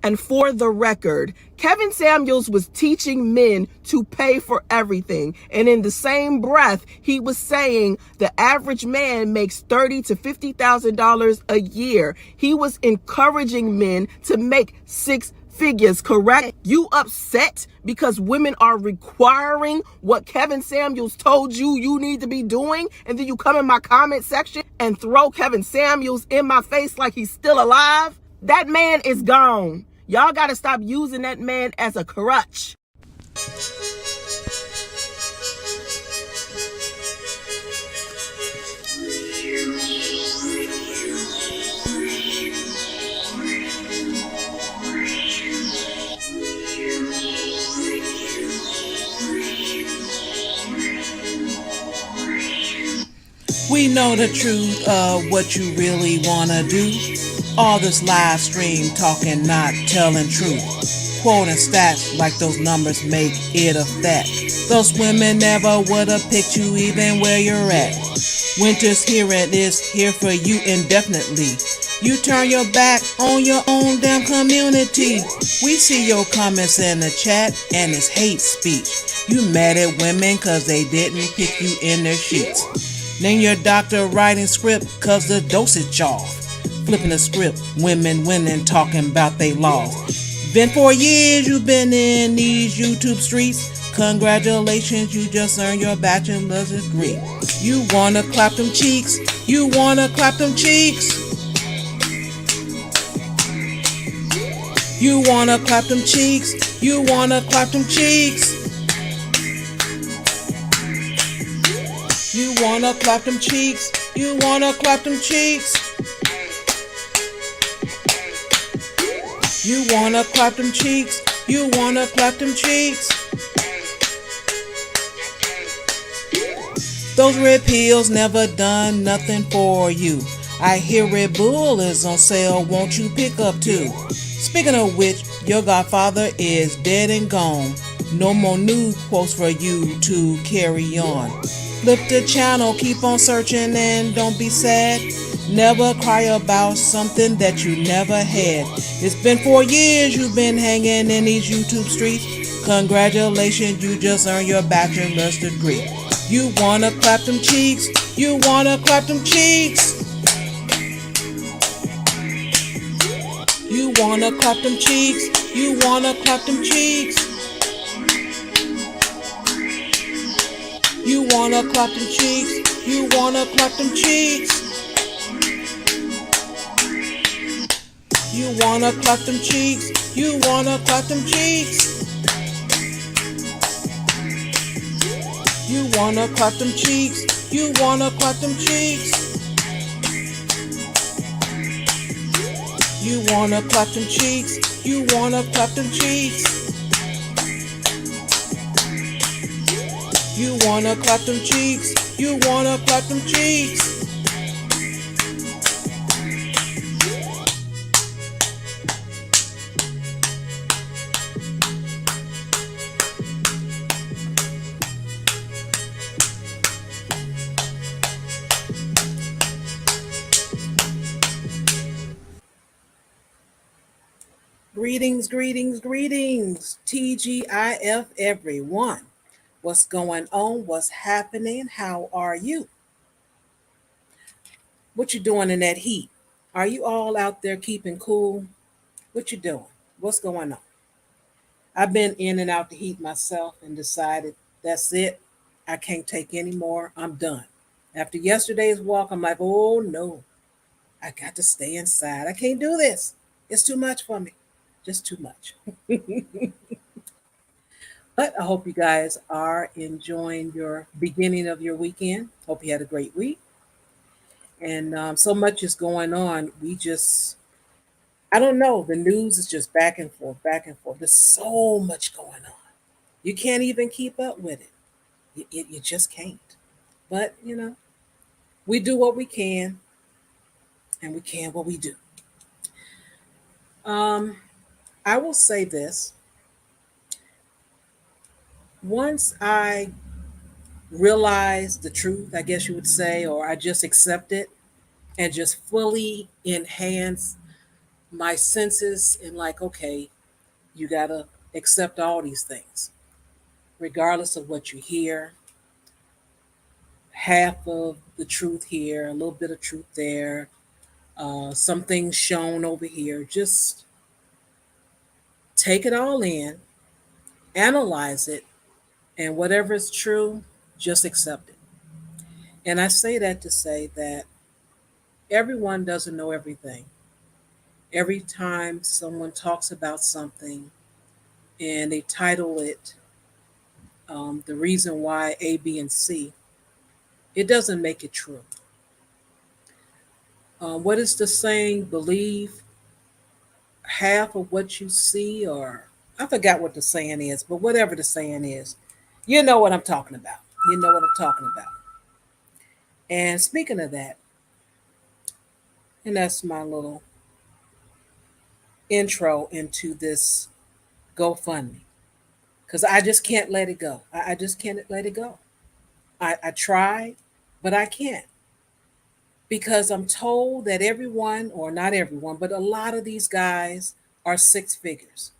And for the record, Kevin Samuels was teaching men to pay for everything. And in the same breath, he was saying the average man makes $30,000 to $50,000 a year. He was encouraging men to make six figures, correct? You upset because women are requiring what Kevin Samuels told you you need to be doing, and then you come in my comment section and throw Kevin Samuels in my face like he's still alive? That man is gone. Y'all got to stop using that man as a crutch. We know the truth of what you really wanna do. All this live stream talking, not telling truth. Quoting stats like those numbers make it a fact. Those women never would've picked you even where you're at. Winter's here and it's here for you indefinitely. You turn your back on your own damn community. We see your comments in the chat and it's hate speech. You mad at women cause they didn't pick you in their sheets. Then your doctor writing script cause the dosage off. Flipping the script, women winning, talking about they lost. Been 4 years you've been in these YouTube streets. Congratulations, you just earned your bachelor's degree. You wanna clap them cheeks, you wanna clap them cheeks. You wanna clap them cheeks, you wanna clap them cheeks. You wanna clap them cheeks, you wanna clap them cheeks. You wanna clap them cheeks, you wanna clap them cheeks. Those red pills never done nothing for you. I hear Red Bull is on sale, won't you pick up too? Speaking of which, your godfather is dead and gone. No more new quotes for you to carry on. Flip the channel, keep on searching and don't be sad. Never cry about something that you never had. It's been 4 years you've been hanging in these YouTube streets. Congratulations, you just earned your bachelor's degree. You wanna clap them cheeks, you wanna clap them cheeks. You wanna clap them cheeks, you wanna clap them cheeks. You wanna clap them cheeks, you wanna clap them cheeks. You wanna clap them cheeks, you wanna clap them cheeks. You wanna clap them cheeks, you wanna clap them cheeks. You wanna clap them cheeks, you wanna clap them cheeks. You wanna clap them cheeks, you wanna clap them cheeks. Greetings, greetings, greetings, TGIF everyone. What's going on? What's happening? How are you? What you doing in that heat? Are you all out there keeping cool? What you doing? What's going on? I've been in and out the heat myself and decided that's it. I can't take any more. I'm done. After yesterday's walk, I'm like, oh no, I got to stay inside. I can't do this. It's too much for me. Just too much. But I hope you guys are enjoying your beginning of your weekend. Hope you had a great week. And so much is going on. I don't know. The news is just back and forth, back and forth. There's so much going on. You can't even keep up with it. You just can't. But, we do what we can, and we can what we do. I will say this. Once I realized the truth, I guess you would say, or I just accept it and just fully enhance my senses and like, okay, you got to accept all these things, regardless of what you hear. Half of the truth here, a little bit of truth there, some things shown over here. Just take it all in, analyze it, and whatever is true, just accept it. And I say that to say that everyone doesn't know everything. Every time someone talks about something and they title it the reason why A, B, and C, it doesn't make it true. What is the saying? Believe half of what you see, or I forgot what the saying is, but whatever the saying is, you know what I'm talking about. You know what I'm talking about. And speaking of that, and that's my little intro into this GoFundMe, because I just can't let it go. I just can't let it go. I tried, but I can't, because I'm told that everyone, or not everyone, but a lot of these guys are six figures.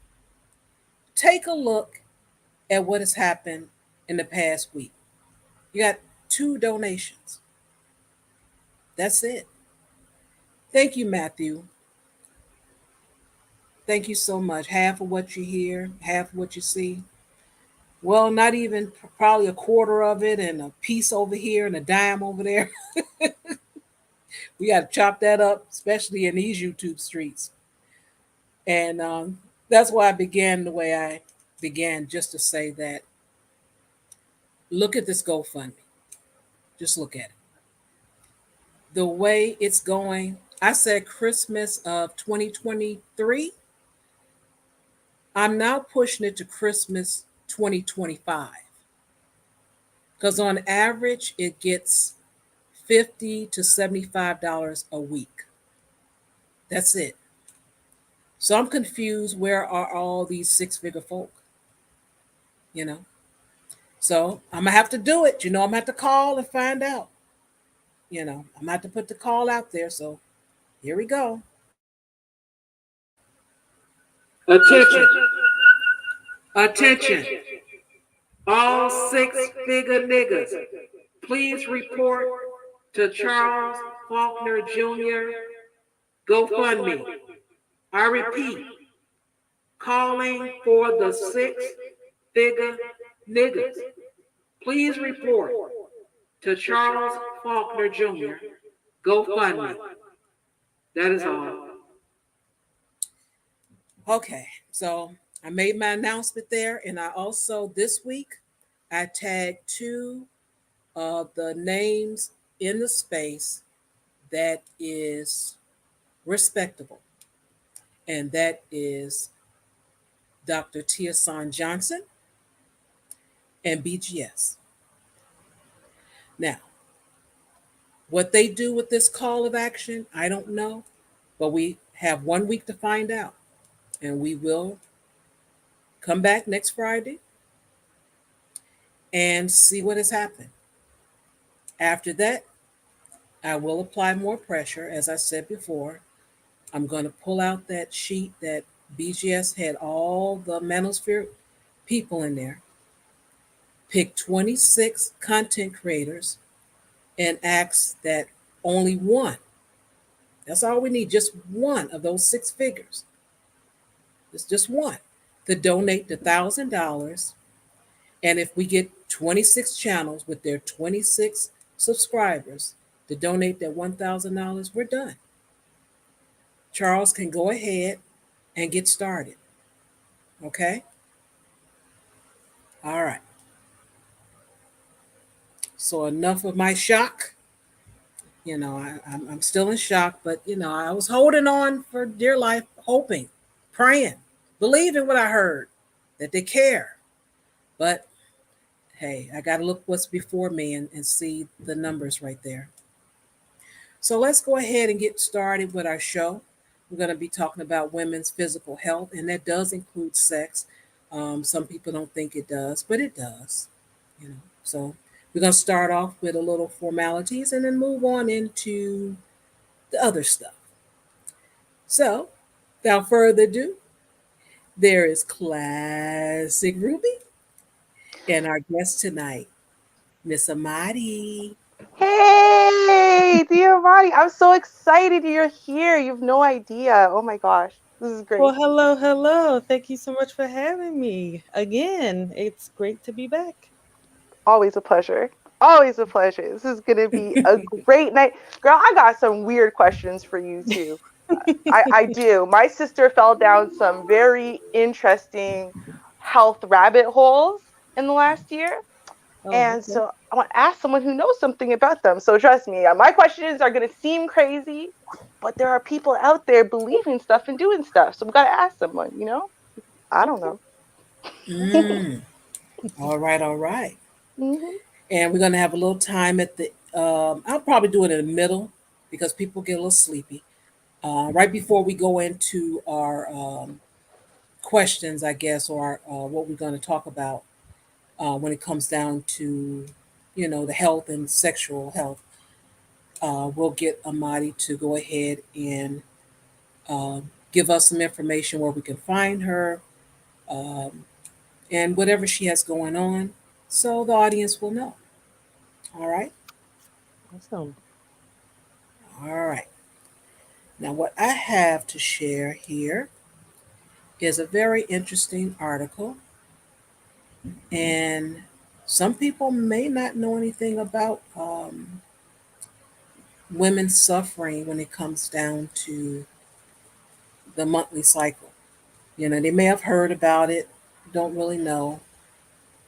Take a look at what has happened in the past week. You got two donations. That's it. Thank you, Matthew. Thank you so much. Half of what you hear, half of what you see. Well, not even probably a quarter of it, and a piece over here and a dime over there. We got to chop that up, especially in these YouTube streets. And that's why I began the way I began, just to say that look at this GoFundMe. Just look at it. The way it's going, I said Christmas of 2023. I'm now pushing it to Christmas 2025. Because on average, it gets $50 to $75 a week. That's it. So I'm confused. Where are all these six-figure folk? You know? So I'm going to have to do it. I'm going to have to call and find out. I'm going to have to put the call out there. So here we go. Attention. Attention. All six-figure niggas, please report to Charles Faulkner Jr. GoFundMe. I repeat, calling for the six-figure niggas. Please report to Charles Faulkner Jr. GoFundMe. That is all. Okay, so I made my announcement there, and I also this week I tagged two of the names in the space that is respectable, and that is Dr. Tiason Johnson and BGS. Now, what they do with this call of action, I don't know, but we have 1 week to find out, and we will come back next Friday and see what has happened. After that, I will apply more pressure. As I said before, I'm going to pull out that sheet that BGS had all the Manosphere people in there, pick 26 content creators, and ask that only one, that's all we need, just one of those six figures, it's just one, to donate the $1,000. And if we get 26 channels with their 26 subscribers to donate that $1,000, we're done. Charles can go ahead and get started. Okay? All right. So enough of my shock. I'm still in shock, but, I was holding on for dear life, hoping, praying, believing what I heard, that they care. But, hey, I got to look what's before me and see the numbers right there. So let's go ahead and get started with our show. We're going to be talking about women's physical health, and that does include sex. Some people don't think it does, but it does. So we're going to start off with a little formalities and then move on into the other stuff. So Without further ado, there is Classic Ruby and our guest tonight, Miss Amaadi. Hey, dear Ronnie, I'm so excited you're here. You've no idea. Oh my gosh, this is Well, great. hello, hello. Thank you so much for having me. Again, it's great to be back. Always a pleasure. Always a pleasure. This is gonna be a great night. Girl, I got some weird questions for you too. I do. My sister fell down some very interesting health rabbit holes in the last year. Oh, And okay. so I want to ask someone who knows something about them. So trust me, my questions are going to seem crazy, but there are people out there believing stuff and doing stuff. So we got to ask someone, you know? I don't Okay. know. Mm, all right, all right. Hmm. And we're going to have a little time at the, I'll probably do it in the middle because people get a little sleepy. Right before we go into our questions, I guess, or our, what we're going to talk about when it comes down to, the health and sexual health. We'll get Amadi to go ahead and uh, give us some information where we can find her um, and whatever she has going on so the audience will know. All right. Awesome. All right. Now, what I have to share here is a very interesting article, and some people may not know anything about women suffering when it comes down to the monthly cycle. They may have heard about it, don't really know.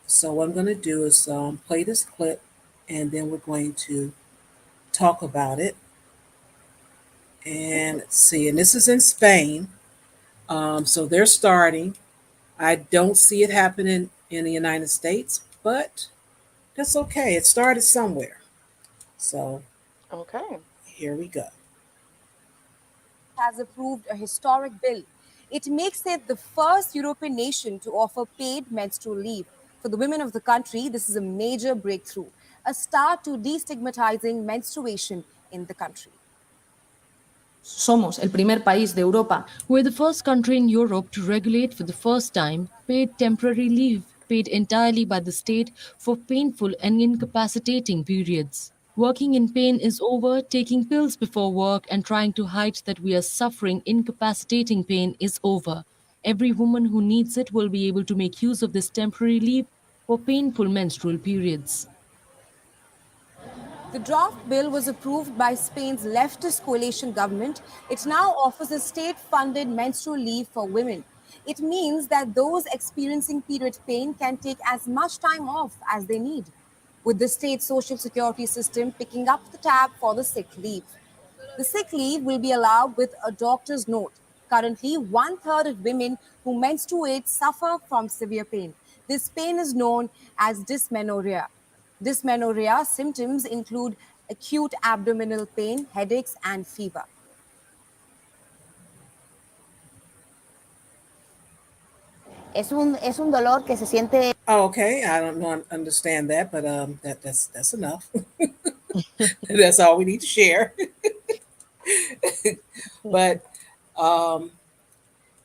So, what I'm going to do is play this clip, and then we're going to talk about it. And let's see, and this is in Spain. So they're starting. I don't see it happening in the United States, but that's okay. It started somewhere. So Okay. here we go. Has approved a historic bill. It makes it the first European nation to offer paid menstrual leave. For the women of the country, this is a major breakthrough, a start to destigmatizing menstruation in the country. Somos el primer país de Europa. We're the first country in Europe to regulate for the first time paid temporary leave, paid entirely by the state for painful and incapacitating periods. Working in pain is over, taking pills before work and trying to hide that we are suffering incapacitating pain is over. Every woman who needs it will be able to make use of this temporary leave for painful menstrual periods. The draft bill was approved by Spain's leftist coalition government. It now offers a state funded menstrual leave for women. It means that those experiencing period pain can take as much time off as they need, with the state social security system picking up the tab for the sick leave. The sick leave will be allowed with a doctor's note. Currently, one-third of women who menstruate suffer from severe pain. This pain is known as dysmenorrhea. Dysmenorrhea symptoms include acute abdominal pain, headaches, and fever. Es un dolor que se siente. Oh, okay, I don't know, understand that, but that's enough. That's all we need to share. But um,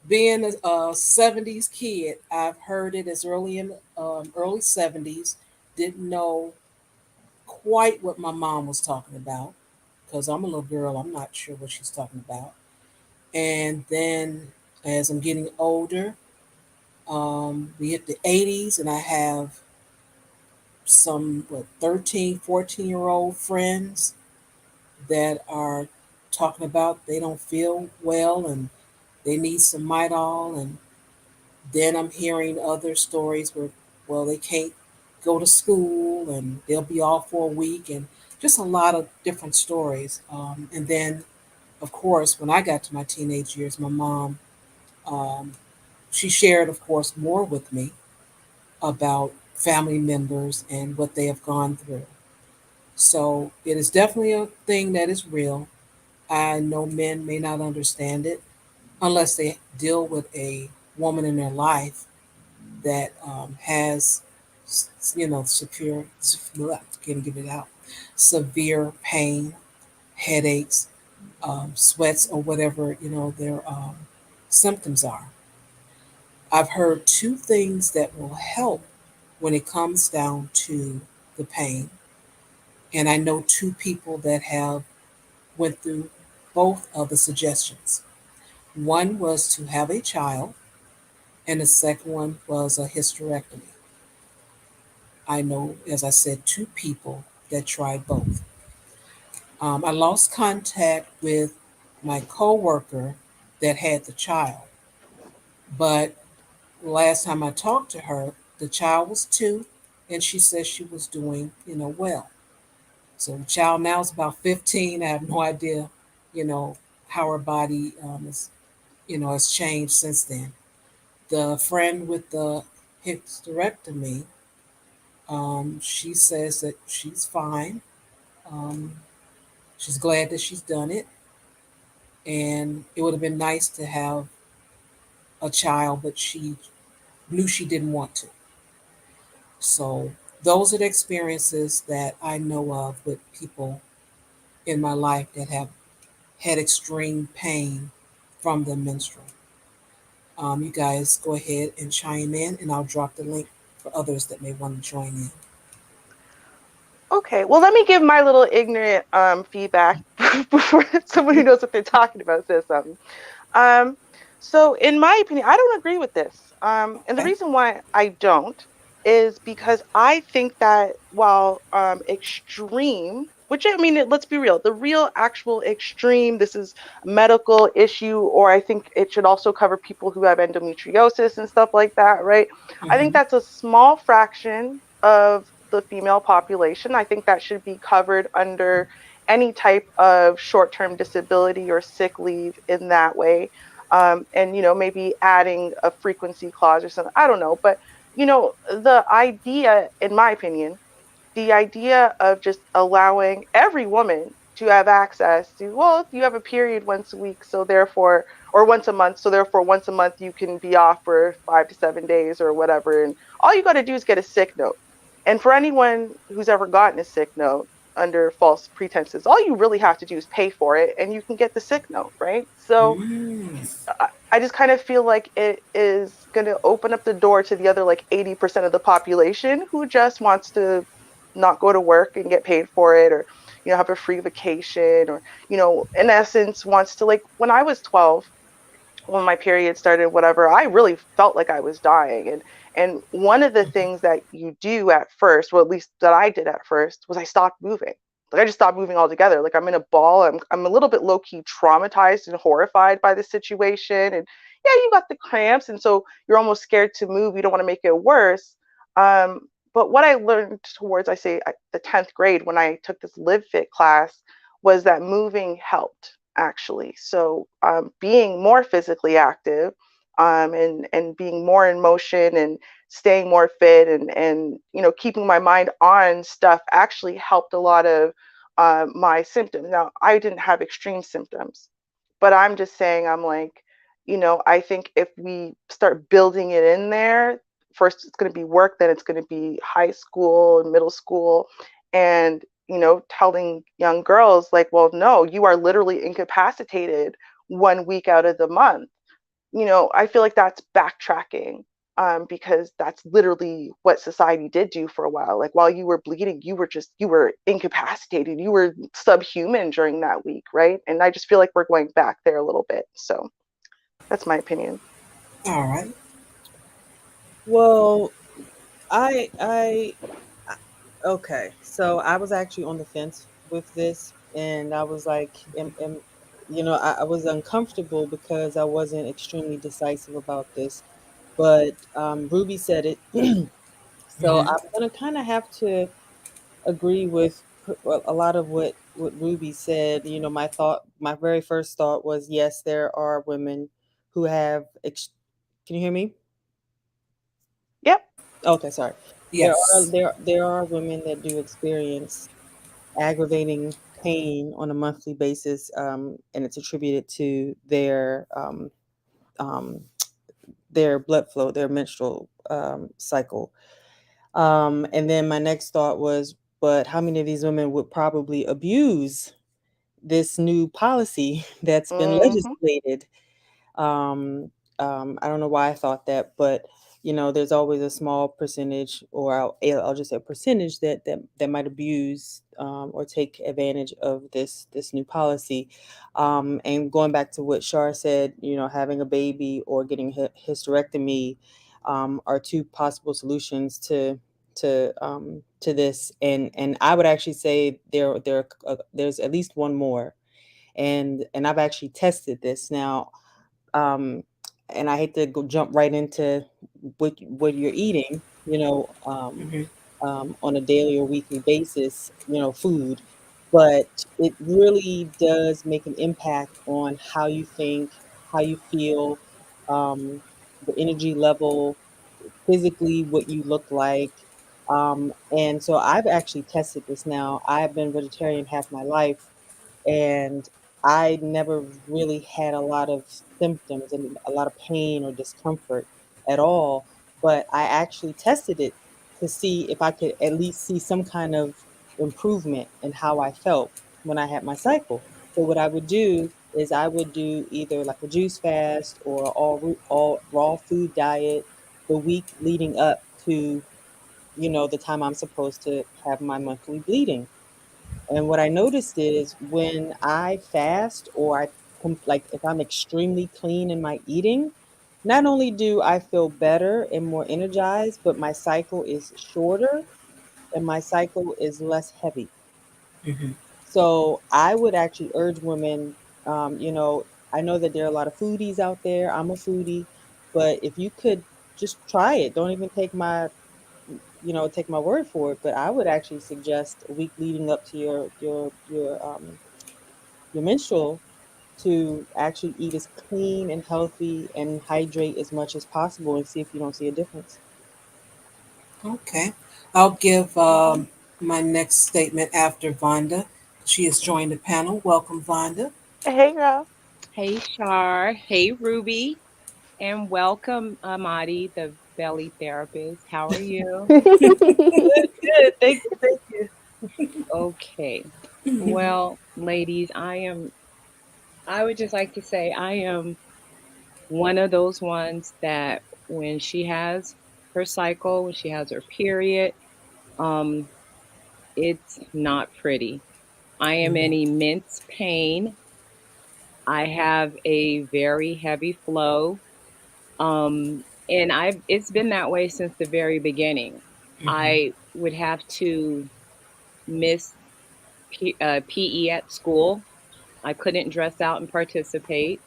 being a '70s kid, I've heard it as early in early '70s. Didn't know quite what my mom was talking about because I'm a little girl. I'm not sure what she's talking about. And then as I'm getting older, we hit the '80s, and I have some 13, 14-year-old friends that are talking about they don't feel well and they need some Midol. And then I'm hearing other stories where, well, they can't go to school and they'll be off for a week, and just a lot of different stories. And then, of course, when I got to my teenage years, my mom, um, she shared, of course, more with me about family members and what they have gone through. So it is definitely a thing that is real. I know men may not understand it unless they deal with a woman in their life that has, severe, can't get it out, severe pain, headaches, sweats, or whatever, they're symptoms are. I've heard two things that will help when it comes down to the pain. And I know two people that have went through both of the suggestions. One was to have a child, and the second one was a hysterectomy. I know, as I said, two people that tried both. I lost contact with my coworker that had the child, but last time I talked to her, the child was 2, and she says she was doing, well. So the child now is about 15. I have no idea, you know, how her body has changed since then. The friend with the hysterectomy, she says that she's fine. Um, she's glad that she's done it, and it would have been nice to have a child, but she knew she didn't want to. So those are the experiences that I know of with people in my life that have had extreme pain from the menstrual. You guys go ahead and chime in, and I'll drop the link for others that may want to join in. Okay, well, let me give my little ignorant feedback before someone who knows what they're talking about says something. Um, so, in my opinion, I don't agree with this. And the Okay. reason why I don't is because I think that while extreme, which I mean, let's be real, the real actual extreme, this is a medical issue, or I think it should also cover people who have endometriosis and stuff like that, right? I think Mm-hmm. that's a small fraction of the female population. I think that should be covered under any type of short-term disability or sick leave in that way. And maybe adding a frequency clause or something. I don't know, but the idea, in my opinion, the idea of just allowing every woman to have access to, well, you have a period once a week, so therefore, or once a month, so therefore once a month you can be off for 5 to 7 days or whatever, and all you got to do is get a sick note. And for anyone who's ever gotten a sick note under false pretenses, all you really have to do is pay for it and you can get the sick note, right? So Mm. I just kind of feel like it is going to open up the door to the other like 80% of the population who just wants to not go to work and get paid for it, or have a free vacation, or in essence wants to, like, when I was 12, when my period started, whatever, I really felt like I was dying. And one of the things that you do at first, well, at least that I did at first, was I stopped moving. Like, I just stopped moving altogether. Like, I'm in a ball. I'm a little bit low key traumatized and horrified by the situation. And yeah, you got the cramps, and so you're almost scared to move. You don't want to make it worse. But what I learned towards, I say, the 10th grade, when I took this Live Fit class, was that moving helped, actually. So being more physically active, and being more in motion and staying more fit, and keeping my mind on stuff actually helped a lot of my symptoms. Now, I didn't have extreme symptoms, but I'm just saying, I'm like, I think if we start building it in there, first it's going to be work, then it's going to be high school and middle school, and telling young girls, like, well, no, you are literally incapacitated 1 week out of the month. I feel like that's backtracking, because that's literally what society did do for a while. Like, while you were bleeding, you were incapacitated, you were subhuman during that week, right? And I just feel like we're going back there a little bit. So that's my opinion. All right. Well, I okay. So I was actually on the fence with this, and I was like, I was uncomfortable because I wasn't extremely decisive about this. But Ruby said it, so Mm-hmm. I'm gonna kind of have to agree with well, a lot of what Ruby said. My very first thought was, yes, there are women who have. Can you hear me? Yep. Okay, sorry. Yes. There are women that do experience aggravating pain on a monthly basis, and it's attributed to um, their blood flow, their menstrual cycle. And then my next thought was, but how many of these women would probably abuse this new policy that's been Hmm. legislated? Um, I don't know why I thought that, but there's always a small percentage, or I'll just say a percentage that might abuse or take advantage of this new policy. And going back to what Shar said, having a baby or getting hysterectomy are two possible solutions to this, and I would actually say there's at least one more, and I've actually tested this now. um, and I hate to jump right into what you're eating, on a daily or weekly basis, food, but it really does make an impact on how you think, how you feel, the energy level, physically what you look like. And so I've actually tested this now. I've been vegetarian half my life, and I never really had a lot of symptoms and a lot of pain or discomfort at all. But I actually tested it to see if I could at least see some kind of improvement in how I felt when I had my cycle. So what I would do is I would do either like a juice fast or all raw food diet the week leading up to the time I'm supposed to have my monthly bleeding. And what I noticed is when I fast, or like if I'm extremely clean in my eating, not only do I feel better and more energized, but my cycle is shorter and my cycle is less heavy. So I would actually urge women, I know that there are a lot of foodies out there. I'm a foodie, but if you could just try it, don't even take my word for it, but I would actually suggest a week leading up to your menstrual to actually eat as clean and healthy and hydrate as much as possible and see if you don't see a difference. Okay. I'll give my next statement after Vonda. She has joined the panel. Welcome, Vonda. Hey, girl. Hey, Shar. Hey, Ruby. And welcome, Amadi, the belly therapist. How are you? Good, good. Thank you. Thank you. Okay. Well, ladies, I would just like to say I am one of those ones that when she has her cycle, when she has her period, um, it's not pretty. I am in immense pain. I have a very heavy flow. And it's been that way since the very beginning. I would have to miss PE at school. I couldn't dress out and participate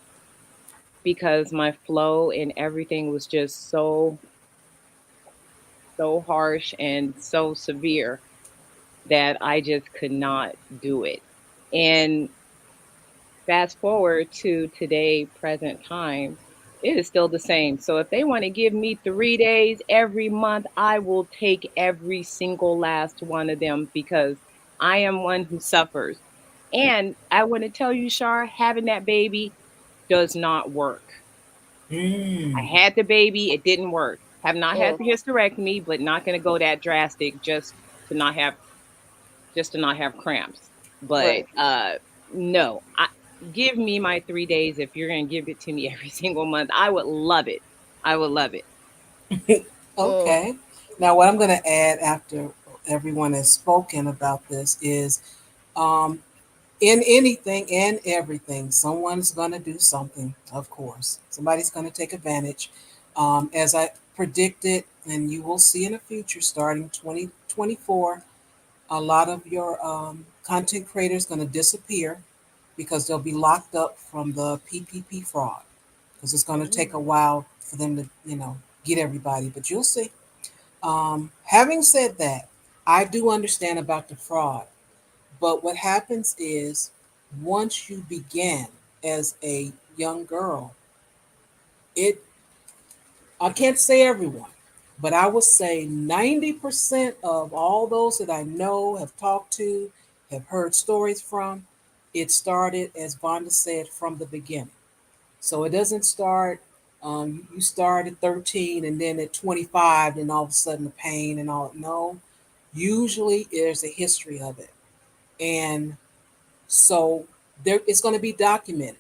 because my flow and everything was just so harsh and so severe that I just could not do it. And fast forward to today, present time, it is still the same. So if they want to give me 3 days every month, I will take every single last one of them because I am one who suffers. And I want to tell you, Shar, having that baby does not work. I Mm. had the baby, it didn't work. Have not had Mm, the hysterectomy, but not going to go that drastic to not have just to not have cramps. But right. no, give me my 3 days if you're gonna give it to me every single month. I would love it. I would love it. Mm, Okay. Now, what I'm going to add after everyone has spoken about this is um, in anything and everything, someone's going to do something, of course. Somebody's going to take advantage. As I predicted, and you will see in the future, starting 2024, a lot of your content creators going to disappear because they'll be locked up from the PPP fraud because it's going to take a Mm. while for them to, get everybody. But you'll see. Having said that, I do understand about the fraud. But what happens is once you begin as a young girl, it I can't say everyone, but I would say 90% of all those that I know, have talked to, have heard stories from, it started, as Vonda said, from the beginning. So it doesn't start, you start at 13 and then at 25, and all of a sudden the pain and all. No, usually there's a history of it. And so there, it's going to be documented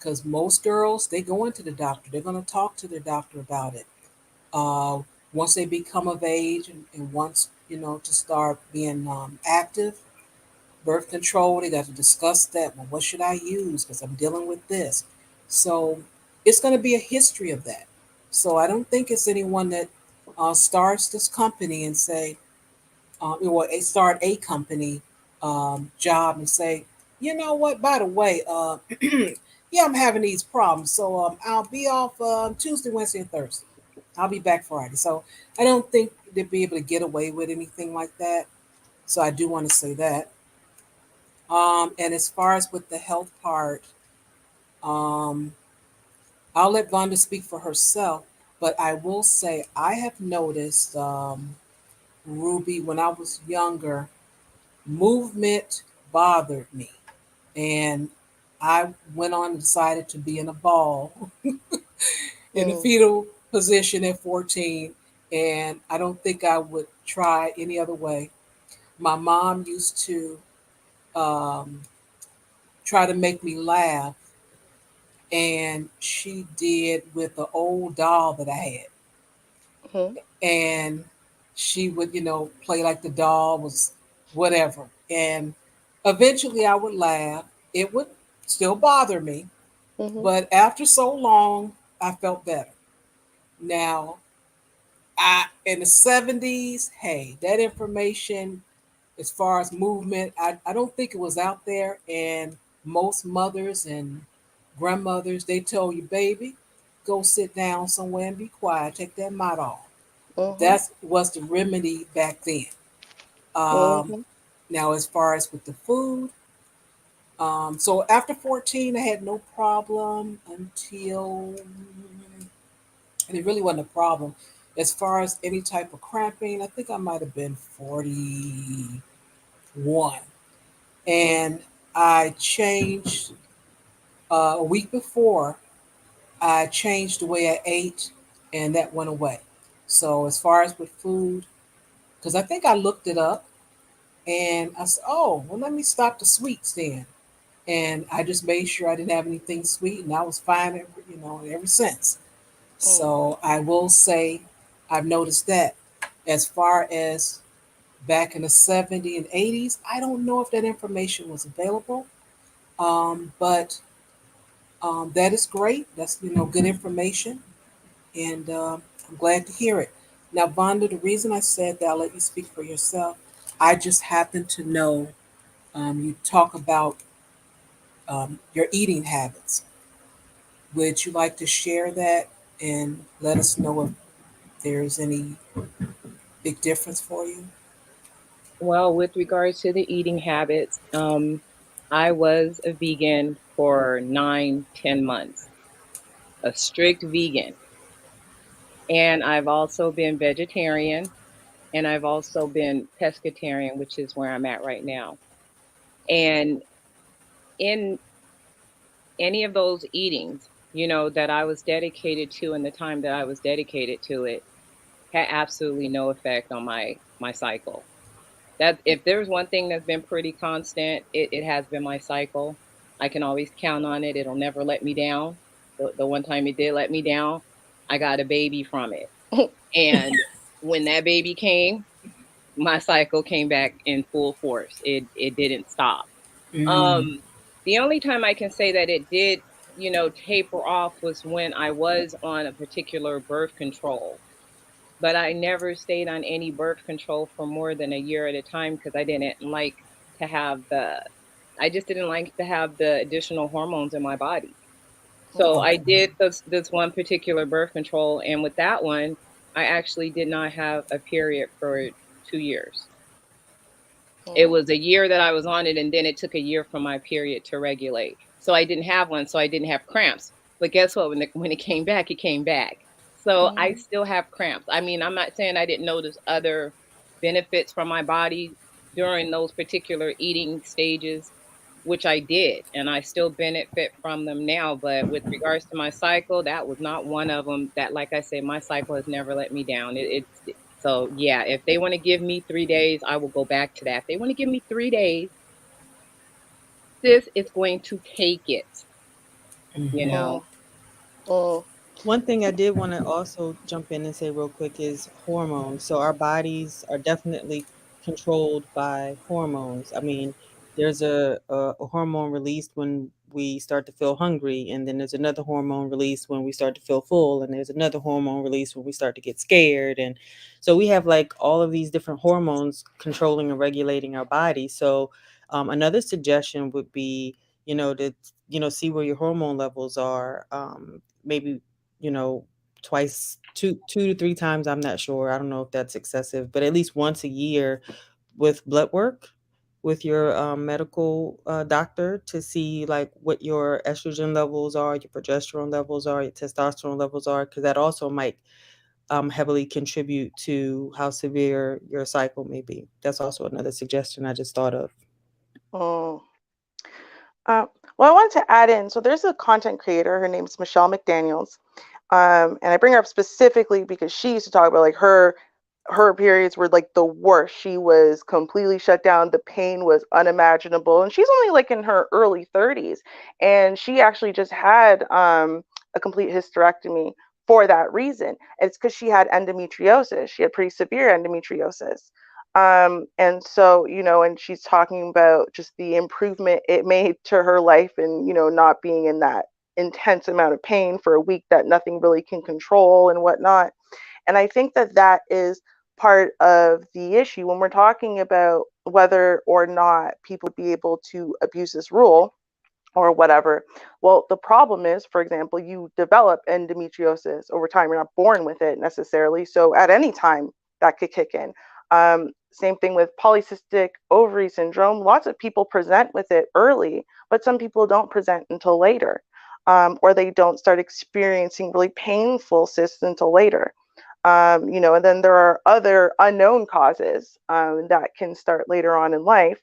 because most girls, they go into the doctor. They're going to talk to their doctor about it. Uh, Once they become of age and once, to start being active, birth control, they got to discuss that. Well, what should I use? Because I'm dealing with this. So it's going to be a history of that. So I don't think it's anyone that starts this company and say, or start a company job and say, you know what, by the way, yeah, I'm having these problems. So I'll be off Tuesday, Wednesday, and Thursday. I'll be back Friday. So I don't think they'd be able to get away with anything like that. So I do want to say that. And as far as with the health part, um, I'll let Vonda speak for herself, but I will say I have noticed, Ruby, when I was younger, movement bothered me. And I went on and decided to be in a ball in the Mm. fetal position at 14. And I don't think I would try any other way. My mom used to um, try to make me laugh, and she did with the old doll that I had. Mm. And she would, play like the doll was whatever. And eventually I would laugh. It would still bother me, Mhm. but after so long, I felt better. Now, in the 70s, hey, that information as far as movement, I don't think it was out there. And most mothers and grandmothers, they tell you, baby, go sit down somewhere and be quiet, take that mouth off. Mhm. That was the remedy back then. Um, Mhm. Now, as far as with the food, so after 14, I had no problem until, and it really wasn't a problem. As far as any type of cramping, I think I might have been 41. And I changed a week before, I changed the way I ate, and that went away. So, as far as with food, because I think I looked it up. And I said, oh, well, let me stop the sweets then. And I just made sure I didn't have anything sweet, and I was fine, ever since. Mm. So I will say I've noticed that. As far as back in the 70s and 80s, I don't know if that information was available, but that is great. That's, good information, and I'm glad to hear it. Now, Vonda, the reason I said that, I'll let you speak for yourself. I just happen to know you talk about your eating habits. Would you like to share that and let us know if there's any big difference for you? Well, with regards to the eating habits, I was a vegan for 9, 10 months, a strict vegan. And I've also been vegetarian, and I've also been pescatarian, which is where I'm at right now. And in any of those eatings, that I was dedicated to and the time that I was dedicated to it had absolutely no effect on my cycle. That if there's one thing that's been pretty constant, it has been my cycle. I can always count on it. It'll never let me down. The one time it did let me down, I got a baby from it. And when that baby came, my cycle came back in full force. It didn't stop. Mm, Um, the only time I can say that it did, taper off was when I was on a particular birth control. But I never stayed on any birth control for more than a year at a time because to have the I just didn't like to have the additional hormones in my body. So Mhm. I okay. did this one particular birth control, and with that one, I actually did not have a period for 2 years. It Mm. was a year that I was on it, and then it took a year for my period to regulate. So I didn't have one, so I didn't have cramps. But guess what? When it came back, it came back. So I Mhm. still have cramps. I mean, I'm not saying I didn't notice other benefits from my body during those particular eating stages, which I did, and I still benefit from them now. But with regards to my cycle, that was not one of them. That, like I said, my cycle has never let me down. So yeah, if they want to give me 3 days, I will go back to that. If they want to give me 3 days, sis, it's going to take it. you Mm, know. mm, One thing I did want to also jump in and say real quick is hormones. So our bodies are definitely controlled by hormones. I mean, there's a hormone released when we start to feel hungry, and then there's another hormone released when we start to feel full, and there's another hormone released when we start to get scared. And so we have like all of these different hormones controlling and regulating our body. So another suggestion would be, to see where your hormone levels are. Maybe, twice, two to three times. I'm not sure. I don't know if that's excessive, but at least once a year with blood work with your medical doctor to see like what your estrogen levels are, your progesterone levels are, your testosterone levels are, because that also might heavily contribute to how severe your cycle may be. That's also another suggestion I just thought of. mm. Uh, well, I wanted to add in. So there's a content creator. Her name's Michelle McDaniels, and I bring her up specifically because she used to talk about like her periods were like the worst. She was completely shut down. The pain was unimaginable, and she's only like in her early 30s, and she actually just had a complete hysterectomy for that reason. It's because she had endometriosis. She had pretty severe endometriosis. And so, and she's talking about just the improvement it made to her life and, not being in that intense amount of pain for a week that nothing really can control and whatnot. And I think that that is part of the issue when we're talking about whether or not people would be able to abuse this rule or whatever. Well, the problem is, for example, you develop endometriosis over time. You're not born with it necessarily. So at any time, that could kick in. Same thing with polycystic ovary syndrome. Lots of people present with it early, but some people don't present until later, or they don't start experiencing really painful cysts until later. And then there are other unknown causes that can start later on in life.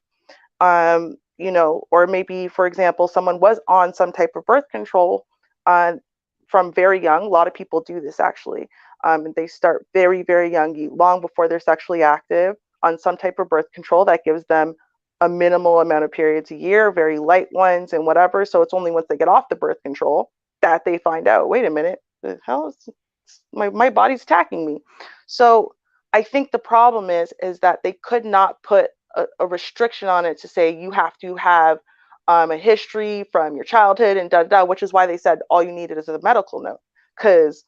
Or maybe, for example, someone was on some type of birth control uh, from very young. A lot of people do this actually. They start very, very young, long before they're sexually active, on some type of birth control that gives them a minimal amount of periods a year, very light ones and whatever. So it's only once they get off the birth control that they find out, wait a minute, the hell is my body's attacking me. So I think the problem is that they could not put a restriction on it to say you have to have a history from your childhood and da da, which is why they said all you needed is a medical note, because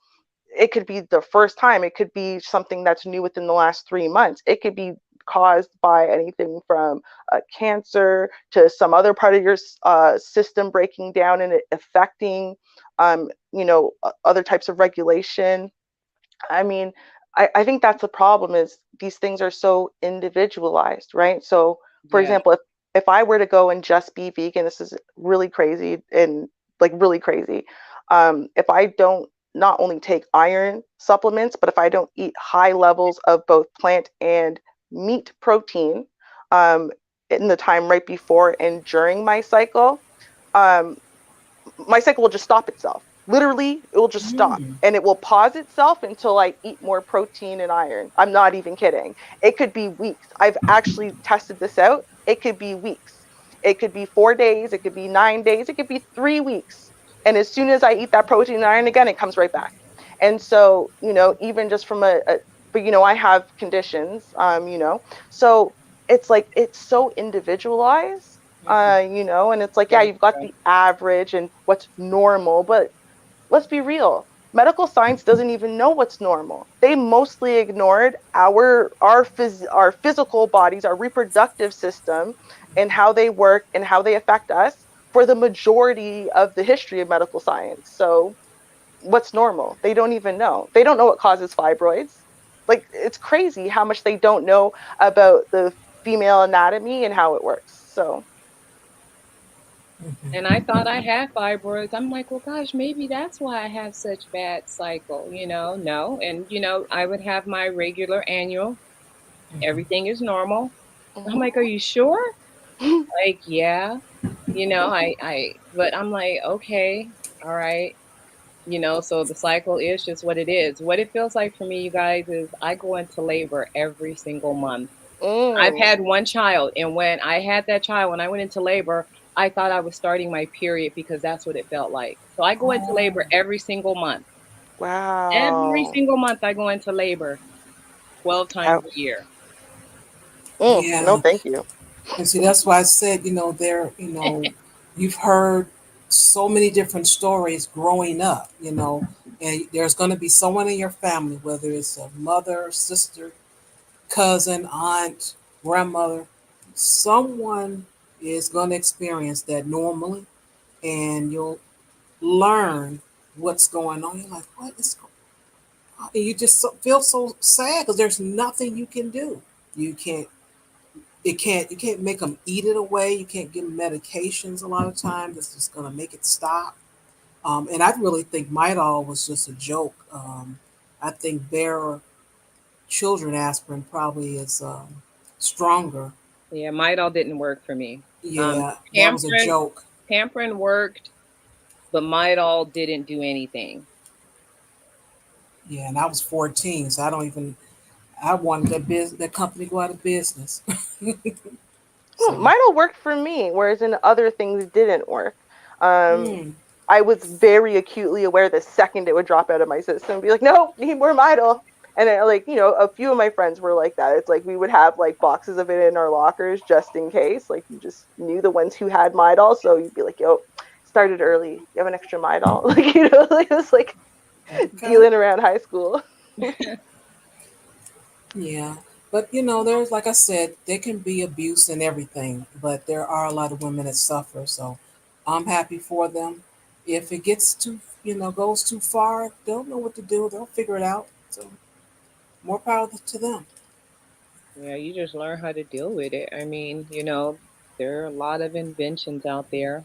it could be the first time, it could be something that's new within the last 3 months, it could be caused by anything from cancer to some other part of your system breaking down and it affecting other types of regulation. I mean, I think that's the problem is these things are so individualized, right? So, for Yeah. example, if I were to go and just be vegan, this is really crazy and like really crazy. If I don't not only take iron supplements, but if I don't eat high levels of both plant and meat protein in the time right before and during um, my cycle will just stop itself. Literally, it will just stop and it will pause itself until I eat more protein and iron. I'm not even kidding. It could be weeks. I've actually tested this out. It could be weeks. It could be 4 days. It could be 9 days. It could be 3 weeks. And as soon as I eat that protein and iron again, it comes right back. And so, even just from but I have conditions, so it's like it's so individualized, and it's like, yeah, Very you've got true. the average and what's normal, but let's be real. Medical science doesn't even know what's normal. They mostly ignored our physical bodies, our reproductive system, and how they work and how they affect us for the majority of the history of medical science. So, what's normal? They don't even know. They don't know what causes fibroids. Like, it's crazy how much they don't know about the female anatomy and how it works. So, And I thought I had fibroids. I'm like, well, gosh, maybe that's why I have such bad cycle, No. And, I would have my regular annual. Everything is normal. I'm mhm. like, are you sure? Like, yeah. But I'm like, okay, all right. So the cycle is just what it is. What it feels like for me, you guys, is I go into labor every single month. I've Mm. had one child, and when I had that child, when I went into labor, I thought I was starting my period because that's what it felt like. So I go into labor Oh, every single month. Every Wow. single month I go into labor 12 times a Ouch. year. No, Yeah. thank you. And see, that's why I said, you've heard so many different stories growing up, and there's going to be someone in your family, whether it's a mother, sister, cousin, aunt, grandmother, someone is going to experience that normally, and you'll learn what's going on. You're like, what is going on? And you just feel so sad because there's nothing you can do. You can't you can't make them eat it away. You can't give them medications a lot of times. It's just going to make it stop. And I really think Midol was just a joke. I think their children aspirin probably is stronger. Yeah, Midol didn't work for me. Um, Yeah, that was a Pamprin, joke. Pamprin worked, but Midol didn't do anything. Yeah, and I was 14, so I wanted that company to go out of business. So, Mine all worked for me, whereas in other things didn't work. Um, mm, I was very acutely aware the second it would drop out of my system, be like, nope, need more Midol. And then, like, a few of my friends were like that. It's like we would have like boxes of it in our lockers just in case. Like you just knew the ones who had Midol, so you'd be like, yo, started early. You have an extra Midol, like like it was like okay. dealing around high school. Yeah. But there's like I said, there can be abuse and everything, but there are a lot of women that suffer. So I'm happy for them. If it gets goes too far, they'll know what to do. They'll figure it out. So more power to them. Yeah, you just learn how to deal with it. I mean, there are a lot of inventions out there.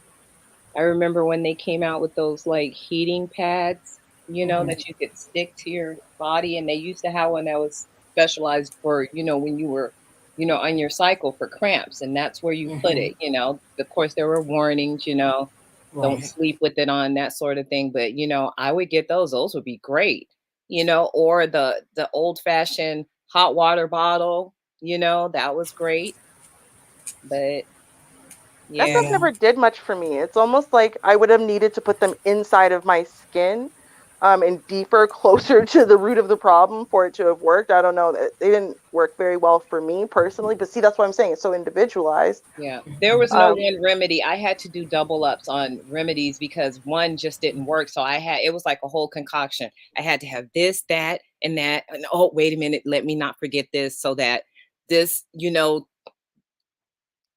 I remember when they came out with those like heating pads, Hmm. that you could stick to your body. And they used to have one that was specialized for, when you were, on your cycle for cramps. And that's where you put Hmm. it. Of course, there were warnings, don't Right. sleep with it on, that sort of thing. But, I would get those. Those would be great, or the old fashioned hot water bottle, that was great. But That yeah, stuff Yeah. never did much for me. It's almost like I would have needed to put them inside of my skin, and deeper, closer to the root of the problem for it to have worked. I don't know. They didn't work very well for me personally, but see, that's what I'm saying. It's so individualized. yeah. There Hmm. was no Um, one remedy. I had to do double ups on remedies because one just didn't work. So it was like a whole concoction. I had to have this, that, and that. And oh, wait a minute, let me not forget this so that this,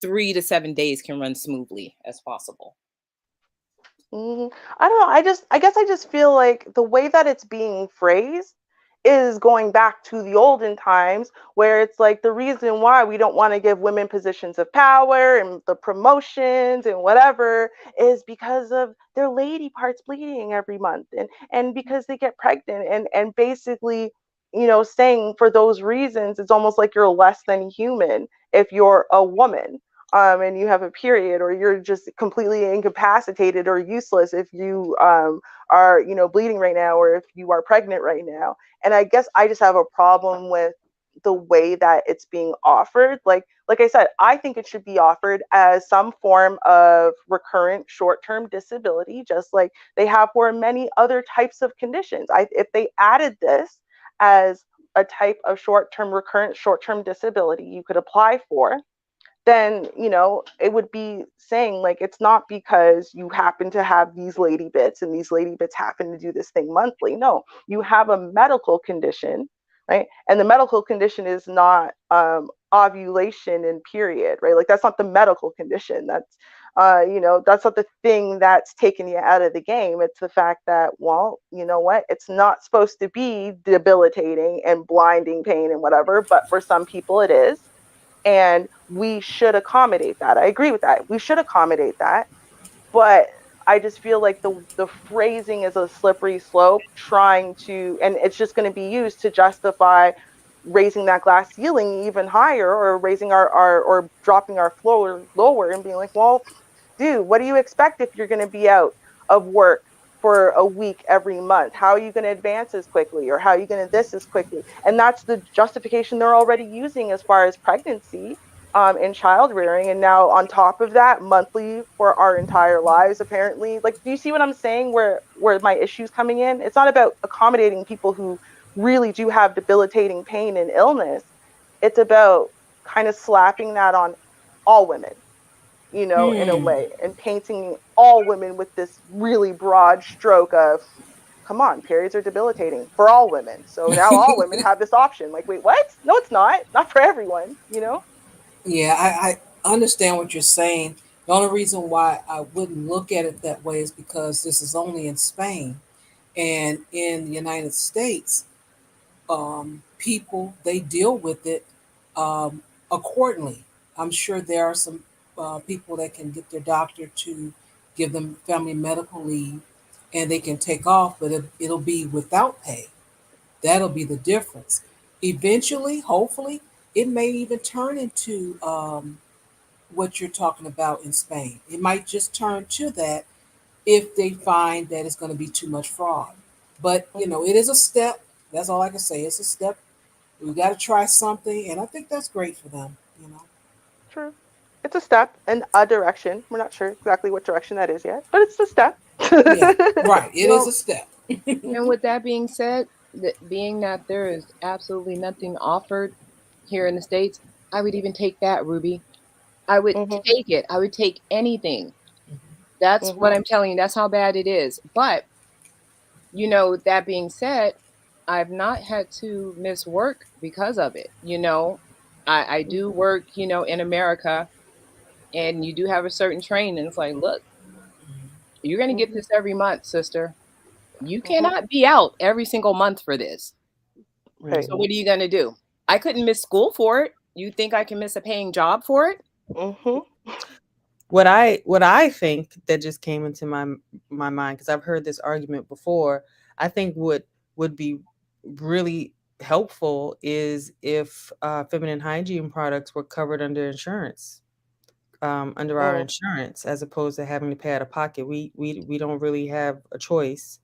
3 to 7 days can run smoothly as possible. I don't know. I guess I just feel like the way that it's being phrased is going back to the olden times where it's like the reason why we don't want to give women positions of power and the promotions and whatever is because of their lady parts bleeding every month, and because they get pregnant, and basically, saying for those reasons it's almost like you're less than human if you're a woman, and you have a period, or you're just completely incapacitated or useless if you are, bleeding right now, or if you are pregnant right now. And I guess I just have a problem with the way that it's being offered. Like I said, I think it should be offered as some form of recurrent short-term disability, just like they have for many other types of conditions. If they added this as a type of short-term recurrent short-term disability you could apply for, then it would be saying like it's not because you happen to have these lady bits and these lady bits happen to do this thing monthly. No, you have a medical condition, right? And the medical condition is not ovulation and period, right? Like that's not the medical condition. That's not the thing that's taking you out of the game. It's the fact that, well, you know what, it's not supposed to be debilitating and blinding pain and whatever, but for some people it is, and we should accommodate that. I agree with that. We should accommodate that, but I just feel like the phrasing is a slippery slope, trying to, and it's just going to be used to justify raising that glass ceiling even higher, or raising our or dropping our floor lower, and being like, well, dude, what do you expect if you're going to be out of work for a week every month? How are you going to advance as quickly, or how are you going to this as quickly? And that's the justification they're already using as far as pregnancy. in child rearing, and now on top of that, monthly for our entire lives. Apparently, like, do you see what I'm saying? Where my issues coming in? It's not about accommodating people who really do have debilitating pain and illness. It's about kind of slapping that on all women, you know, in a way, and painting all women with this really broad stroke of, come on, periods are debilitating for all women. So now all women have this option. Like, wait, what? No, it's not. Not for everyone, you know? Yeah, I understand what you're saying. The only reason why I wouldn't look at it that way is because this is only in Spain, and in the United States, people they deal with it accordingly. I'm sure there are some people that can get their doctor to give them family medical leave, and they can take off, but it'll be without pay. That'll be the difference. Eventually, hopefully, it may even turn into what you're talking about in Spain. It might just turn to that if they find that it's going to be too much fraud. But it is a step. That's all I can say. It's a step. We got to try something, and I think that's great for them. True. It's a step in a direction. We're not sure exactly what direction that is yet, but it's a step. Yeah, right. It is Well, a step. and with that being said, being that there is absolutely nothing offered here in the States, I would even take that, Ruby. I would Mhm. take it. I would take anything. That's Mhm. what I'm telling you. That's how bad it is. But, that being said, I've not had to miss work because of it. I do Mhm. work, in America, and you do have a certain train. And it's like, look, you're going to get Mhm. this every month, sister. You Mhm. cannot be out every single month for this. Right. So what are you going to do? I couldn't miss school for it. You think I can miss a paying job for it? Mhm. What I think that just came into my mind, because I've heard this argument before. I think what would be really helpful is if feminine hygiene products were covered under insurance, under our Mm. insurance, as opposed to having to pay out of pocket. We don't really have a choice,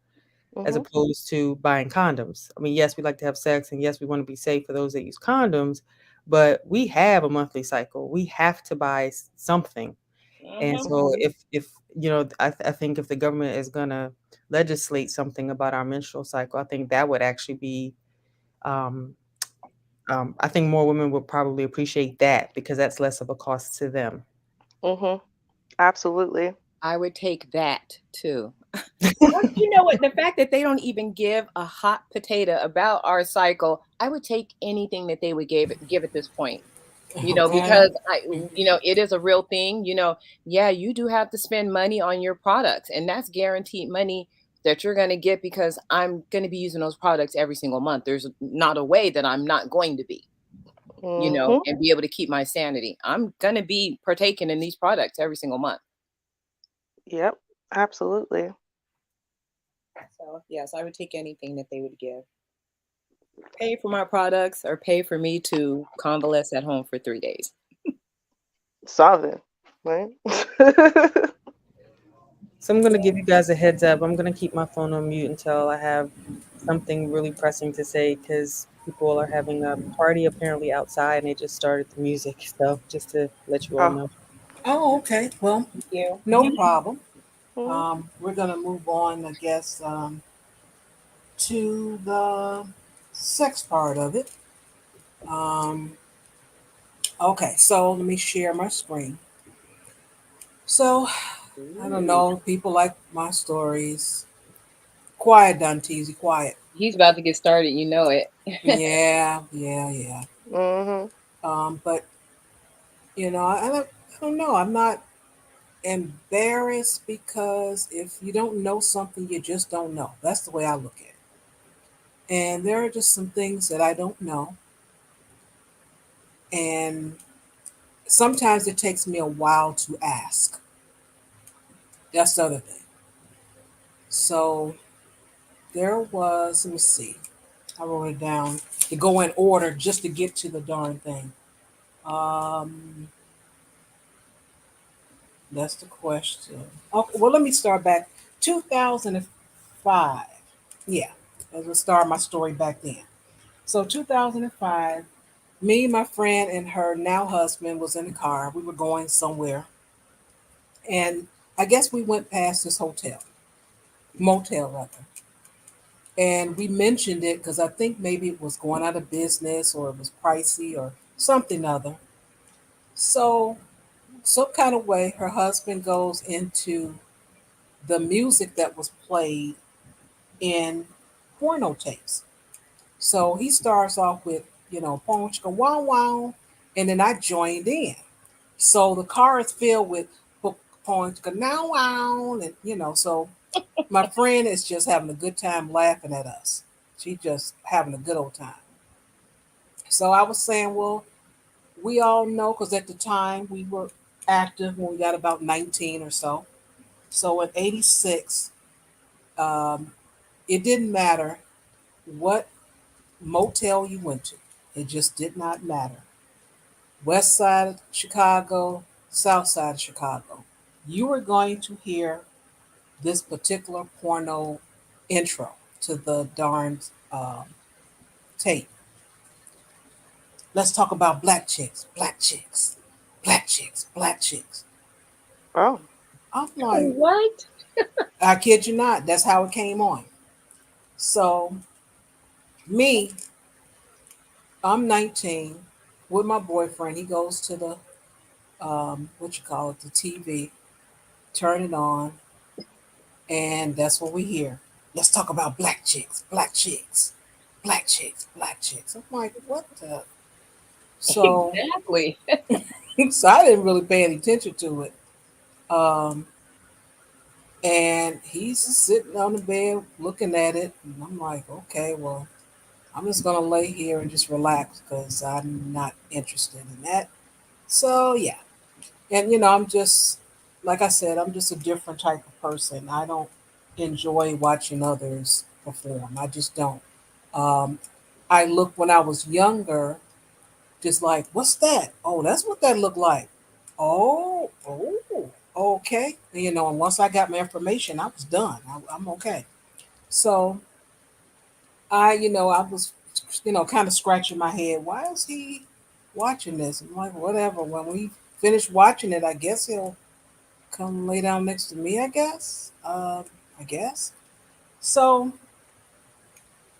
as Mhm. opposed to buying condoms. I mean, yes, we like to have sex, and yes, we want to be safe for those that use condoms, but we have a monthly cycle. We have to buy something. And Hmm. so Mhm. I think if the government is going to legislate something about our menstrual cycle, I think that would actually be, um, I think more women would probably appreciate that, because that's less of a cost to them. Mhm. Absolutely. I would take that too. You know what? The fact that they don't even give a hot potato about our cycle, I would take anything that they would give at this point. Okay. Because it is a real thing. Yeah, you do have to spend money on your products, and that's guaranteed money that you're going to get because I'm going to be using those products every single month. There's not a way that I'm not going to be, Mhm. and be able to keep my sanity. I'm going to be partaking in these products every single month. Yep. Absolutely. So, yes, I would take anything that they would give. Pay for my products or pay for me to convalesce at home for 3 days. Something. Right. So I'm going to give you guys a heads up. I'm going to keep my phone on mute until I have something really pressing to say, because people are having a party apparently outside and they just started the music. So just to let you all Oh. know. Oh, okay. Well, Thank you. no problem. Mhm. We're gonna move on, I guess, to the sex part of it. Um, okay, so let me share my screen. So I don't Ooh. know. People like my stories. Quiet, Danteezy, quiet. He's about to get started, you know it. Yeah, yeah, yeah. Mhm. But I don't know. I'm not embarrassed, because if you don't know something, you just don't know. That's the way I look at it. And there are just some things that I don't know, and sometimes it takes me a while to ask. That's the other thing. So there was, let me see, I wrote it down to go in order just to get to the darn thing. Um, that's the question. Okay, well, let me start back. 2005. Yeah, let's start my story back then. So 2005, Me, my friend, and her now husband was in the car. We were going somewhere, and I guess we went past this hotel, motel rather, and we mentioned it because I think maybe it was going out of business or it was pricey or something other. So, some kind of way, her husband goes into the music that was played in porno tapes. So he starts off with, Ponchka wow wow, and then I joined in. So the car is filled with Ponchka now wow, and so my friend is just having a good time laughing at us. She just having a good old time. So I was saying, well, we all know because at the time we were active when we got about 19 or so. So in '86, um, it didn't matter what motel you went to. It just did not matter. West side of Chicago, south side of Chicago. You were going to hear this particular porno intro to the darn tape. Let's talk about black chicks, black chicks, black chicks, black chicks. Oh, I'm like, What? I kid you not, that's how it came on. So, me, I'm 19 with my boyfriend. He goes to the, what you call it, the TV, turn it on, and that's what we hear. Let's talk about black chicks, black chicks, black chicks, black chicks. I'm like, what the? So, Exactly. so I didn't really pay any attention to it. Um, and he's sitting on the bed looking at it, and I'm like, okay, well, I'm just gonna lay here and just relax because I'm not interested in that. So yeah, and I'm just like I said, I'm just a different type of person. I don't enjoy watching others perform. I just don't. Um, I looked when I was younger, just like, what's that? Oh, that's what that looked like. Oh, okay. And once I got my information, I was done. I'm okay. So I was, kind of scratching my head. Why is he watching this? I'm like, whatever. When we finish watching it, I guess he'll come lay down next to me. I guess. So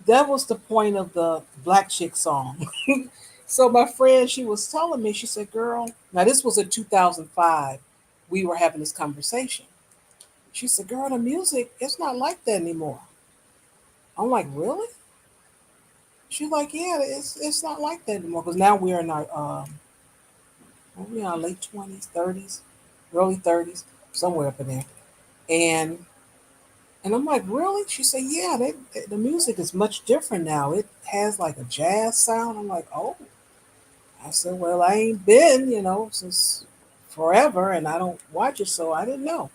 that was the point of the Black Chick song. So my friend, she was telling me, she said, "Girl, now this was in 2005. We were having this conversation." She said, "Girl, the music, it's not like that anymore." I'm like, "Really?" She's like, "Yeah, it's not like that anymore because now we're in our we're in our late 20s, 30s, early 30s, somewhere up in there." And I'm like, "Really?" She said, "Yeah, the music is much different now. It has like a jazz sound." I'm like, "Oh." I said, "Well, I ain't been, since forever, and I don't watch it, so I didn't know."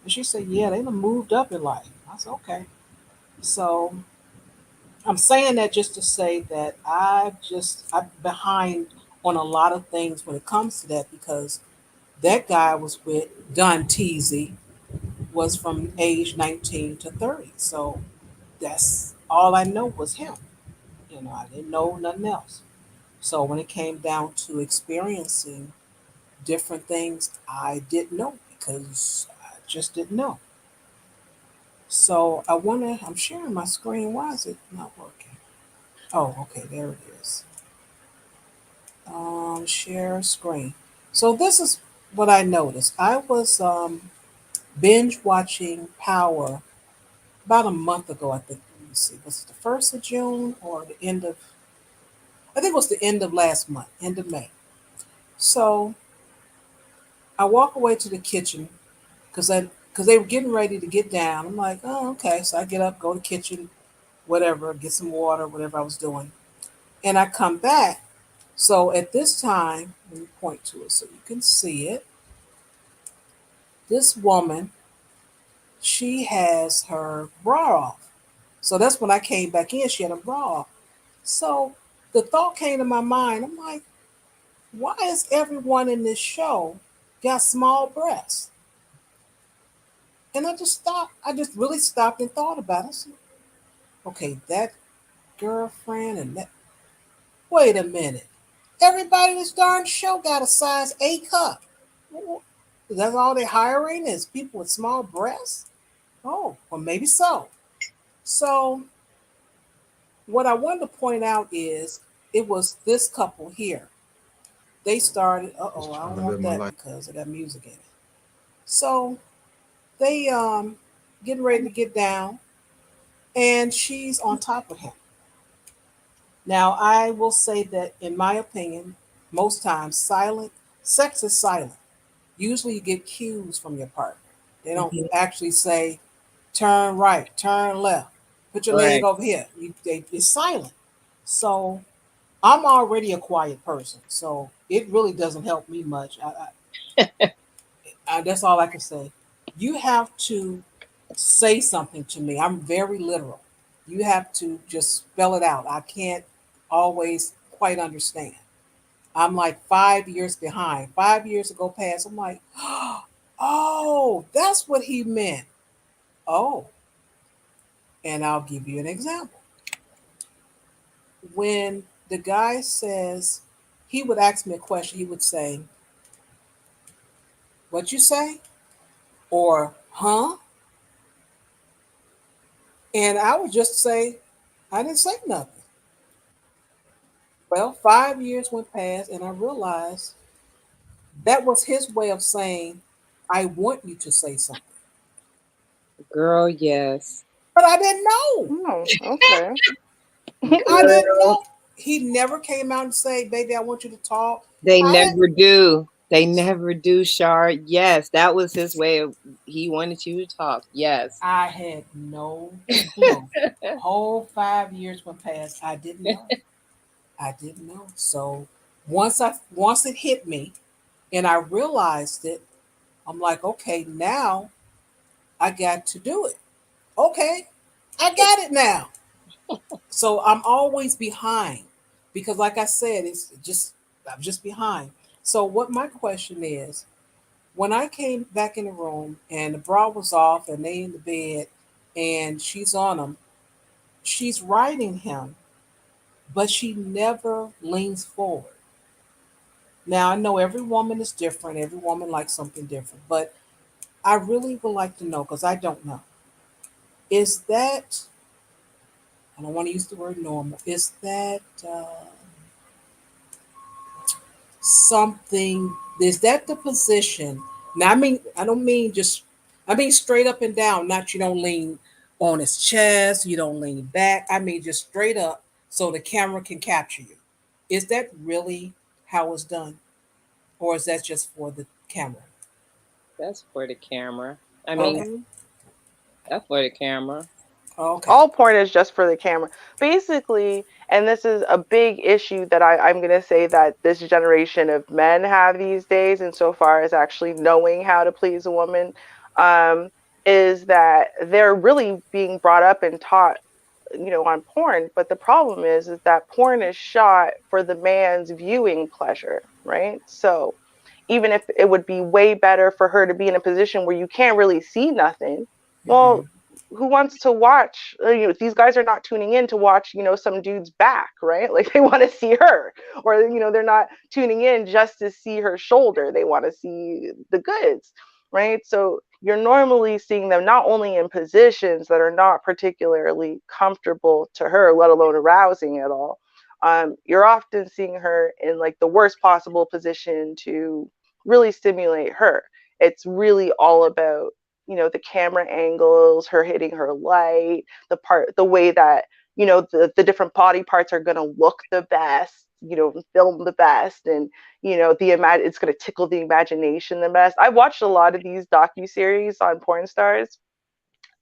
And she said, "Yeah, they done moved up in life." I said, "Okay." So I'm saying that just to say that I'm behind on a lot of things when it comes to that because that guy was with Don Teasy was from age 19 to 30. So that's all I know was him. I didn't know nothing else. So when it came down to experiencing different things, I didn't know because I just didn't know. So I'm sharing my screen. Why is it not working? Oh, okay, there it is. Share screen. So this is what I noticed. I was binge watching Power about a month ago. I think. Let me see. Was it the 1st of June or the end of? I think it was the end of last month, end of May. So I walk away to the kitchen because they were getting ready to get down. I'm like, oh, okay. So I get up, go to the kitchen, whatever, get some water, whatever I was doing, and I come back. So at this time, let me point to it so you can see it. This woman, she has her bra off. So that's when I came back in. She had a bra off. So the thought came to my mind. I'm like, why is everyone in this show got small breasts? And I just stopped. I just really stopped and thought about it. I said, okay, that girlfriend and that. Wait a minute. Everybody in this darn show got a size A cup. That's all they're hiring is people with small breasts? Oh, well, maybe so. So, what I wanted to point out is it was this couple here. They started, I don't want that because it got music in it. So, they getting ready to get down, and she's on top of him. Now, I will say that, in my opinion, most times, sex is silent. Usually, you get cues from your partner. They don't Mhm. actually say, turn right, turn left, put your leg Right. over here. It's silent. So, I'm already a quiet person. So, it really doesn't help me much. That's all I can say. You have to say something to me. I'm very literal. You have to just spell it out. I can't always quite understand. I'm like 5 years behind. 5 years to go past. I'm like, oh, that's what he meant. Oh, and I'll give you an example. When the guy says, he would ask me a question, he would say, what you say? Or, huh? And I would just say, I didn't say nothing. Well, 5 years went past, and I realized that was his way of saying, I want you to say something. Girl, yes. But I didn't know. Oh, okay. I didn't Girl, know. He never came out and say, baby, I want you to talk. they I didn't. never do. They never do, Shar. Yes, that was his way of, he wanted you to talk. Yes. I had no clue. Whole 5 years went past. I didn't know. I didn't know. So once it hit me and I realized it, I'm like, okay, now I got to do it. Okay, I got it now. So I'm always behind because, like I said, I'm just behind. So what my question is, when I came back in the room and the bra was off and they in the bed and she's on him, she's riding him, but she never leans forward. Now I know every woman is different. Every woman likes something different, but I really would like to know because I don't know. Is that, I don't want to use the word normal. Is that something? Is that the position? Now, I mean, I don't mean just, I mean straight up and down. Not you don't lean on his chest, you don't lean back. I mean just straight up so the camera can capture you. Is that really how it's done? Or is that just for the camera? That's for the camera. I mean, Okay. Mhm. that's for the camera. Okay. All porn is just for the camera. Basically, and this is a big issue that I'm going to say that this generation of men have these days, insofar as actually knowing how to please a woman, um, is that they're really being brought up and taught, on porn. But the problem is that porn is shot for the man's viewing pleasure, right? So even if it would be way better for her to be in a position where you can't really see nothing, Mm-hmm. well, who wants to watch? These guys are not tuning in to watch, some dude's back, right? Like they want to see her, or they're not tuning in just to see her shoulder. They want to see the goods, right? So you're normally seeing them not only in positions that are not particularly comfortable to her, let alone arousing at all. You're often seeing her in like the worst possible position to really stimulate her. It's really all about the camera angles, her hitting her light, the way that the different body parts are going to look the best, film the best, and it's going to tickle the imagination the best. I've watched a lot of these docu-series on porn stars.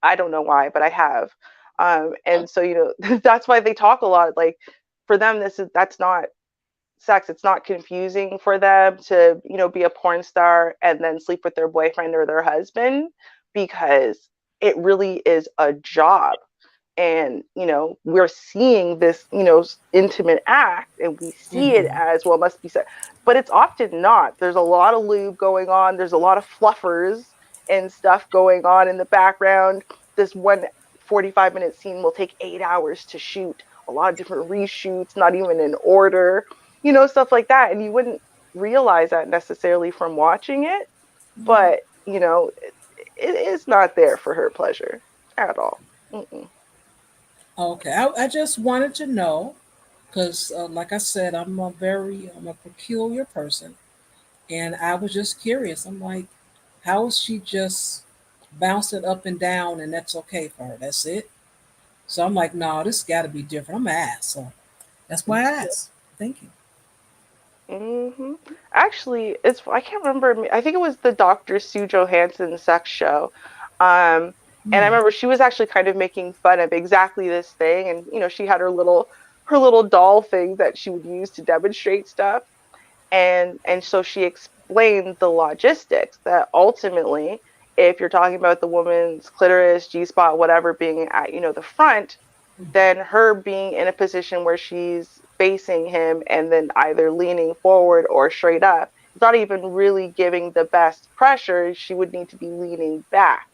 I don't know why, but I have. And so that's why they talk a lot. Like for them, that's not sex. It's not confusing for them to be a porn star and then sleep with their boyfriend or their husband, because it really is a job. And we're seeing this intimate act, and we see it Mm-hmm. as, well, must be said, but it's often not. There's a lot of lube going on, there's a lot of fluffers and stuff going on in the background. This one 45-minute scene will take 8 hours to shoot, a lot of different reshoots, not even in order. stuff like that. And you wouldn't realize that necessarily from watching it, but it is not there for her pleasure at all. Mm-mm. Okay, I just wanted to know because, like I said, I'm a peculiar person, and I was just curious. I'm like, how is she just bouncing up and down, and that's okay for her? That's it. So I'm like, no, this got to be different. I'm gonna ask. So that's why I asked. Thank you. Actually, I can't remember. I think it was the Dr. Sue Johansson sex show. Um, and I Hmm. remember she was actually kind of making fun of exactly this thing. And, she had her little doll thing that she would use to demonstrate stuff. And so she explained the logistics that ultimately, if you're talking about the woman's clitoris, G spot, whatever being at, the front, then her being in a position where she's facing him and then either leaning forward or straight up, it's not even really giving the best pressure. She would need to be leaning back,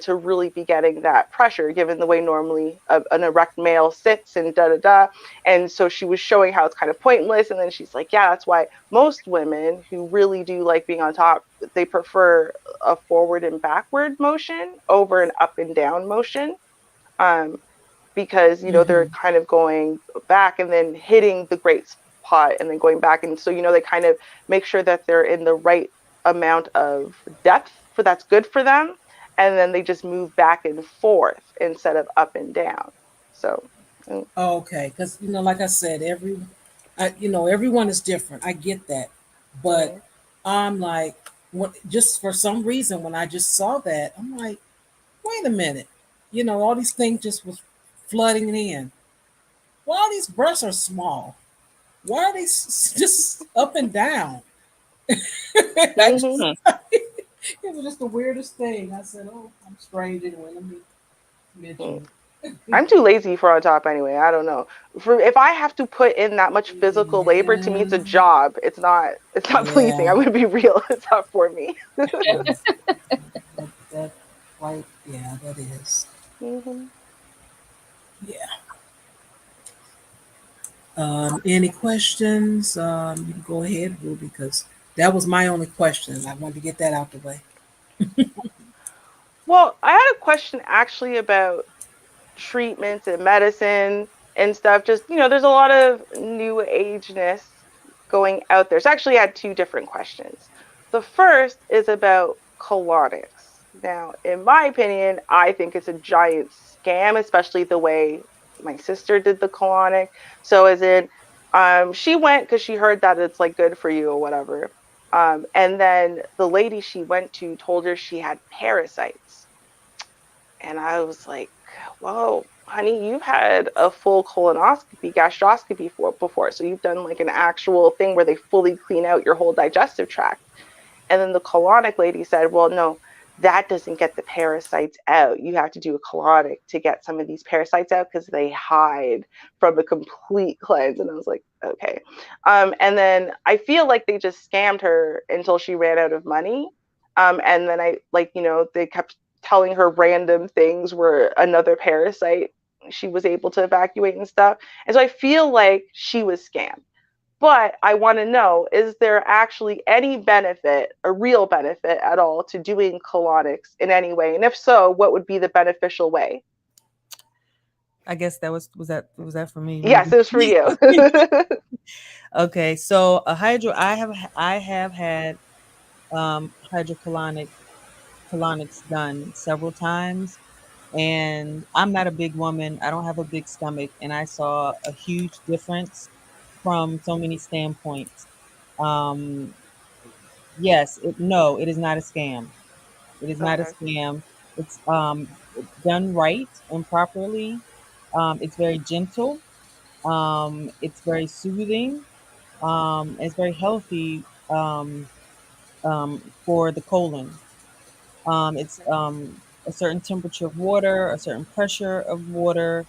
to really be getting that pressure, given the way normally an erect male sits and da da da. And so she was showing how it's kind of pointless. And then she's like, yeah, that's why most women who really do like being on top, they prefer a forward and backward motion over an up and down motion. Um, because they're Hmm. kind of going back and then hitting the great spot and then going back, and so they kind of make sure that they're in the right amount of depth for that's good for them, and then they just move back and forth instead of up and down. So Okay, because like I said, everyone is different. I get that, but mm-hmm. I'm like, just for some reason, when I just saw that, I'm like, wait a minute, all these things just was flooding in. Well, all these breasts are small. Why are they just up and down? I Mm-hmm. just, Hmm. it was just the weirdest thing. I said, oh, I'm strange anyway. Let me Mm. mention it. I'm too lazy for on top anyway. I don't know. For if I have to put in that much physical labor, to me it's a Yeah, job. It's not pleasing. yeah, I'm gonna be real. It's not for me. yeah. That, like, yeah, that is. Mm-hmm. Yeah. Any questions? You can go ahead, Ruby, because that was my only question. I wanted to get that out the way. Well, I had a question actually about treatments and medicine and stuff. Just, there's a lot of new ageness going out there. So I actually had two different questions. The first is about colonics. Now, in my opinion, I think it's a giant scam, especially the way my sister did the colonic. So as in, she went because she heard that it's like good for you or whatever. And then the lady she went to told her she had parasites, and I was like, whoa, honey, you've had a full colonoscopy, gastroscopy before. So you've done like an actual thing where they fully clean out your whole digestive tract. And then the colonic lady said, well, no, that doesn't get the parasites out. You have to do a colonic to get some of these parasites out because they hide from a complete cleanse. And I was like, okay. And then I feel like they just scammed her until she ran out of money. And then they kept telling her random things where another parasite she was able to evacuate and stuff. And so I feel like she was scammed. But I want to know, is there actually any benefit, a real benefit at all, to doing colonics in any way? And if so, what would be the beneficial way? I guess that was that for me, Yes, Ruby? it was for you. Okay, so a hydro I have had hydrocolonics done several times, and I'm not a big woman. I don't have a big stomach, and I saw a huge difference from so many standpoints. Um, yes, no, it is not a scam. It is not a Okay. scam. It's done right and properly. It's very gentle. It's very soothing. It's very healthy for the colon. It's a certain temperature of water, a certain pressure of water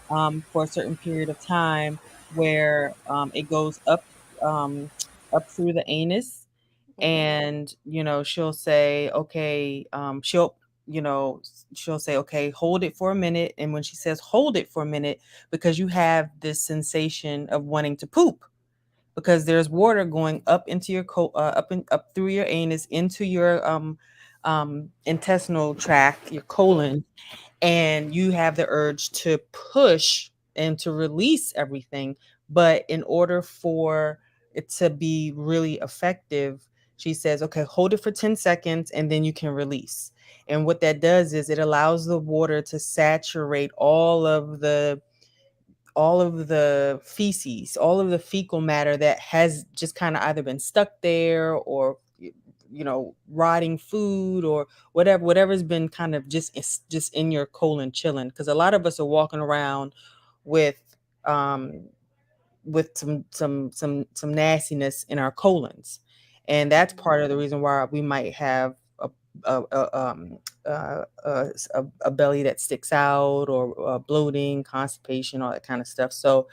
for a certain period of time where it goes um, up through the anus. Mm-hmm. And she'll say, okay, she'll she'll say, okay, hold it for a minute. And when she says hold it for a minute, because you have this sensation of wanting to poop, because there's water going up into your up through your anus into your intestinal tract, your colon, and you have the urge to push and to release everything. But in order for it to be really effective, she says, okay, hold it for 10 seconds and then you can release. And what that does is it allows the water to saturate all of the feces, all of the fecal matter that has just kind of either been stuck there, or rotting food, or whatever's been kind of just in your colon chilling, because a lot of us are walking around with um some nastiness in our colons, and that's part of the reason why we might have a belly that sticks out, or bloating, constipation, all that kind of stuff. So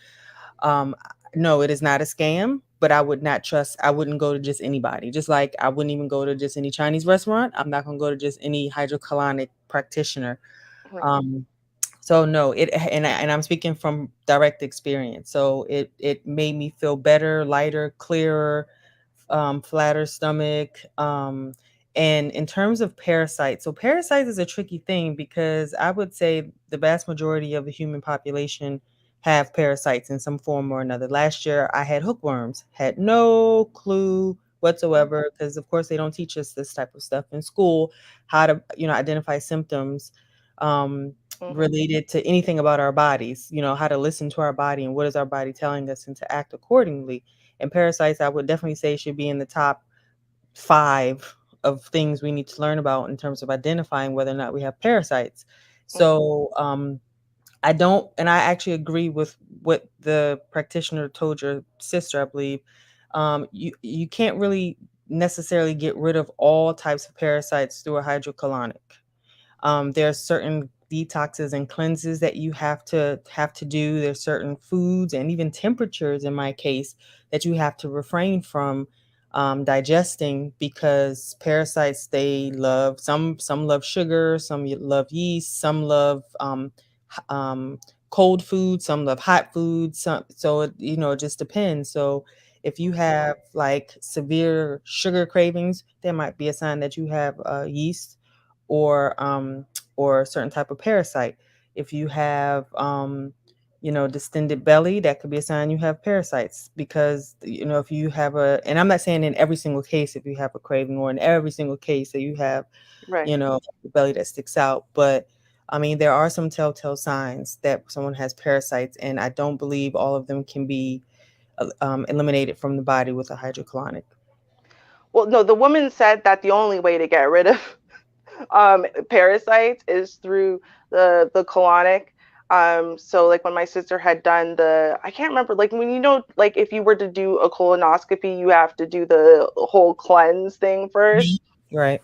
um, no, it is not a scam, but I wouldn't go to just anybody. Just like I wouldn't even go to just any Chinese restaurant. I'm not going to go to just any hydrocolonic practitioner. Right. Um, so no, and I'm speaking from direct experience. So it made me feel better, lighter, clearer, flatter stomach. And in terms of parasites, so parasites is a tricky thing, because I would say the vast majority of the human population have parasites in some form or another. Last year, I had hookworms, had no clue whatsoever, because of course they don't teach us this type of stuff in school, how to identify symptoms Mm-hmm. related to anything about our bodies, how to listen to our body and what is our body telling us, and to act accordingly. And parasites, I would definitely say, should be in the top 5 of things we need to learn about in terms of identifying whether or not we have parasites. Mm-hmm. So I don't, and I actually agree with what the practitioner told your sister, I believe. You can't really necessarily get rid of all types of parasites through a hydrocolonic. There are certain detoxes and cleanses that you have to do. There's certain foods and even temperatures, in my case, that you have to refrain from digesting, because parasites, they love some love sugar, some love yeast, some love um, cold food, some love hot food. So it just depends. So if you have like severe sugar cravings, there might be a sign that you have yeast, or a certain type of parasite. If you have distended belly, that could be a sign you have parasites, because if you have and I'm not saying in every single case if you have a craving, or in every single case that you have Right. the belly that sticks out, but I mean, there are some telltale signs that someone has parasites, and I don't believe all of them can be eliminated from the body with a hydrocolonic. Well, no, the woman said that the only way to get rid of parasites is through the colonic. So like when my sister had done I can't remember, like when like if you were to do a colonoscopy, you have to do the whole cleanse thing first. Right.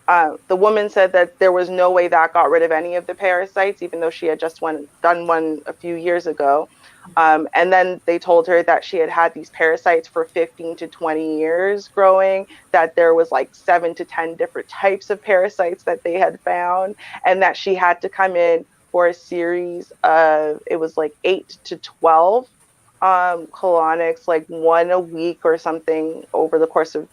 The woman said that there was no way that got rid of any of the parasites, even though she had just done one a few years ago. And then they told her that she had had these parasites for 15 to 20 years growing, that there was like 7 to 10 different types of parasites that they had found, and that she had to come in for a series of, it was like 8 to 12 colonics, like one a week or something over the course of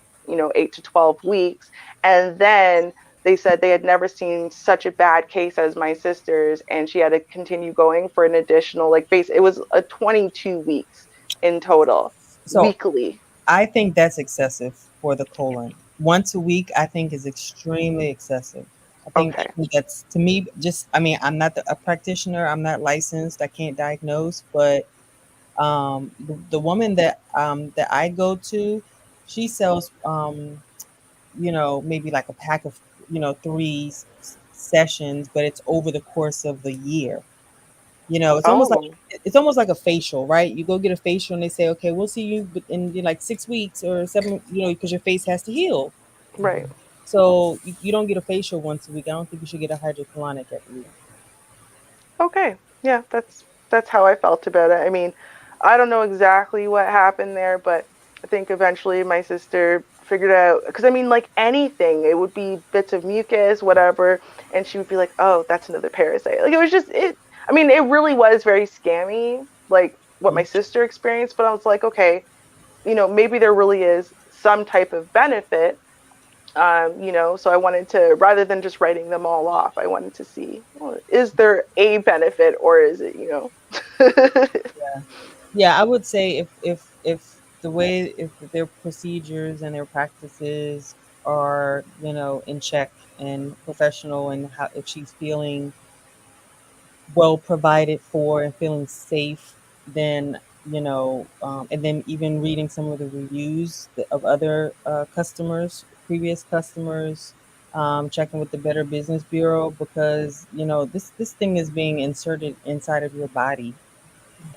8 to 12 weeks. And then they said they had never seen such a bad case as my sister's, and she had to continue going for an additional, like, it was a 22 weeks in total, So weekly. I think that's excessive for the colon. Once a week, I think, is extremely excessive. I Okay. think that's, to me, just, I mean, I'm not a practitioner, I'm not licensed, I can't diagnose, but the woman that I go to, she sells maybe like a pack of 3 sessions, but it's over the course of the year. Oh, It's almost like a facial, right? You go get a facial and they say, okay, we'll see you in like 6 weeks or 7, because your face has to heal. right. So you don't get a facial once a week. I don't think you should get a hydrocolonic every week. Okay. Yeah, that's how I felt about it. I mean, I don't know exactly what happened there, but I think eventually my sister figured out, because I mean, like anything, it would be bits of mucus, whatever, and she would be like, "Oh, that's another parasite." Like it was just it. I mean, it really was very scammy, like what my sister experienced. But I was like, okay, maybe there really is some type of benefit. So I wanted to, rather than just writing them all off, I wanted to see, well, is there a benefit, or is it. Yeah, I would say if the way if their procedures and their practices are in check and professional, and how if she's feeling well provided for and feeling safe, then and then even reading some of the reviews of other customers, previous customers, checking with the Better Business Bureau, because this thing is being inserted inside of your body,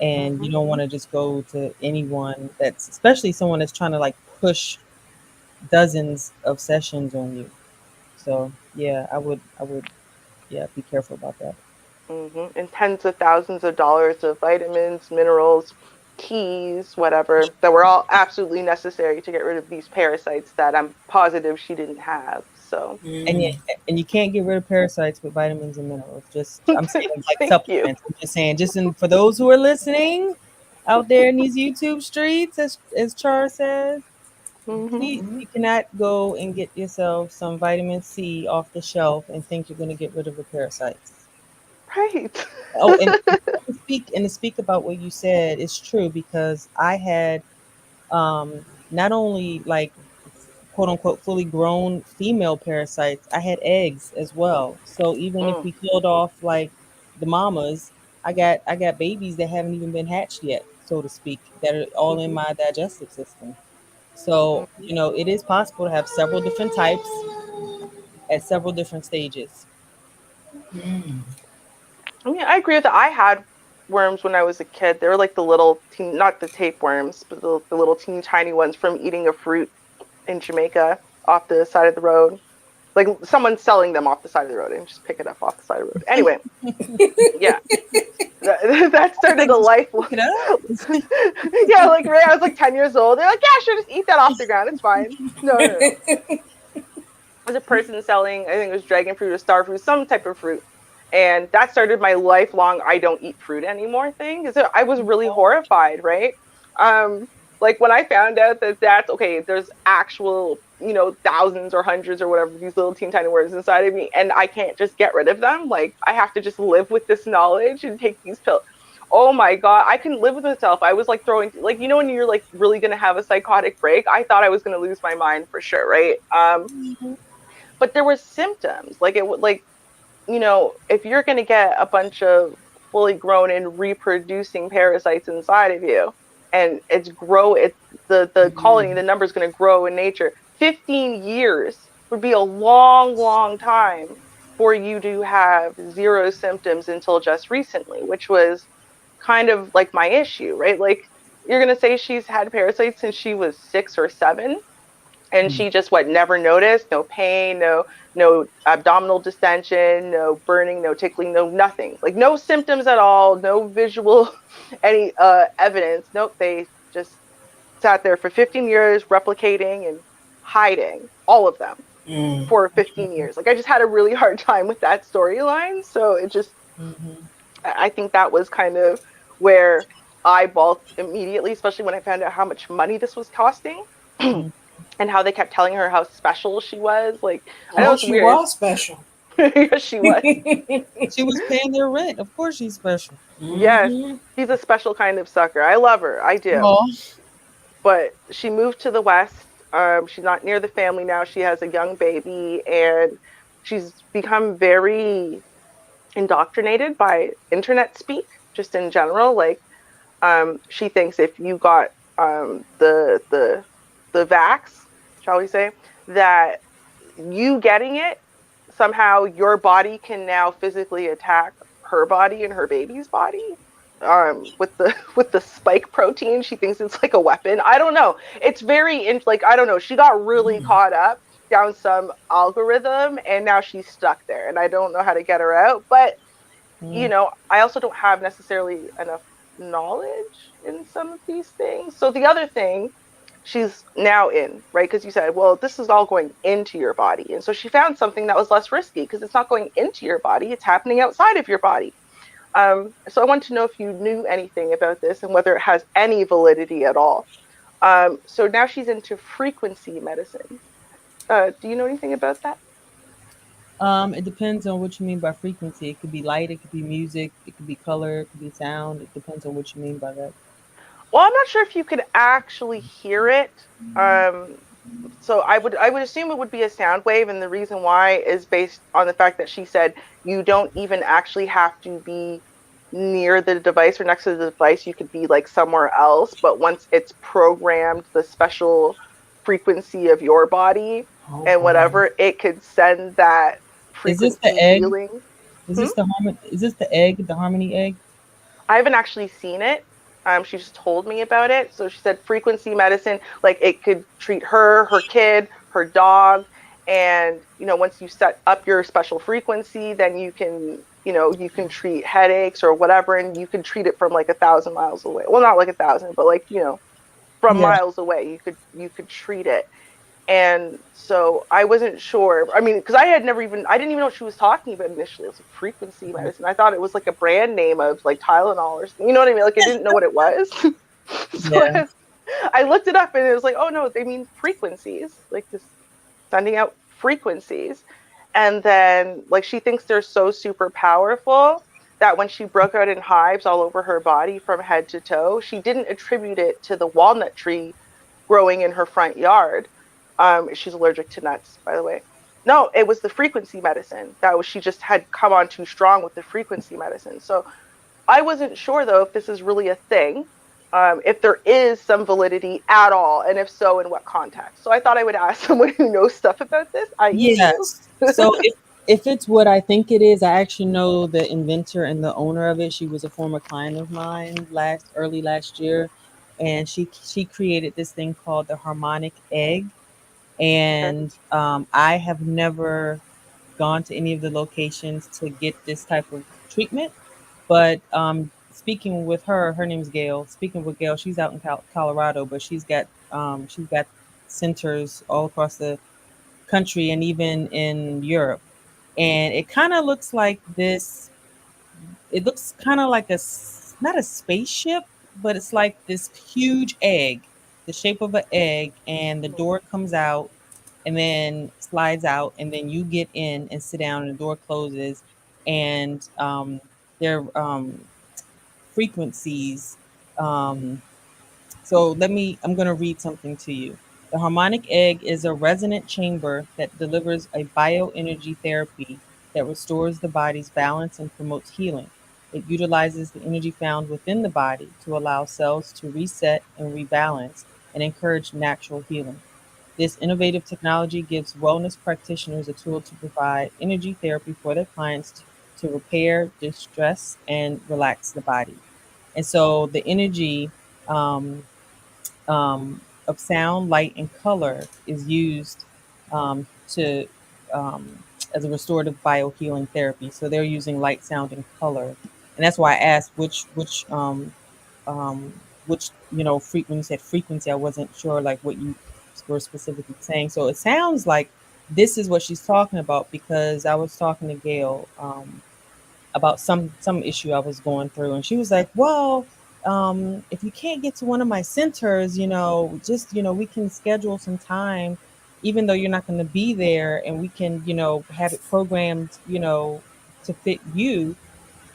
and you Mhm. don't want to just go to anyone, that's especially someone that's trying to like push dozens of sessions on you. So yeah, I would yeah, be careful about that. And tens of thousands of dollars of vitamins, minerals, teas, whatever, that were all absolutely necessary to get rid of these parasites that I'm positive she didn't have. So, And Mm. yeah, and you can't get rid of parasites with vitamins and minerals. Just I'm saying like thank you. supplements. I'm just saying, for those who are listening out there in these YouTube streets, as Char says, Hmm. please, you cannot go and get yourself some vitamin C off the shelf and think you're going to get rid of the parasites. Right. Oh, and to speak about what you said is true, because I had not only like quote unquote fully grown female parasites, I had eggs as well. So even if Mm. we killed off like the mamas, I got babies that haven't even been hatched yet, so to speak, that are all in Hmm. my digestive system. So, it is possible to have several different types at several different stages. Mm. I mean, I agree with that. I had worms when I was a kid. They were like the little teen, not the tapeworms, but the little teeny tiny ones from eating a fruit in Jamaica off the side of the road. Like someone selling them off the side of the road and just pick it up off the side of the road. Anyway, yeah, that started a Like, just life. pick it up. Yeah, like Ray, I was like 10 years old. They're like, yeah, sure, just eat that off the ground. It's fine. No, no, no. Was a person selling, I think it was dragon fruit or star fruit, some type of fruit. And that started my lifelong I don't eat fruit anymore thing. Because I was really horrified, right? Um, like when I found out that that's okay, there's actual, thousands or hundreds or whatever, these little teeny tiny worms inside of me, and I can't just get rid of them. Like I have to just live with this knowledge and take these pills. Oh my God, I couldn't live with myself. I was like throwing, like, when you're like really gonna have a psychotic break, I thought I was gonna lose my mind for sure, right? But there were symptoms, like it would, like, if you're going to get a bunch of fully grown and reproducing parasites inside of you, and it's the colony, the number is going to grow in nature. 15 years would be a long, long time for you to have zero symptoms until just recently, which was kind of like my issue, right? Like you're going to say she's had parasites since she was 6 or 7, and she just never noticed, no pain, no abdominal distension, no burning, no tickling, no nothing, like no symptoms at all, no visual any evidence. Nope, they just sat there for 15 years replicating and hiding, all of them, Mm. for 15 years. Like I just had a really hard time with that storyline, so it just, Hmm. I think that was kind of where I balked immediately, especially when I found out how much money this was costing. And how they kept telling her how special she was. Like, I know Oh, it's she weird. was special. Yes, she was. She was paying their rent. Of course, she's special. Yes, Hmm. she's a special kind of sucker. I love her. I do. Oh, But she moved to the West. She's not near the family now. She has a young baby, and she's become very indoctrinated by internet speak, just in general. Like, she thinks if you got the vax, shall we say, that you getting it, somehow your body can now physically attack her body and her baby's body, with the with the spike protein. She thinks it's like a weapon. I don't know, it's very like, I don't know, she got really caught up down some algorithm, and now she's stuck there, and I don't know how to get her out. But mm, I also don't have necessarily enough knowledge in some of these things. So the other thing she's now in, right? Because you said, well, this is all going into your body. And so she found something that was less risky because it's not going into your body, it's happening outside of your body. So I wanted to know if you knew anything about this and whether it has any validity at all. So now she's into frequency medicine. Do you know anything about that? It depends on what you mean by frequency. It could be light, it could be music, it could be color, it could be sound. It depends on what you mean by that. Well, I'm not sure if you could actually hear it. Um, so I would assume it would be a sound wave, and the reason why is based on the fact that she said you don't even actually have to be near the device or next to the device. You could be like somewhere else, but once it's programmed the special frequency of your body Oh and boy. whatever, it could send that Is this the frequency egg? healing. Is Hmm? this the harmony? Is this the egg? The harmony egg? I haven't actually seen it. She just told me about it. So she said frequency medicine, like it could treat her, her kid, her dog. And, once you set up your special frequency, then you can treat headaches or whatever. And you can treat it from like 1,000 miles away. Well, not like 1,000, but like, from Yeah. miles away, you could treat it. And so I wasn't sure. I mean, because I didn't even know what she was talking about initially. It was a frequency medicine. I thought it was like a brand name of like Tylenol or something. You know what I mean? Like I didn't know what it was. So Yeah. I looked it up and it was like, oh no, they mean frequencies, like just sending out frequencies. And then like she thinks they're so super powerful that when she broke out in hives all over her body from head to toe, she didn't attribute it to the walnut tree growing in her front yard. She's allergic to nuts, by the way. No, it was the frequency medicine that was she just had come on too strong with the frequency medicine. So I wasn't sure though if this is really a thing, if there is some validity at all, and if so, in what context. So I thought I would ask someone who knows stuff about this, i.e., you. Yes. So if it's what I think it is, I actually know the inventor and the owner of it. She was a former client of mine early last year, and she created this thing called the harmonic egg. Okay. And I have never gone to any of the locations to get this type of treatment. But speaking with her, her name's Gail. Speaking with Gail, she's out in Colorado, but she's got centers all across the country and even in Europe. And it kind of looks like this. It looks kind of like not a spaceship, but it's like this huge egg, the shape of an egg, and the door comes out and then slides out, and then you get in and sit down, and the door closes, and there are frequencies. Um, so I'm going to read something to you. The harmonic egg is a resonant chamber that delivers a bioenergy therapy that restores the body's balance and promotes healing. It utilizes the energy found within the body to allow cells to reset and rebalance and encourage natural healing. This innovative technology gives wellness practitioners a tool to provide energy therapy for their clients to repair, distress, and relax the body. And so the energy um, of sound, light, and color is used to as a restorative biohealing therapy. So they're using light, sound, and color, and that's why I asked um, which when you said frequency, I wasn't sure like what you were specifically saying. So it sounds like this is what she's talking about because I was talking to Gail about some issue I was going through, and she was like, "Well, if you can't get to one of my centers, just we can schedule some time, even though you're not going to be there, and we can have it programmed, to fit you,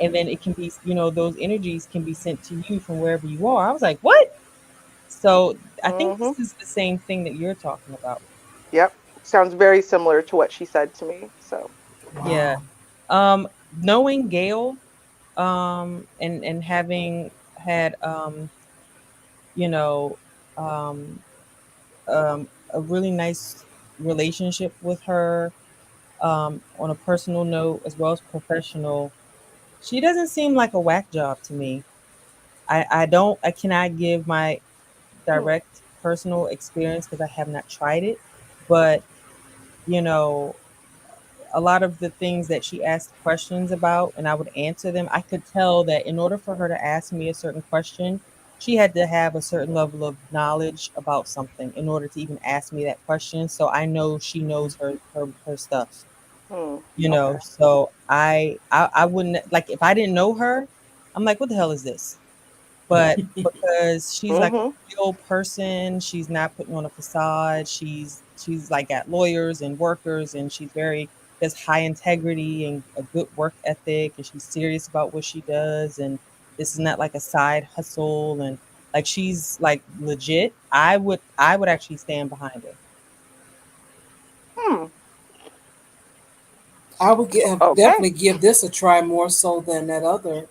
and then it can be those energies can be sent to you from wherever you are." I was like, "What?" So I think Mm-hmm. this is the same thing that you're talking about. Yep. Sounds very similar to what she said to me. So. Yeah. Wow. Um, Knowing Gail, and having had you know, um, a really nice relationship with her on a personal note as well as professional. She doesn't seem like a whack job to me. I cannot give my Hmm. direct personal experience because I have not tried it, but you know, a lot of the things that she asked questions about and I would answer them, I could tell that in order for her to ask me a certain question, she had to have a certain level of knowledge about something in order to even ask me that question. So I know she knows her stuff, Hmm. you know. Okay. So I wouldn't, like, if I didn't know her, I'm like, what the hell is this? But because she's like a Mm-hmm. real person, she's not putting on a facade. She's like got lawyers and workers, and she's very has high integrity and a good work ethic, and she's serious about what she does, and this is not like a side hustle, and like she's like legit. I would actually stand behind her. Hmm. I would Okay. definitely give this a try more so than that other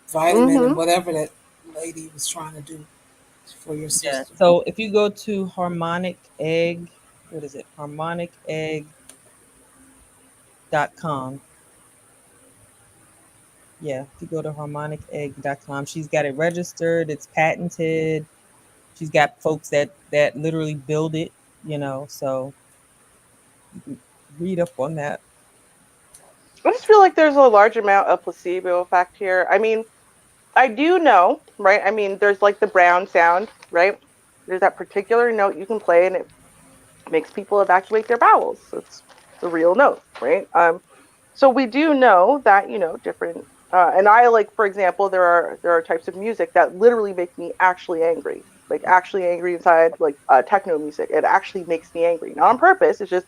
vitamin and Mm-hmm. whatever that lady was trying to do for your Yeah. sister. So if you go to Harmonic Egg, what is it? harmonicegg.com. Yeah, if you go to harmonicegg.com, she's got it registered, it's patented. She's got folks that literally build it, you know, so read up on that. I just feel like there's a large amount of placebo effect here. I mean, I do know, right? I mean, there's like the brown sound, right? There's that particular note you can play, and it makes people evacuate their bowels. It's the real note, right? So we do know that different. And I like, for example, there are types of music that literally make me actually angry inside, like techno music. It actually makes me angry, not on purpose. It's just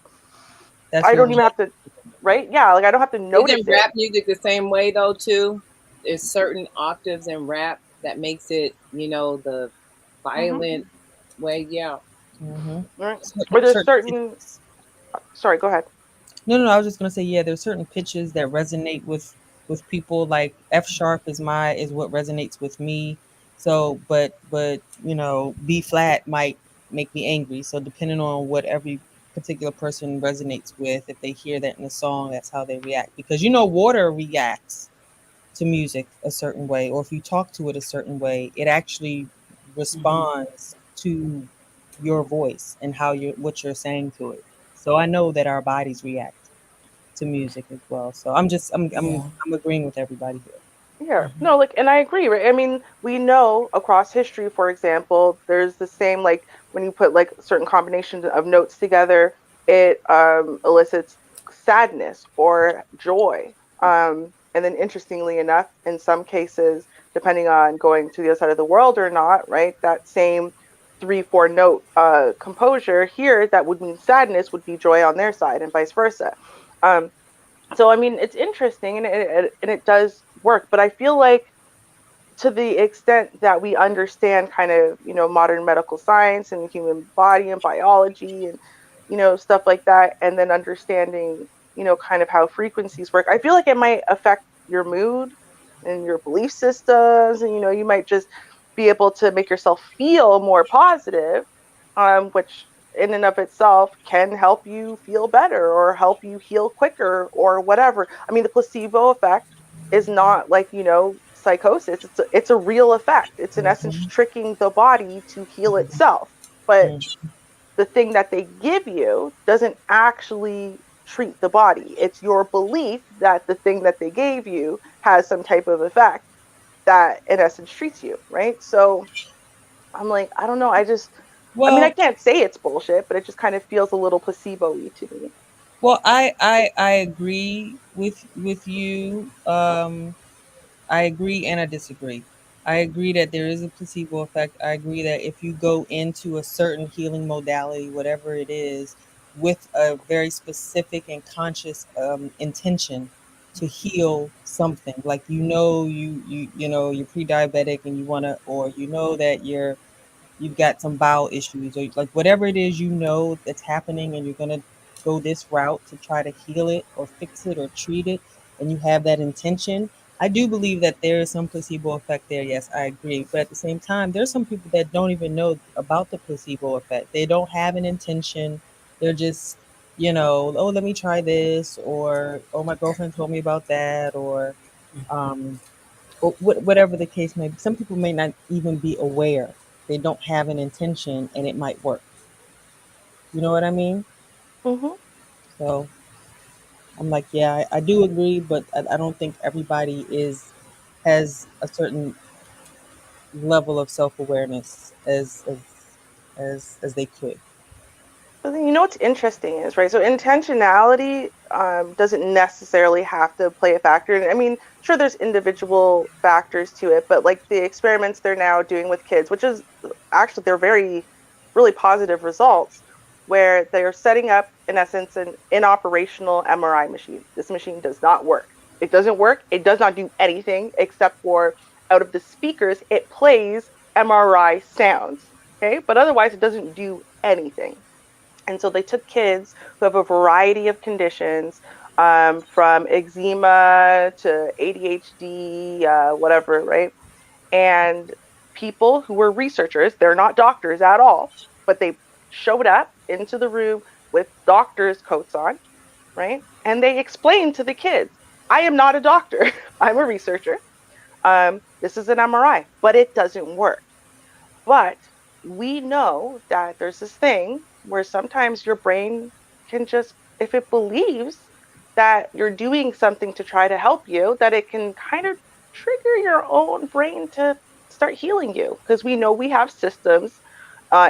That's I your don't even have reaction. to, right? Yeah, like I don't have to notice Isn't it. rap music the same way though too? There's certain octaves in rap that makes it, the Hmm. violent way. Yeah. Mm-hmm. Right? Or Certain, there's certain certain. pitches. Sorry, go ahead. No, no, no, I was just gonna say, yeah, there's certain pitches that resonate with people. Like F sharp is what resonates with me. So, but B flat might make me angry. So depending on what every particular person resonates with, if they hear that in a song, that's how they react. Because water reacts to music a certain way, or if you talk to it a certain way, it actually Hmm. responds to your voice and how you what you're saying to it. So I know that our bodies react to music as well. So Yeah. I'm agreeing with everybody here. Yeah, Hmm. no, like, and I agree, right? I mean, we know across history, for example, there's the same, like, when you put like certain combinations of notes together, it elicits sadness or joy. And then interestingly enough, in some cases, depending on going to the other side of the world or not, right, that same 3, 4 note composure here that would mean sadness would be joy on their side and vice versa. Um, so I mean, it's interesting and it does work, but I feel like to the extent that we understand kind of modern medical science and the human body and biology and stuff like that, and then understanding kind of how frequencies work, I feel like it might affect your mood and your belief systems, and you might just be able to make yourself feel more positive, which in and of itself can help you feel better or help you heal quicker or whatever. I mean, the placebo effect is not like psychosis. It's a real effect. It's in essence Hmm. tricking the body to heal itself, but the thing that they give you doesn't actually treat the body. It's your belief that the thing that they gave you has some type of effect that in essence treats you, right? So I'm like, I don't know, I mean, I Well, can't say it's bullshit, but it just kind of feels a little placebo-y to me. well, I agree with you. I agree and I disagree. I agree that there is a placebo effect. I agree that if you go into a certain healing modality, whatever it is, with a very specific and conscious intention to heal something, like you're pre-diabetic and you want to, or that you've got some bowel issues, or like whatever it is that's happening, and you're going to go this route to try to heal it or fix it or treat it, and you have that intention. I do believe that there is some placebo effect there. Yes, I agree. But at the same time, there's some people that don't even know about the placebo effect. They don't have an intention. They're just, oh, let me try this, or oh, my girlfriend told me about that, um, or whatever the case may be. Some people may not even be aware. They don't have an intention, and it might work. You know what I mean? Hmm. So I'm like, yeah, I do agree, but I don't think everybody has a certain level of self-awareness as they could. But then, what's interesting is, right? So intentionality doesn't necessarily have to play a factor. And I mean, sure, there's individual factors to it, but like the experiments they're now doing with kids, which is actually they're very, really positive results, where they're setting up, in essence, an inoperational MRI machine. This machine does not work. It doesn't work. It does not do anything except for out of the speakers, it plays MRI sounds. Okay, but otherwise, it doesn't do anything. And so they took kids who have a variety of conditions, from eczema to ADHD, whatever, right? And people who were researchers, they're not doctors at all, but they showed up into the room with doctors' coats on, right? And they explained to the kids, I am not a doctor, I'm a researcher. This is an MRI, but it doesn't work. But we know that there's this thing where sometimes your brain can just, if it believes that you're doing something to try to help you, that it can kind of trigger your own brain to start healing you. Because we know we have systems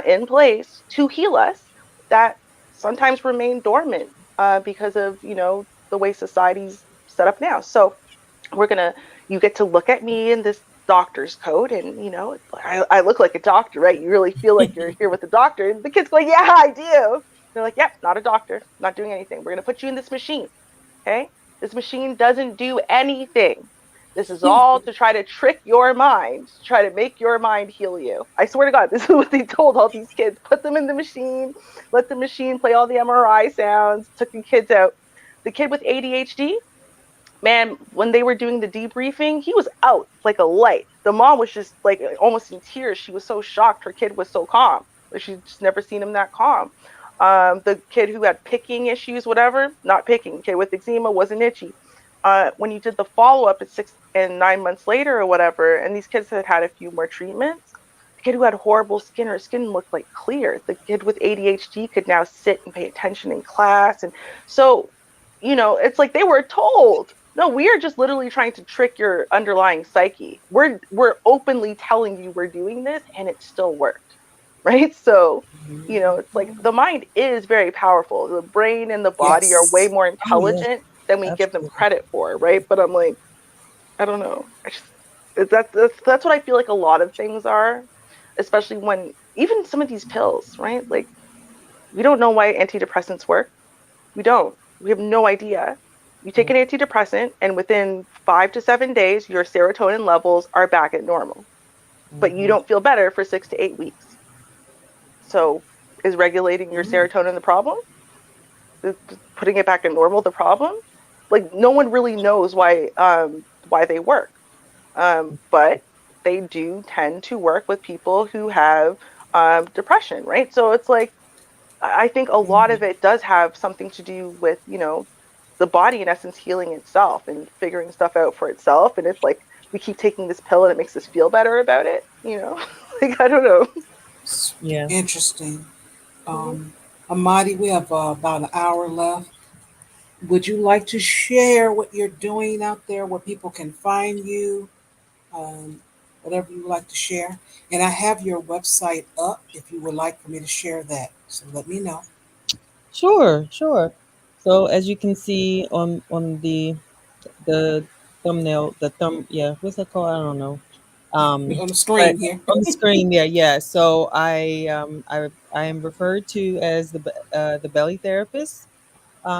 in place to heal us that sometimes remain dormant because of, the way society's set up now. So you get to look at me in this doctor's coat, and I look like a doctor, right? You really feel like you're here with a doctor. And the kid's going, yeah, I do. They're like, yep, not a doctor, not doing anything. We're going to put you in this machine. Okay, this machine doesn't do anything. This is all to try to trick your mind, to try to make your mind heal you. I swear to God, this is what they told all these kids. Put them in the machine, let the machine play all the MRI sounds, took the kids out. The kid with ADHD, man, when they were doing the debriefing, he was out like a light. The mom was just like almost in tears. She was so shocked. Her kid was so calm. She'd just never seen him that calm. The kid who had picking issues, whatever, not picking. Kid with eczema wasn't itchy. When you did the follow up at 6 and 9 months later or whatever, and these kids had had a few more treatments, the kid who had horrible skin, her skin looked like clear. The kid with ADHD could now sit and pay attention in class. And so, it's like they were told, no, we are just literally trying to trick your underlying psyche. We're openly telling you we're doing this, and it still worked, right? So, it's like the mind is very powerful. The brain and the body are way Yes. more Oh yeah, intelligent than we give them absolutely. credit for, right? But I'm like, I don't know. That's what I feel like a lot of things are, especially when even some of these pills, right? Like we don't know why antidepressants work. We don't. We have no idea. You take an antidepressant, and within 5 to 7 days, your serotonin levels are back at normal, but you Mm-hmm. don't feel better for 6 to 8 weeks. So, is regulating your Mm. serotonin the problem? Is putting it back at normal the problem? Like, no one really knows why they work, but they do tend to work with people who have depression, right? So it's like I think a lot of it does have something to do with, the body in essence healing itself and figuring stuff out for itself. And it's like we keep taking this pill and it makes us feel better about it. Like I don't know. It's Yeah. interesting. Mhm. Amadi, we have about an hour left. Would you like to share what you're doing out there, where people can find you, um, whatever you would like to share? And I have your website up if you would like for me to share that. So let me know. Sure, sure. So as you can see on the thumbnail, yeah, what's that called? I don't know. On the But screen here. on the screen, yeah, yeah. So I am referred to as the belly therapist.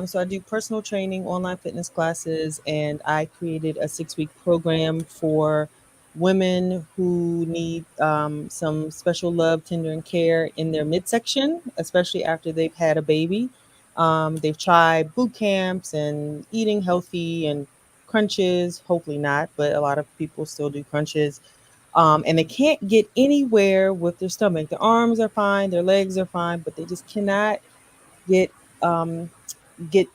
So I do personal training, online fitness classes, and I created a 6 week program for women who need some special love, tender, and care in their midsection, especially after they've had a baby. They've tried boot camps and eating healthy and crunches. Hopefully not, but a lot of people still do crunches. And they can't get anywhere with their stomach. Their arms are fine, their legs are fine, but they just cannot get um, get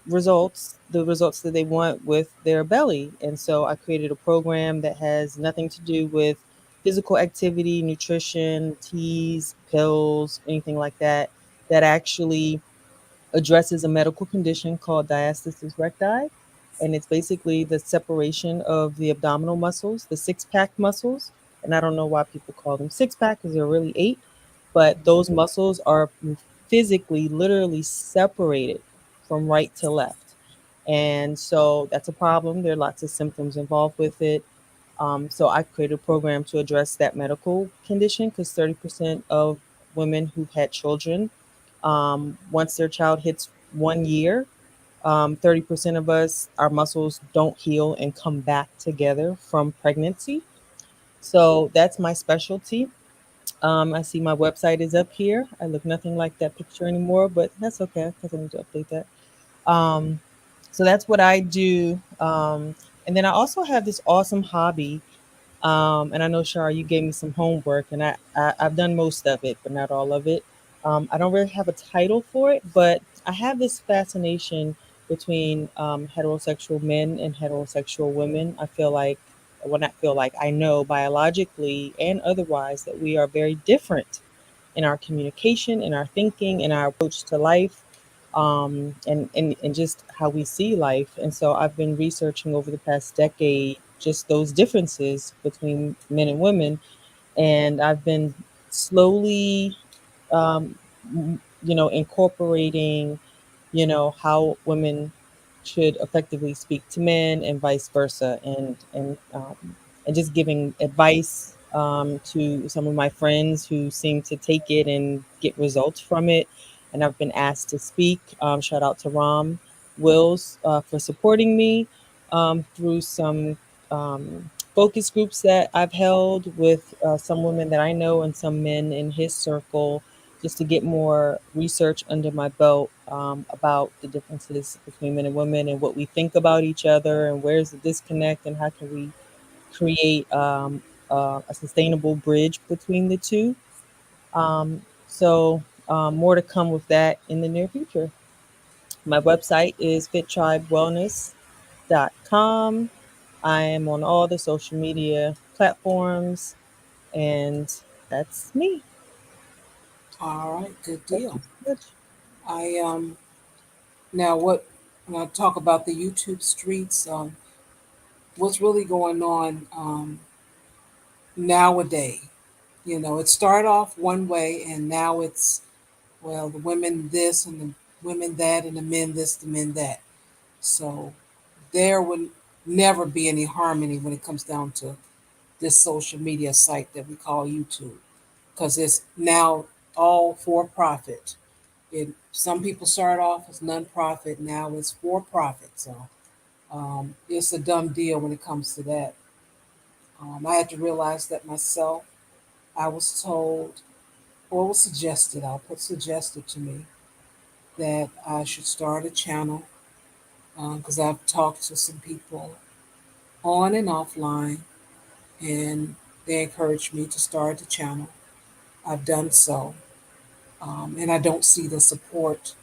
results, the results that they want with their belly. And so I created a program that has nothing to do with physical activity, nutrition, teas, pills, anything like that, that actually addresses a medical condition called diastasis recti. And it's basically the separation of the abdominal muscles, the six pack muscles, and I don't know why people call them six pack because they're really eight, but those muscles are physically, literally separated from right to left. And so that's a problem. There are lots of symptoms involved with it. So I created a program to address that medical condition because 30% of women who've had children, once their child hits 1 year, 30% of us, our muscles don't heal and come back together from pregnancy. So that's my specialty. I see my website is up here. I look nothing like that picture anymore, but that's okay because I need to update that. Um, so that's what I do. And then I also have this awesome hobby, and I know Shar, you gave me some homework, and I've done most of it, but not all of it. I don't really have a title for it, but I have this fascination between heterosexual men and heterosexual women. I feel like, well, not feel like, I know biologically and otherwise that we are very different in our communication, in our thinking, in our approach to life, and just how we see life. And so I've been researching over the past decade just those differences between men and women, and I've been slowly, um, incorporating, how women should effectively speak to men and vice versa, and just giving advice to some of my friends who seem to take it and get results from it. And I've been asked to speak. Shout out to Ram Wills for supporting me through some focus groups that I've held with some women that I know and some men in his circle, just to get more research under my belt about the differences between men and women and what we think about each other and where's the disconnect and how can we create a sustainable bridge between the two. More to come with that in the near future. My website is fittribewellness.com. I am on all the social media platforms, and that's me. All right, good Thank you deal. so much. I now what when I talk about the YouTube streets, what's really going on nowadays? It started off one way, and now it's, well, the women this and the women that, and the men this, the men that. So there would never be any harmony when it comes down to this social media site that we call YouTube, because it's now all for profit. Some people start off as non-profit, now it's for profit. So it's a dumb deal when it comes to that. I had to realize that myself. I was told, or was suggested, I'll put suggested to me, that I should start a channel because I've talked to some people on and offline, and they encouraged me to start a channel. I've done so, and I don't see the support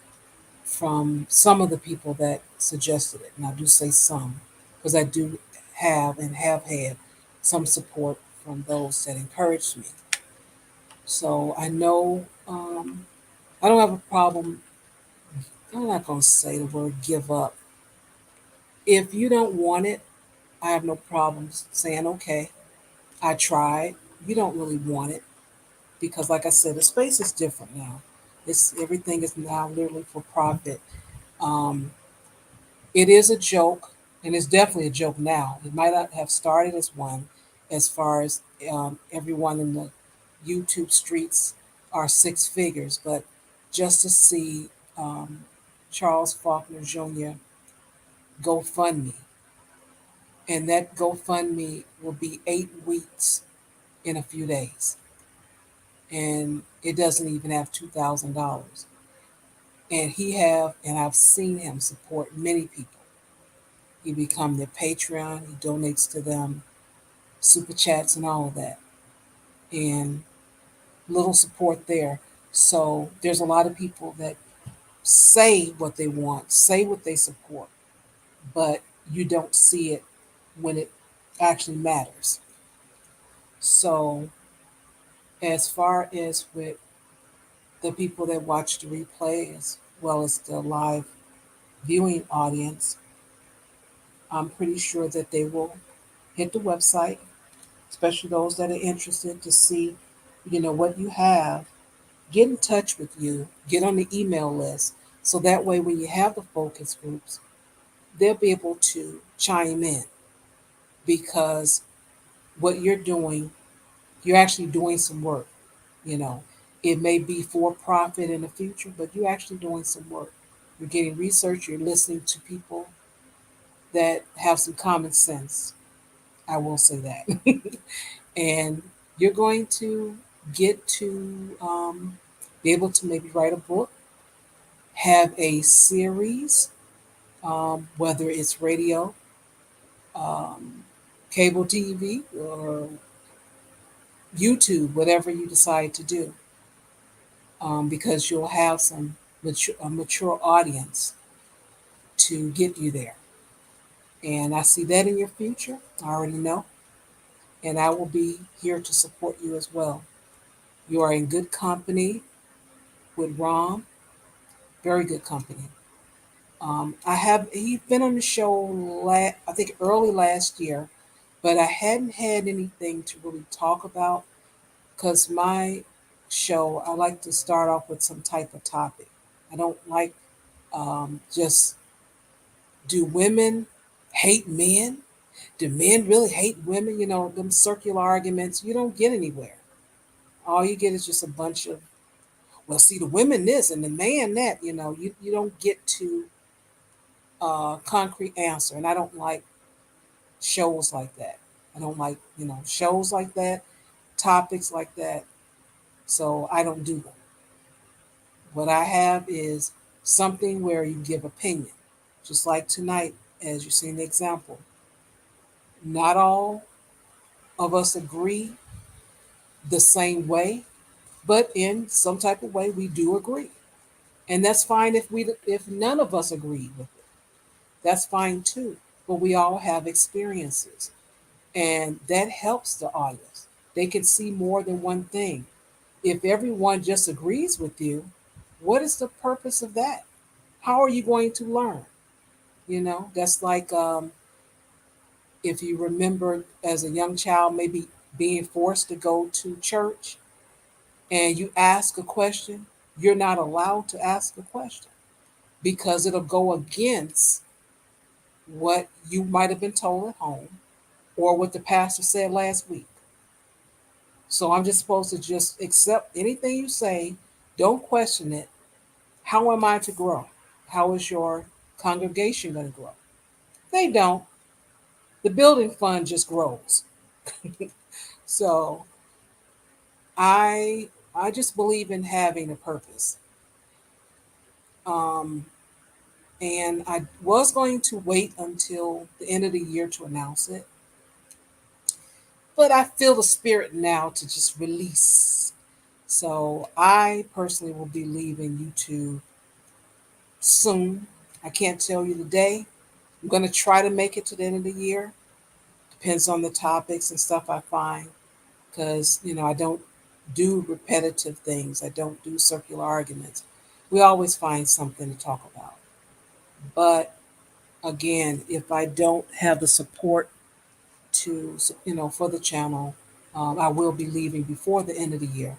from some of the people that suggested it. And I do say some because I do have and have had some support from those that encouraged me. So I know I don't have a problem. I'm not going to say the word give up. If you don't want it, I have no problems saying, okay, I tried. You don't really want it because, like I said, the space is different now. It's everything is now literally for profit. Um, it is a joke, and it's definitely a joke now. It might not have started as one, as far as everyone in the YouTube streets are six figures, but just to see um, Charles Faulkner Jr. GoFundMe, and that GoFundMe will be 8 weeks in a few days, and it doesn't even have $2,000. And I've seen him support many people. He become their Patreon. He donates to them, super chats and all of that, and little support there. So there's a lot of people that say what they want, say what they support, but you don't see it when it actually matters. So as far as with the people that watch the replay as well as the live viewing audience, I'm pretty sure that they will hit the website especially those that are interested to see, what you have. Get in touch with you, get on the email list, so that way when you have the focus groups, they'll be able to chime in because what you're doing, you're actually doing some work. You know, it may be for profit in the future, but you're actually doing some work. You're getting research, you're listening to people that have some common sense. I will say that. And you're going to get to be able to maybe write a book, have a series, whether it's radio, um, cable TV, or YouTube, whatever you decide to do, because you'll have a mature audience to get you there. And I see that in your future. I already know. And I will be here to support you as well. You are in good company with Rom, very good company. He's been on the show, I think early last year, but I hadn't had anything to really talk about because my show, I like to start off with some type of topic. I don't like just do women hate men? Do men really hate women? Them circular arguments, you don't get anywhere. All you get is just a bunch of, well, see, the women this and the man that, you don't get to a concrete answer. And I don't like shows like that. I don't like, shows like that, topics like that. So I don't do them. What I have is something where you give opinion. Just like tonight, as you see in the example. Not all of us agree the same way, but in some type of way we do agree. And that's fine if none of us agree with it. That's fine too. But we all have experiences. And that helps the audience. They can see more than one thing. If everyone just agrees with you, what is the purpose of that? How are you going to learn? That's like if you remember as a young child, maybe being forced to go to church and you ask a question, you're not allowed to ask a question because it'll go against what you might have been told at home or what the pastor said last week. So I'm just supposed to just accept anything you say, don't question it. How am I to grow? How is your congregation going to grow? They don't. The building fund just grows. So I just believe in having a purpose. Um, and I was going to wait until the end of the year to announce it. But I feel the spirit now to just release. So I personally will be leaving YouTube soon. I can't tell you the day. I'm going to try to make it to the end of the year. Depends on the topics and stuff I find. Because, I don't do repetitive things, I don't do circular arguments. We always find something to talk about. But again, if I don't have the support to, for the channel, I will be leaving before the end of the year.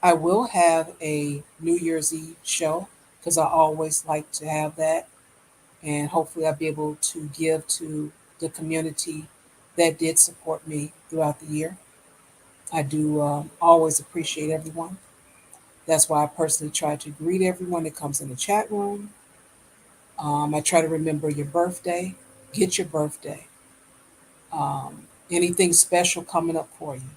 I will have a New Year's Eve show because I always like to have that. And hopefully I'll be able to give to the community that did support me throughout the year. I do always appreciate everyone. That's why I personally try to greet everyone that comes in the chat room. I try to remember your birthday, get your birthday, um, anything special coming up for you.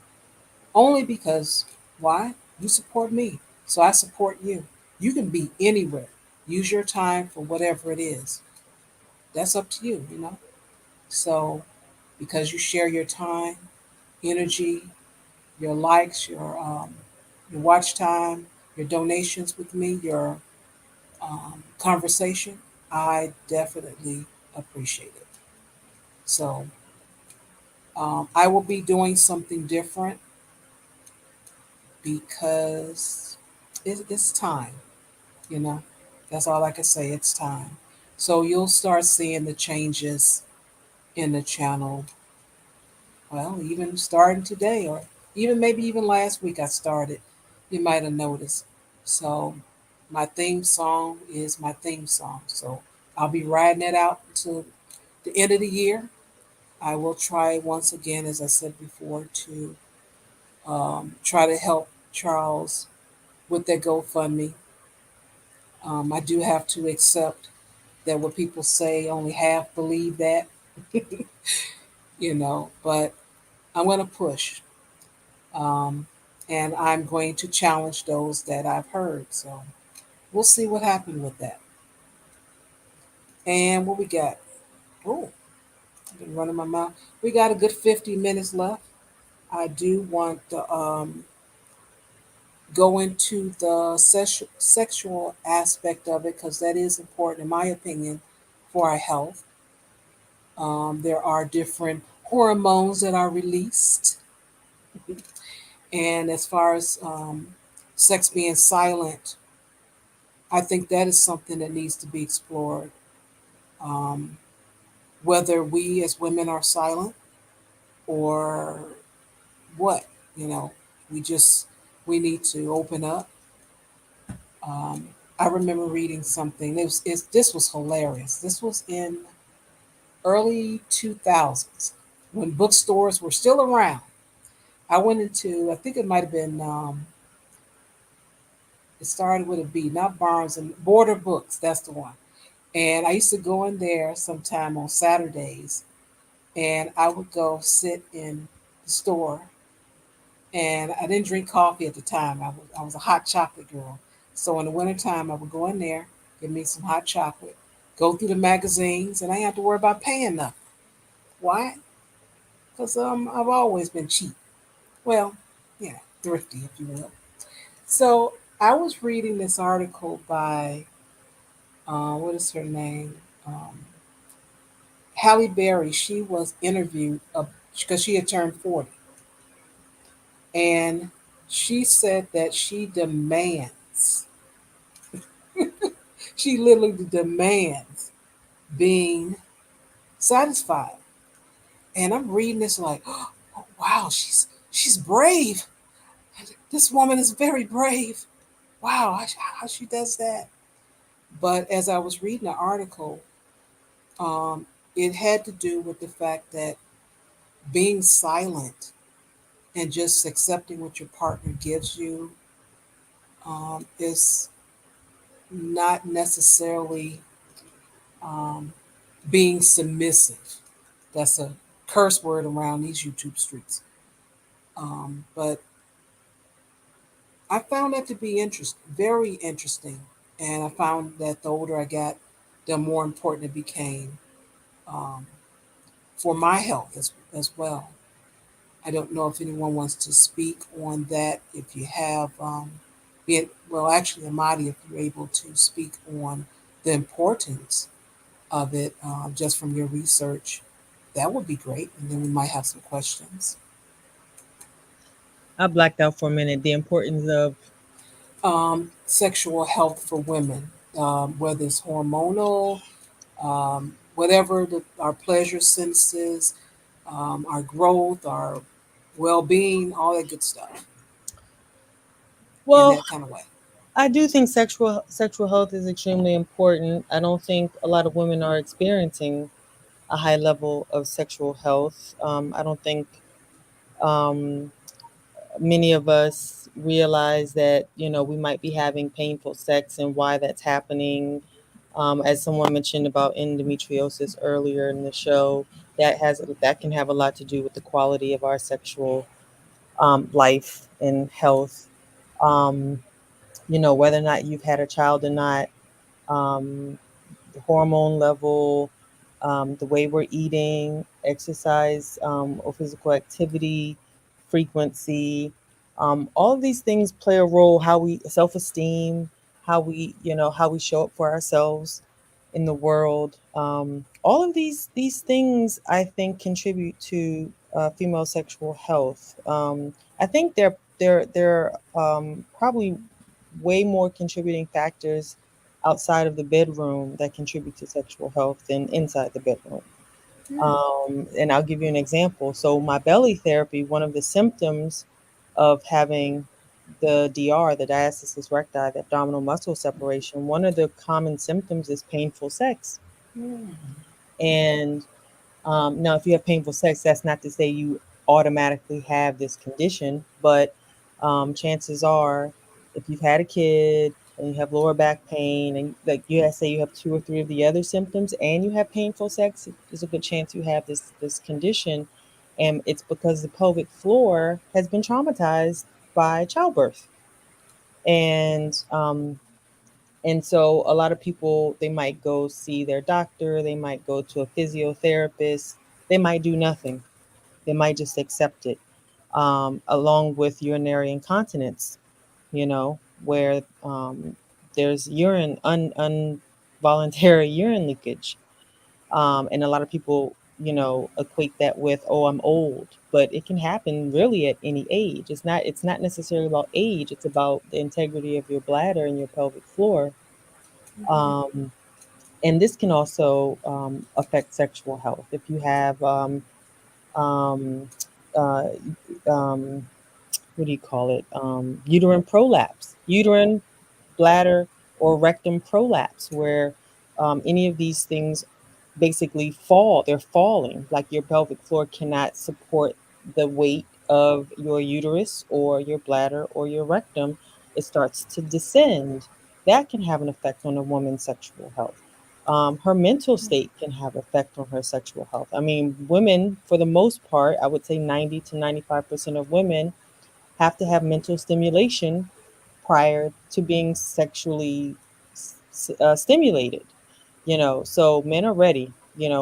Only because, why? You support me. So I support you. You can be anywhere. Use your time for whatever it is. That's up to you. So because you share your time, energy, your likes, your watch time, your donations with me, your conversation, I definitely appreciate it. So I will be doing something different because it's time, you know. That's all I can say. It's time. So you'll start seeing the changes in the channel well, even starting today, or even maybe even last week I started, you might have noticed. So my theme song is my theme song. So I'll be riding it out until the end of the year. I will try once again, as I said before, to try to help Charles with that GoFundMe. I do have to accept that what people say only half believe that, but I'm going to push. Um, and I'm going to challenge those that I've heard. So we'll see what happened with that. And what we got? Oh, I've been running my mouth. We got a good 50 minutes left. I do want to go into the sexual aspect of it because that is important, in my opinion, for our health. There are different hormones that are released. And as far as sex being silent, I think that is something that needs to be explored. Um, whether we as women are silent or what, you know, we just we need to open up. Um, I remember reading something. This was hilarious. This was in early 2000s when bookstores were still around. I went into, I think it might have been, it started with a B, not Barnes and Border Books. That's the one. And I used to go in there sometime on Saturdays, and I would go sit in the store. And I didn't drink coffee at the time. I was a hot chocolate girl. So in the wintertime, I would go in there, get me some hot chocolate, go through the magazines, and I didn't have to worry about paying nothing. Why? Because I've always been cheap. Well, yeah, thrifty, if you will. So I was reading this article by, what is her name? Halle Berry. She was interviewed because she had turned 40. And she said that she literally demands being satisfied. And I'm reading this like, oh, wow, she's brave. This woman is very brave. Wow, how she does that. But as I was reading the article, um, it had to do with the fact that being silent and just accepting what your partner gives you is not necessarily um, being submissive. That's a curse word around these YouTube streets. But I found that to be very interesting. And I found that the older I got, the more important it became um, for my health as well. I don't know if anyone wants to speak on that. If you have, well, actually, Amadi, if you're able to speak on the importance of it just from your research, that would be great. And then we might have some questions. I blacked out for a minute. The importance of Sexual health for women, whether it's hormonal, whatever our pleasure senses, our growth, our well being, all that good stuff in well, that kind of way. I do think sexual health is extremely important. I don't think a lot of women are experiencing a high level of sexual health. I don't think um, many of us realize that we might be having painful sex and why that's happening. As someone mentioned about endometriosis earlier in the show, that can have a lot to do with the quality of our sexual life and health. Um, whether or not you've had a child or not, um, the hormone level, the way we're eating, exercise, or physical activity, frequency. All of these things play a role. How we self-esteem, how we show up for ourselves in the world. All of these things, I think, contribute to female sexual health. I think they're probably way more contributing factors outside of the bedroom that contribute to sexual health than inside the bedroom. And I'll give you an example. So my belly therapy, one of the symptoms of having the DR, the diastasis recti, the abdominal muscle separation, one of the common symptoms is painful sex. Mm. And now, if you have painful sex, that's not to say you automatically have this condition, but chances are, if you've had a kid and you have lower back pain, and like you say you have two or three of the other symptoms, and you have painful sex, there's a good chance you have this condition, and it's because the pelvic floor has been traumatized by childbirth, and so a lot of people, they might go see their doctor, they might go to a physiotherapist, they might do nothing. They might just accept it, along with urinary incontinence, where there's involuntary urine leakage. And a lot of people, equate that with, oh, I'm old, but it can happen really at any age. It's not necessarily about age. It's about the integrity of your bladder and your pelvic floor. Um, and this can also affect sexual health. If you have um, uh, um, what do you call it? Uterine prolapse, uterine, bladder, or rectum prolapse, where any of these things basically fall. They're falling, like your pelvic floor cannot support the weight of your uterus or your bladder or your rectum. It starts to descend. That can have an effect on a woman's sexual health. Her mental state can have effect on her sexual health. I mean, women, for the most part, I would say 90 to 95% of women have to have mental stimulation prior to being sexually stimulated. So men are ready.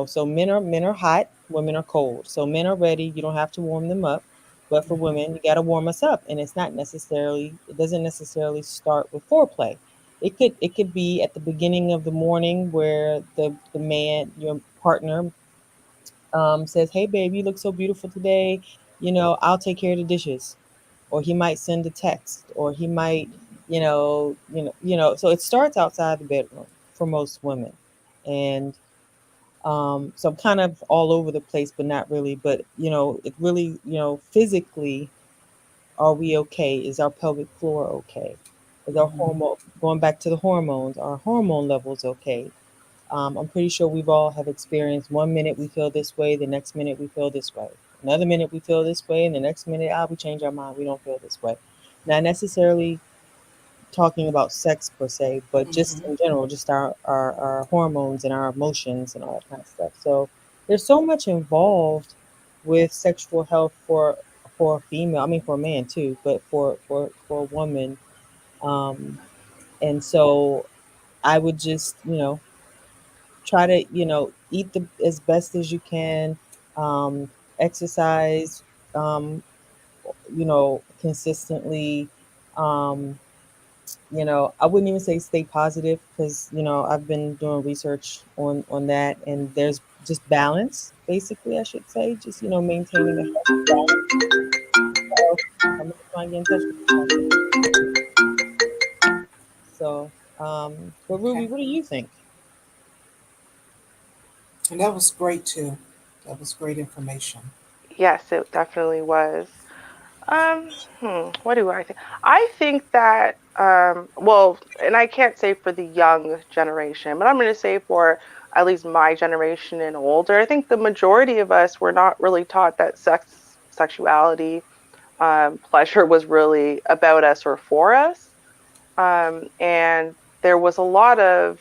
So men are hot, women are cold. So men are ready. You don't have to warm them up, but for women, you got to warm us up. And it doesn't necessarily start with foreplay. It could be at the beginning of the morning, where the man, your partner, says, "Hey, babe, you look so beautiful today. I'll take care of the dishes." Or he might send a text, or he might, So it starts outside the bedroom for most women, and so I'm kind of all over the place, but not really. But it really, physically, are we okay? Is our pelvic floor okay? Is our hormone, going back to the hormones? Are our hormone levels okay? I'm pretty sure we've all have experienced, 1 minute we feel this way, the next minute we feel this way. Another minute we feel this way, and the next minute, we change our mind, we don't feel this way. Not necessarily talking about sex per se, but just in general, just our hormones and our emotions and all that kind of stuff. So there's so much involved with sexual health for a female. I mean, for a man too, but for a woman. Um, and so I would just, try to eat as best as you can, exercise, consistently. um, I wouldn't even say stay positive, because I've been doing research on that, and there's just balance, basically, I should say, just maintaining a healthy balance. So I'm gonna try and get in touch with you. So but Ruby, Okay. what do you think? And that was great too. That was great information. Yes, it definitely was. What do I think? I think that, well, and I can't say for the young generation, but I'm going to say for at least my generation and older, I think the majority of us were not really taught that sexuality, pleasure was really about us or for us. And there was a lot of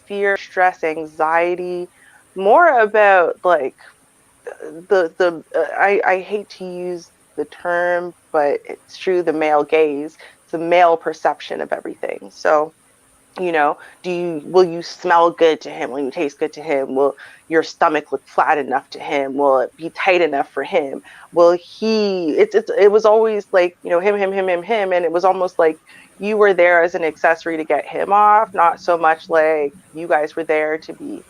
fear, stress, anxiety, more about like I hate to use the term, but it's true, the male gaze, it's a male perception of everything. So, will you smell good to him? Will you taste good to him? Will your stomach look flat enough to him? Will it be tight enough for him? Will he, it was always like, him. And it was almost like you were there as an accessory to get him off, not so much like you guys were there to be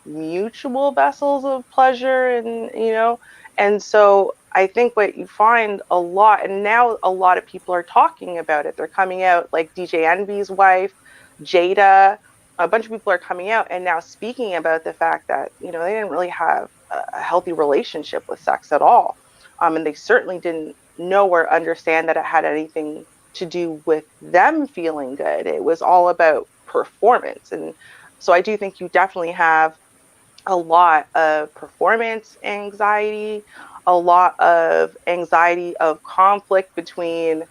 mutual vessels of pleasure, and so I think what you find a lot, and now a lot of people are talking about it, they're coming out, like DJ Envy's wife, Jada, a bunch of people are coming out and now speaking about the fact that they didn't really have a healthy relationship with sex at all. And they certainly didn't know or understand that it had anything to do with them feeling good. It was all about performance. And so I do think you definitely have a lot of performance anxiety, a lot of anxiety of conflict between,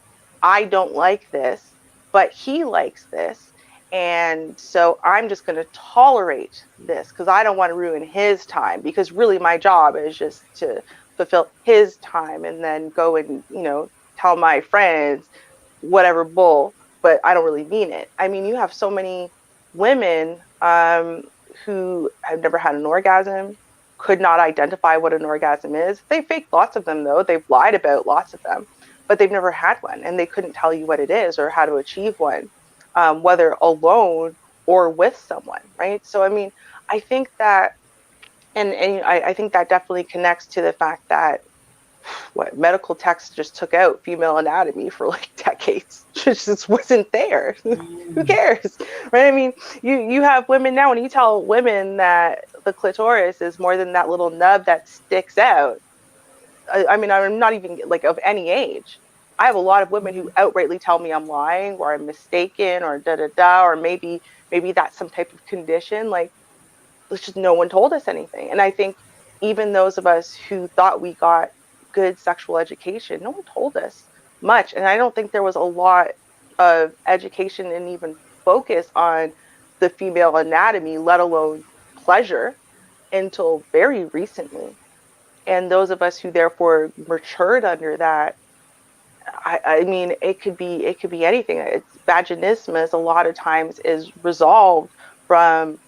I don't like this, but he likes this. And so I'm just going to tolerate this because I don't want to ruin his time, because really my job is just to fulfill his time and then go and, tell my friends whatever bull, but I don't really mean it. I mean, you have so many women who have never had an orgasm, could not identify what an orgasm is. They fake lots of them, though. They've lied about lots of them, but they've never had one, and they couldn't tell you what it is or how to achieve one, whether alone or with someone, right? So, I mean, I think that, and I think that definitely connects to the fact that what medical texts just took out female anatomy for like decades. It just wasn't there. Who cares, right? I mean, you have women now, when you tell women that the clitoris is more than that little nub that sticks out. I mean, I'm not even like of any age. I have a lot of women who outrightly tell me I'm lying or I'm mistaken or da da da, or maybe that's some type of condition. Like, it's just no one told us anything. And I think even those of us who thought we got good sexual education, no one told us much. And I don't think there was a lot of education and even focus on the female anatomy, let alone pleasure, until very recently. And those of us who therefore matured under that, I mean, it could be anything. It's vaginismus a lot of times is resolved from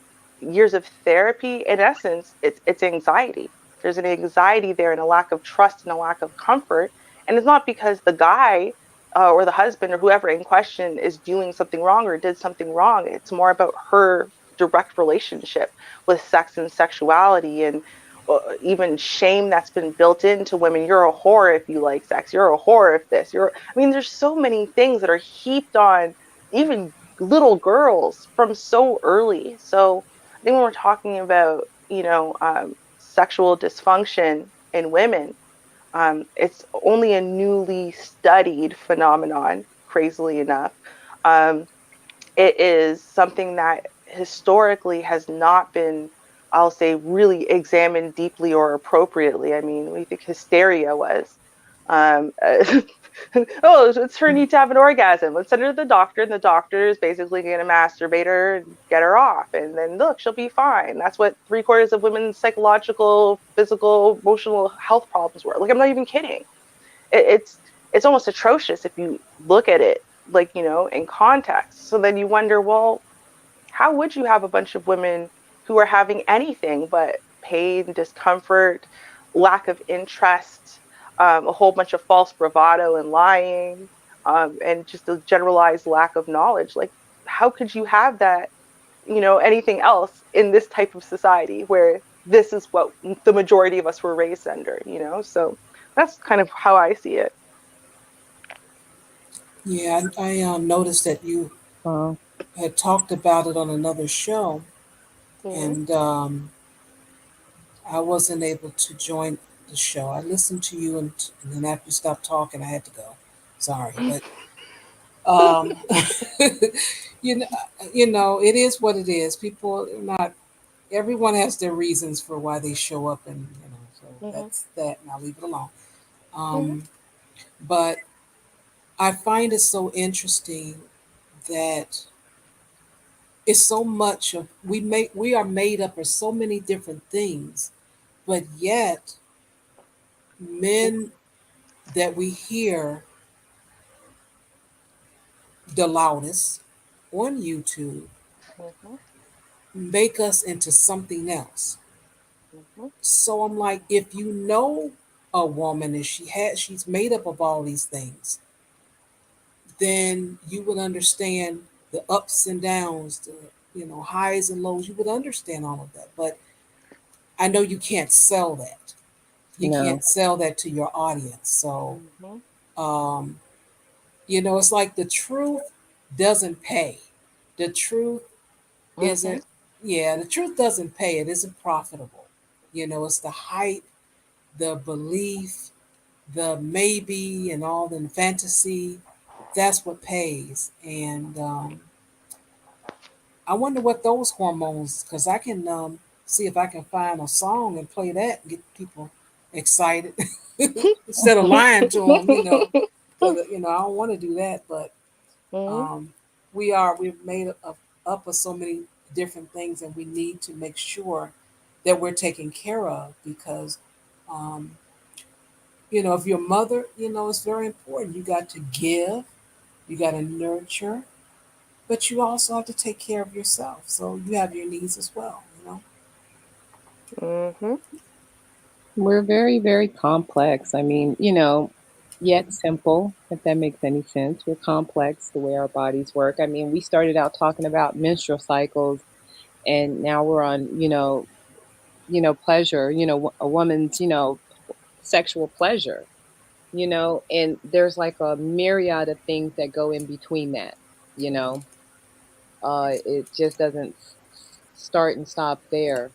years of therapy. In essence, it's anxiety. There's an anxiety there and a lack of trust and a lack of comfort. And it's not because the guy or the husband or whoever in question is doing something wrong or did something wrong. It's more about her direct relationship with sex and sexuality, and even shame that's been built into women. You're a whore if you like sex. You're a whore if this. I mean, there's so many things that are heaped on even little girls from so early. So I think when we're talking about, sexual dysfunction in women, it's only a newly studied phenomenon, crazily enough. Um, it is something that historically has not been, I'll say, really examined deeply or appropriately. I mean, we think hysteria was. Oh, it's her need to have an orgasm. Let's send her to the doctor, and the doctor is basically going to masturbate her and get her off. And then look, she'll be fine. That's what 3/4 of women's psychological, physical, emotional health problems were. Like, I'm not even kidding. It's almost atrocious if you look at it, like, in context. So then you wonder, well, how would you have a bunch of women who are having anything but pain, discomfort, lack of interest, a whole bunch of false bravado and lying, and just a generalized lack of knowledge? Like, how could you have that, anything else in this type of society where this is what the majority of us were raised under? So that's kind of how I see it. Yeah, I noticed that you Uh, had talked about it on another show, Hmm. and I wasn't able to join the show. I listened to you, and then after you stopped talking, I had to go. Sorry, but um, you know, it is what it is. People are not. Everyone has their reasons for why they show up, and so Hmm. that's that, and I'll leave it alone. Hmm. But I find it so interesting that it's so much of we are made up of so many different things, but yet men that we hear the loudest on YouTube Hmm. make us into something else. Hmm. So I'm like, if you know a woman and she's made up of all these things, then you would understand the ups and downs, the highs and lows. You would understand all of that. But I know you can't sell that. You no, can't sell that to your audience. So Hmm. um, it's like the truth doesn't pay. The truth Hmm. isn't. Yeah, the truth doesn't pay. It isn't profitable. It's the hype, the belief, the maybe, and all the fantasy. That's what pays. And I wonder what those hormones, because I can see if I can find a song and play that and get people excited instead of lying to them, because I don't want to do that. But Mhm. um, we've made up of so many different things, and we need to make sure that we're taken care of because um, if you're a mother, it's very important. You got to give, you got to nurture, but you also have to take care of yourself. So you have your needs as well. Mhm. We're very, very complex. I mean, yet simple, if that makes any sense. We're complex the way our bodies work. I mean, we started out talking about menstrual cycles, and now we're on, pleasure, a woman's, sexual pleasure, and there's like a myriad of things that go in between that, you know. It just doesn't start and stop there.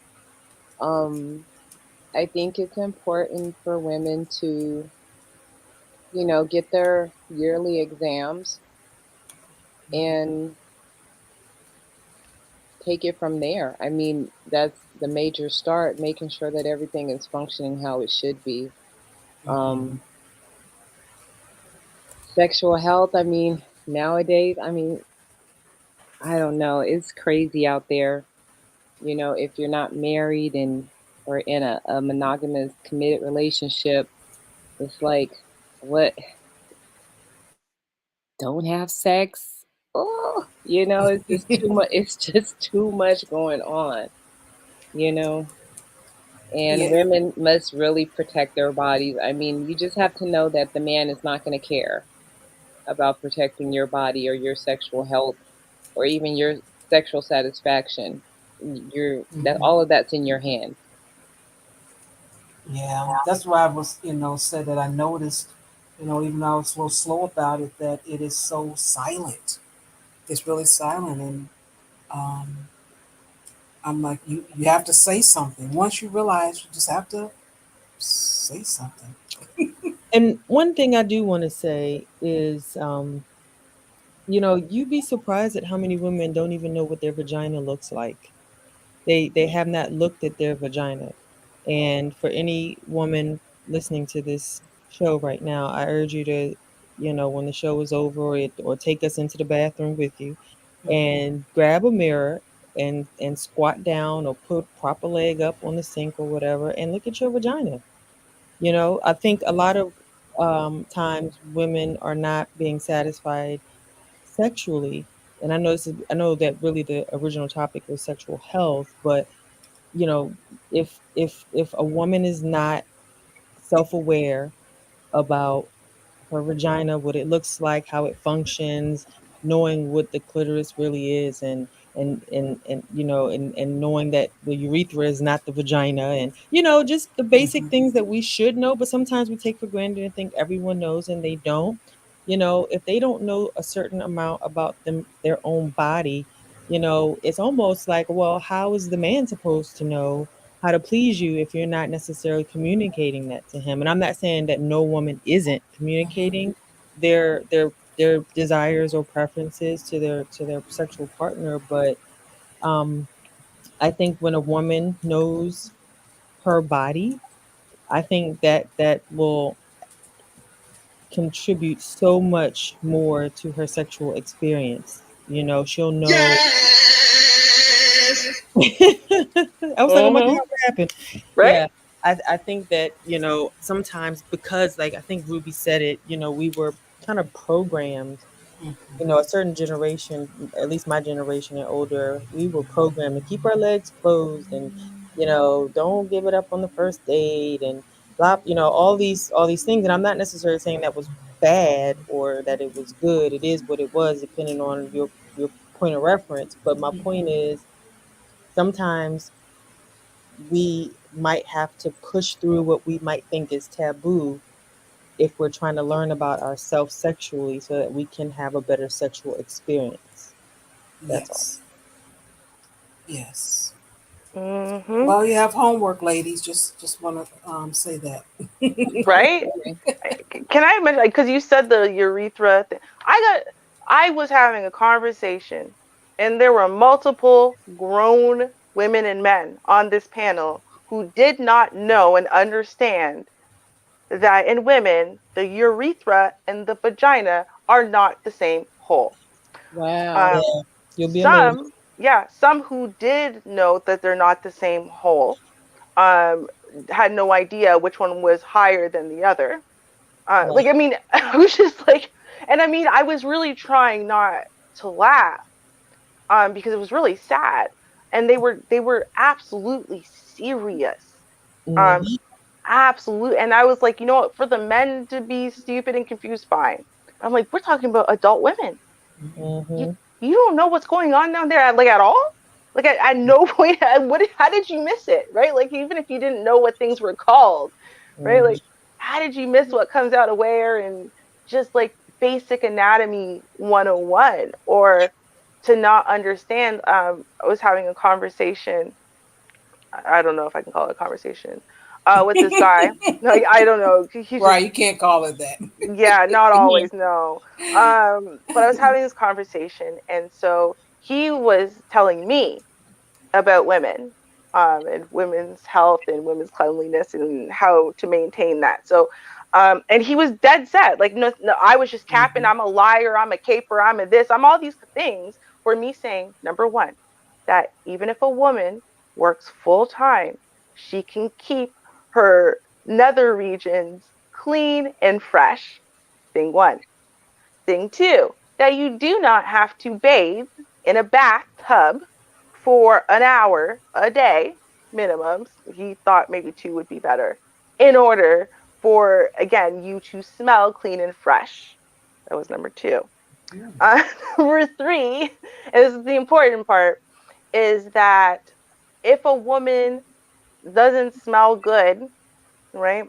Um, I think it's important for women to, get their yearly exams and take it from there. I mean, that's the major start, making sure that everything is functioning how it should be. Mm-hmm. Um, Sexual health, I mean, nowadays, I mean, I don't know, it's crazy out there. If you're not married and or in a monogamous committed relationship, it's like, what? Don't have sex? Oh, it's just too much. It's just too much going on, you know. And Yeah. women must really protect their bodies. I mean, you just have to know that the man is not going to care about protecting your body or your sexual health or even your sexual satisfaction. That Hmm. all of that's in your hands. Yeah. That's why I was, said that I noticed, even though I was a little slow about it, that it is so silent. It's really silent, and um, I'm like, you have to say something. Once you realize, you just have to say something. And one thing I do want to say is, you'd be surprised at how many women don't even know what their vagina looks like. They have not looked at their vagina. And for any woman listening to this show right now, I urge you to, when the show is over, or take us into the bathroom with you, and grab a mirror and squat down or put proper leg up on the sink or whatever and look at your vagina. I think a lot of times women are not being satisfied sexually. And I know that really the original topic was sexual health, but you know, if a woman is not self-aware about her vagina, what it looks like, how it functions, knowing what the clitoris really is, and knowing that the urethra is not the vagina, and just the basic Hmm. things that we should know, but sometimes we take for granted and think everyone knows and they don't. If they don't know a certain amount about their own body, it's almost like, well, how is the man supposed to know how to please you if you're not necessarily communicating that to him? And I'm not saying that no woman isn't communicating their desires or preferences to their sexual partner, but um I think when a woman knows her body, I think that will contribute so much more to her sexual experience. She'll know. I was like, oh my God, Mhm. what happened? Right? Yeah. I think that, sometimes, because, like, I think Ruby said it, we were kind of programmed, a certain generation, at least my generation and older, we were programmed to keep our legs closed, and, don't give it up on the first date, and blah, all these things. And I'm not necessarily saying that was bad or that it was good. It is what it was, depending on your point of reference. But my point is, sometimes we might have to push through what we might think is taboo if we're trying to learn about ourselves sexually so that we can have a better sexual experience. That's all. Yes. Yes. Hmm. Well, you have homework, ladies. Just want to say that. Right? Can I mention, because you said the urethra thing? I was having a conversation, and there were multiple grown women and men on this panel who did not know and understand that in women, the urethra and the vagina are not the same hole. Wow. Um, Yeah, you'll be amazed. some, yeah, some who did know that they're not the same hole, um, had no idea which one was higher than the other. Wow. Like, I mean, I was just like, and I mean, I was really trying not to laugh, because it was really sad, and they were absolutely serious, um, Hmm. absolute. And I was like, you know what, for the men to be stupid and confused, fine. I'm like, we're talking about adult women. you Hmm. you don't know what's going on down there, like, at all. Like, at no point, how did you miss it, right? Like, even if you didn't know what things were called, right? Hmm. Like, how did you miss what comes out of where, and just like basic anatomy 101, or to not understand. I was having a conversation, I don't know if I can call it a conversation, with this guy. Like, I don't know, he just, Right, you can't call it that. yeah, not always, no. But I was having this conversation, and so he was telling me about women, and women's health and women's cleanliness and how to maintain that. So, and he was dead set. Like, no, no, I was just capping. Hmm. I'm a liar. I'm a caper. I'm a this. I'm all these things for me saying, number one, that even if a woman works full time, she can keep her nether regions clean and fresh. Thing one. Thing two, that you do not have to bathe in a bathtub for an hour a day, minimums. He thought maybe two would be better, in order for, again, you to smell clean and fresh. That was number two. Number three, and this is the important part, is that if a woman doesn't smell good, right?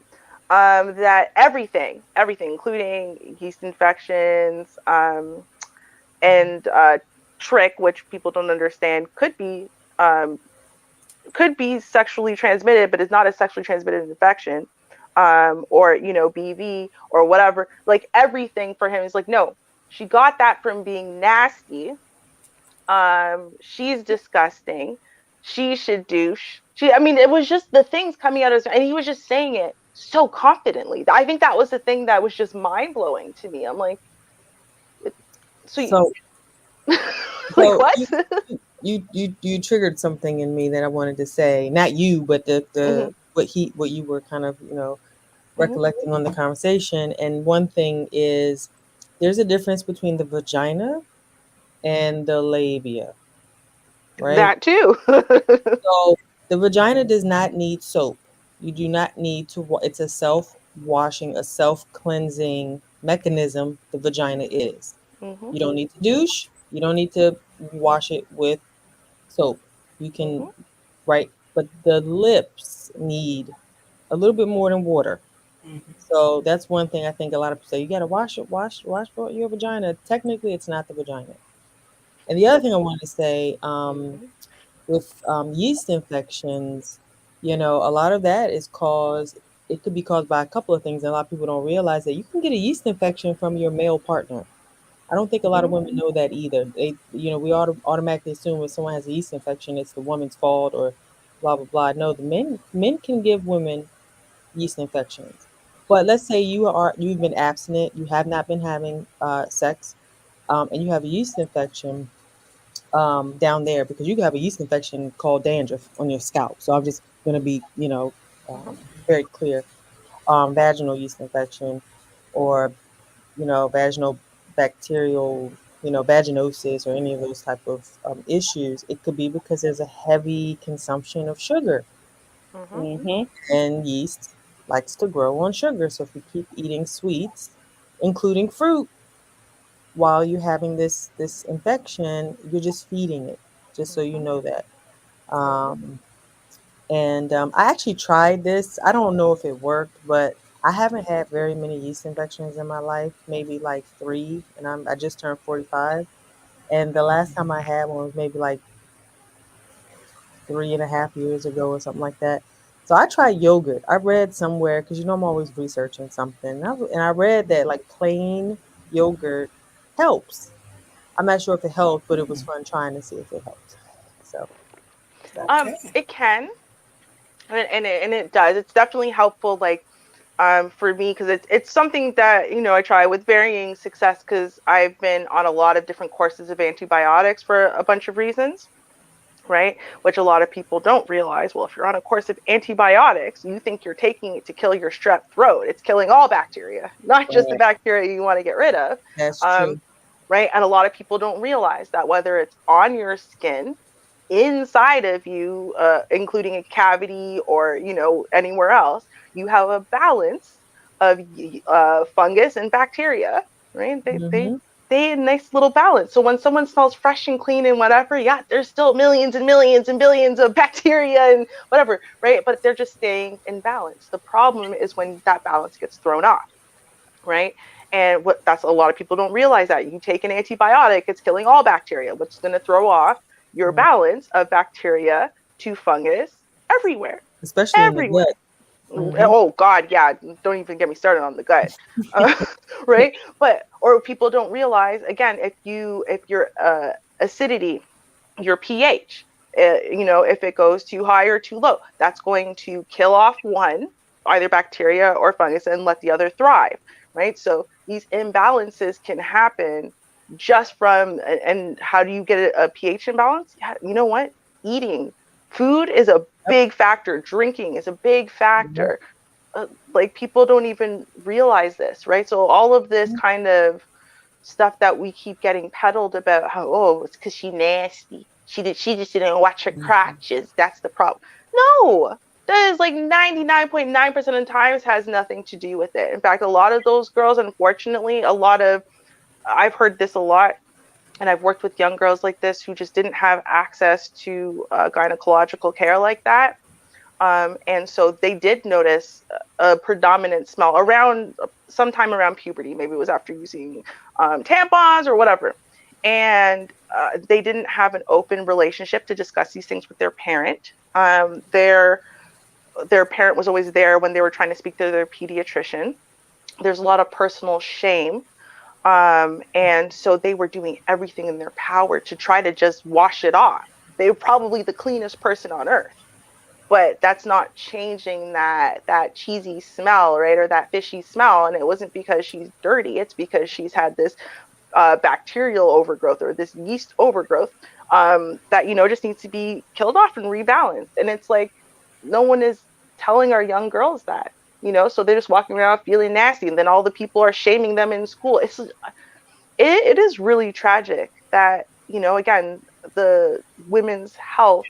That everything, including yeast infections, and trick, which people don't understand, um, could be sexually transmitted, but it's not a sexually transmitted infection, or BV or whatever. Like, everything for him is like, no, she got that from being nasty. She's disgusting. She should douche. I mean, it was just the things coming out of his, and he was just saying it so confidently. I think that was the thing that was just mind blowing to me. I'm like, so, So, like, so what? you triggered something in me that I wanted to say. Not you, but Hmm. the what you were kind of Hmm. recollecting on the conversation. And one thing is, there's a difference between the vagina and the labia, right? That too. So the vagina does not need soap. You do not need to. It's a self-washing, a self-cleansing mechanism. The vagina is. Hmm. You don't need to douche. You don't need to wash it with soap. You can, Hmm. right? But the lips need a little bit more than water. Hmm. So that's one thing I think a lot of people say. You got to wash your vagina. Technically, it's not the vagina. And the other thing I wanted to say, Hmm. with yeast infections, a lot of that is caused. It could be caused by a couple of things, and a lot of people don't realize that you can get a yeast infection from your male partner. I don't think a lot of Hmm. women know that either. We automatically assume if someone has a yeast infection, it's the woman's fault or blah blah blah. No, the men can give women yeast infections. But let's say you've been abstinent, you have not been having sex, and you have a yeast infection down there because you could have a yeast infection called dandruff on your scalp. So I'm just going to be, very clear. Vaginal yeast infection or, vaginal bacterial, vaginosis or any of those type of issues. It could be because there's a heavy consumption of sugar, Hmm. Mhm. and yeast likes to grow on sugar. So if you keep eating sweets, including fruit, while you're having this infection, you're just feeding it. Just so you Hmm. know that. Hmm. Um, and I actually tried this. I don't know if it worked, but I haven't had very many yeast infections in my life. Maybe like three, and I just turned 45. And the last time I had one was maybe like 3.5 years ago or something like that. So I tried yogurt. I read somewhere because I'm always researching something, and I read that like plain yogurt helps. I'm not sure if it helped, but it was fun trying to see if it helped. So that's Okay. It can, and it does. It's definitely helpful. Like for me, because it's something that I try with varying success, because I've been on a lot of different courses of antibiotics for a bunch of reasons, right? Which a lot of people don't realize. Well, if you're on a course of antibiotics, you think you're taking it to kill your strep throat. It's killing all bacteria, not just the right. bacteria you want to get rid of. That's Um, true. right? And a lot of people don't realize that whether it's on your skin, inside of you, including a cavity or anywhere else, you have a balance of fungus and bacteria, right? Hmm. They a nice little balance. So when someone smells fresh and clean and whatever, yeah, there's still millions and millions and billions of bacteria and whatever, right? But they're just staying in balance. The problem is when that balance gets thrown off, right? And what that's a lot of people don't realize that you take an antibiotic, it's killing all bacteria, which is going to throw off your Right. balance of bacteria to fungus everywhere, Especially in the everywhere. gut. Hmm. Oh God, yeah, don't even get me started on the gut. uh, right? But or people don't realize, again, if your acidity, your pH, if it goes too high or too low, that's going to kill off one, either bacteria or fungus, and let the other thrive, right? So these imbalances can happen just from, and how do you get a pH imbalance? Yeah, you know what? Eating food is a Yep. big factor. Drinking is a big Yep. factor. Like people don't even realize this, right? So all of this kind of stuff that we keep getting peddled about, how, oh, it's because she nasty, she just didn't watch her Mhm. crotches, that's the problem. No, that is like 99.9% of the times has nothing to do with it. In fact, a lot of those girls, unfortunately, I've heard this a lot, and I've worked with young girls like this who just didn't have access to gynecological care like that. And so they did notice a predominant smell around sometime around puberty. Maybe it was after using tampons or whatever. And they didn't have an open relationship to discuss these things with their parent. Their parent was always there when they were trying to speak to their pediatrician. There's a lot of personal shame. And so they were doing everything in their power to try to just wash it off. They were probably the cleanest person on earth, but that's not changing that cheesy smell, right? Or that fishy smell. And it wasn't because she's dirty. It's because she's had this bacterial overgrowth or this yeast overgrowth that, just needs to be killed off and rebalanced. And it's like, no one is telling our young girls that, so they're just walking around feeling nasty. And then all the people are shaming them in school. It is really tragic that, again, the women's health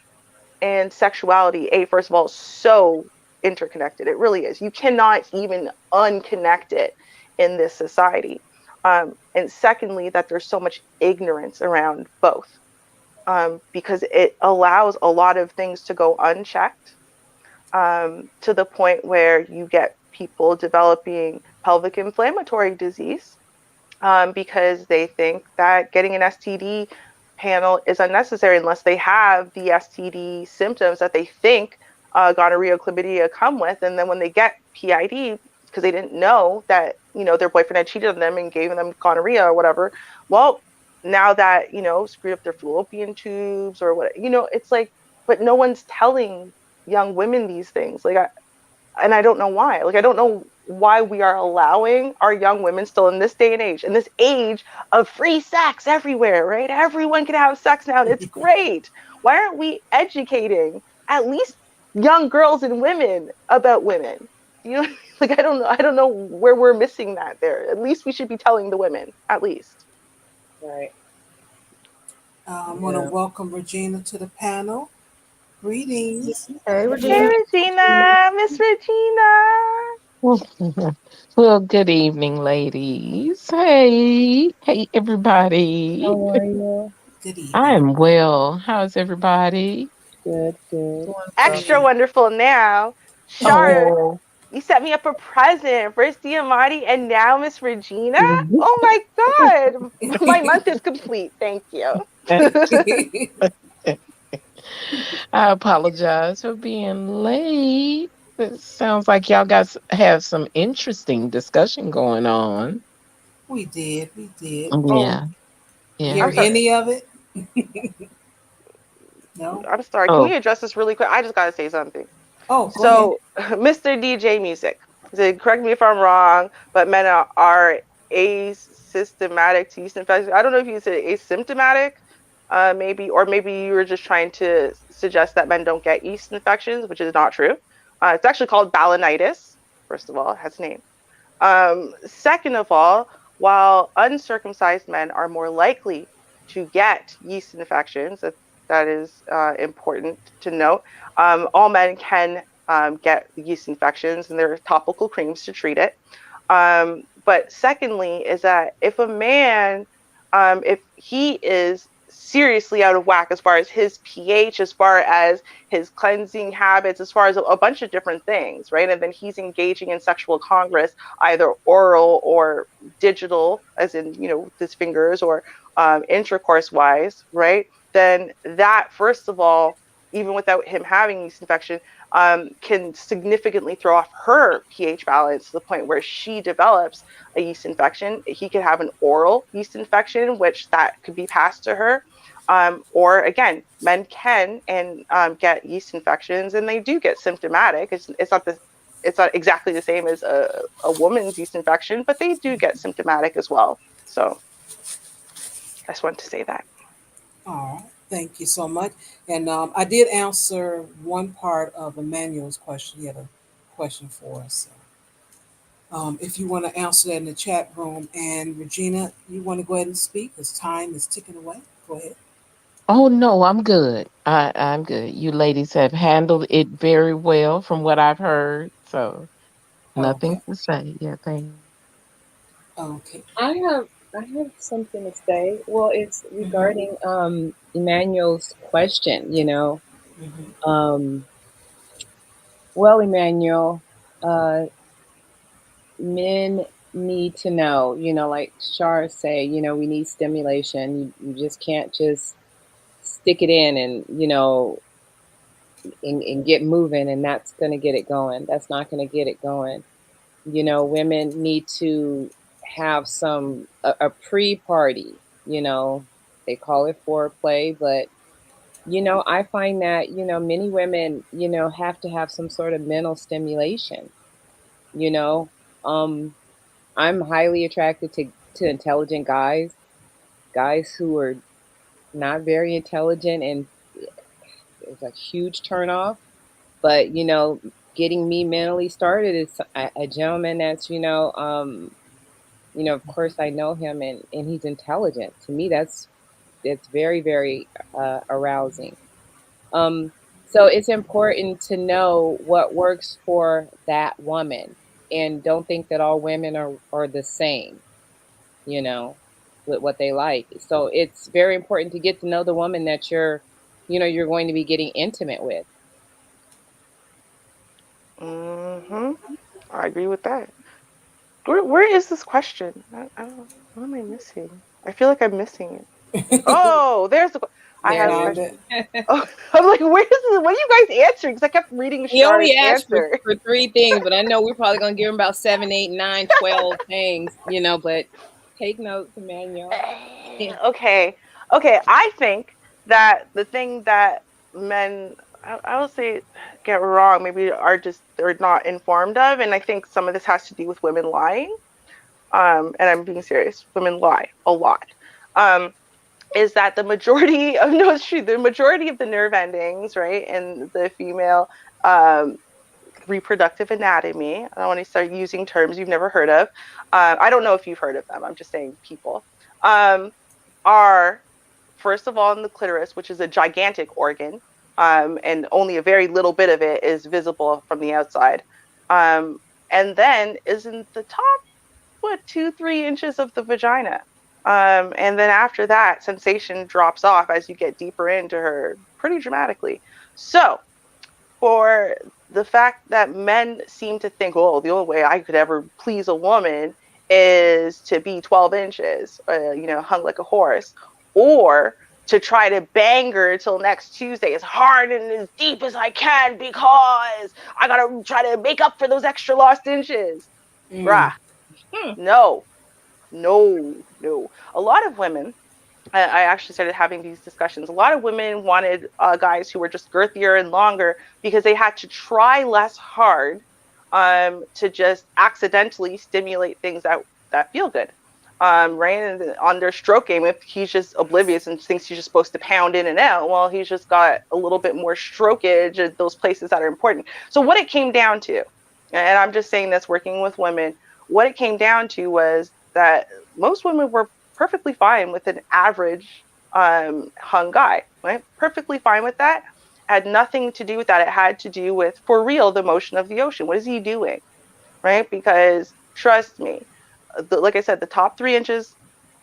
and sexuality, first of all, is so interconnected. It really is. You cannot even unconnect it in this society. And secondly, that there's so much ignorance around both, because it allows a lot of things to go unchecked, to the point where you get people developing pelvic inflammatory disease, because they think that getting an STD panel is unnecessary unless they have the STD symptoms that they think gonorrhea, chlamydia come with. And then when they get PID, because they didn't know that, their boyfriend had cheated on them and gave them gonorrhea or whatever, well, now that, screwed up their fallopian tubes or what, it's like, but no one's telling young women these things. And I don't know why. I don't know why we are allowing our young women still in this day and age, in this age of free sex everywhere, right? Everyone can have sex now, and it's great. Why aren't we educating at least young girls and women about women? I don't know. I don't know where we're missing that there. At least we should be telling the women, at least. Right. I want to Yeah. welcome Regina to the panel. Greetings. Hey, Hey, Regina. Regina, Miss Regina. Well, good evening, ladies. Hey, everybody. How are you? Good evening. I'm well. How's everybody? Good, good. Doing Extra well. wonderful now. Char, Oh, you set me up a present. First Amaadi and now Miss Regina. Oh my God. My month is complete. Thank you. I apologize for being late. It sounds like y'all guys have some interesting discussion going on. We did. We did. Oh, Yeah, Hear I'm yeah. sorry. any of it? No. I'm sorry. Can Oh, we address this really quick? I just gotta say something. Oh, go ahead. So, Mr. DJ Music, correct me if I'm wrong, but men are asystematic to yeast infections. I don't know if you said asymptomatic, maybe, or maybe you were just trying to suggest that men don't get yeast infections, which is not true. It's actually called balanitis. First of all, it has a name. Second of all, while uncircumcised men are more likely to get yeast infections, that is important to note. All men can get yeast infections, and there are topical creams to treat it. But secondly, is that if a man, if he is seriously out of whack as far as his pH, as far as his cleansing habits, as far as a bunch of different things, right? And then he's engaging in sexual congress, either oral or digital, as in, with his fingers, or intercourse wise, right? Then that, first of all, even without him having yeast infection, can significantly throw off her pH balance to the point where she develops a yeast infection. He could have an oral yeast infection, which that could be passed to her. Or again, men can and get yeast infections, and they do get symptomatic. It's not exactly the same as a woman's yeast infection, but they do get symptomatic as well. So I just wanted to say that. All right. Thank you so much. And I did answer one part of Emmanuel's question. He had a question for us. If you want to answer that in the chat room, and Regina, you want to go ahead and speak because time is ticking away. Go ahead. oh no, I'm good. I'm good. You ladies have handled it very well from what I've heard. So nothing Okay. to say. Yeah, thank. Okay. I have something to say. Well, it's Mm-hmm. regarding Emmanuel's question, Mm-hmm. Um well, Emmanuel, uh men need to know, like Shar say, we need stimulation. You just can't just stick it in and, and get moving, and that's going to get it going. That's not going to get it going. Women need to have a pre-party, they call it foreplay, but I find that, many women, have to have some sort of mental stimulation, you know. Um I'm highly attracted to intelligent guys, guys who are not very intelligent, and it's a huge turnoff. But getting me mentally started is a gentleman that's of course I know him, and he's intelligent. To me, that's very, very arousing. Um, so it's important to know what works for that woman, and don't think that all women are the same, you know, with what they like. So it's very important to get to know the woman that you're going to be getting intimate with. Hmm. I agree with that. Where is this question? I don't. What am I missing? I feel like I'm missing it. Oh, there's the. I There have a it Found question. it. is. Oh, I'm like, where's the? What are you guys answering? Because I kept reading He Shar's only asked for, answer. for three things, but I know we're probably gonna give him about 7, 8, 9, 12 things, but take notes, Emmanuel. Okay, okay. I think that the thing that men, I will say, get wrong, maybe they're not informed of, and I think some of this has to do with women lying. And I'm being serious. Women lie a lot. Um, is that the majority of no, it's true. The majority of the nerve endings, right, in the female um, reproductive anatomy. I don't want to start using terms you've never heard of. I don't know if you've heard of them. I'm just saying people um, are first of all in the clitoris, which is a gigantic organ, and only a very little bit of it is visible from the outside. Um, and then is in the top, what, 2, 3 inches of the vagina. And then after that, sensation drops off as you get deeper into her pretty dramatically. So for the fact that men seem to think, oh, the only way I could ever please a woman is to be 12 inches, hung like a horse, or to try to bang her till next Tuesday as hard and as deep as I can because I gotta try to make up for those extra lost inches. Bruh, Hmm. no, no. A lot of women, I actually started having these discussions. A lot of women wanted guys who were just girthier and longer because they had to try less hard to just accidentally stimulate things that feel good. Right? And on their stroke game, if he's just oblivious and thinks he's just supposed to pound in and out, well, he's just got a little bit more strokeage at those places that are important. So what it came down to, and I'm just saying this working with women, what it came down to was that most women were perfectly fine with an average hung guy, right? Perfectly fine with that. Had nothing to do with that. It had to do with, for real, the motion of the ocean. What is he doing, right? Because trust me, like I said, the top 3 inches,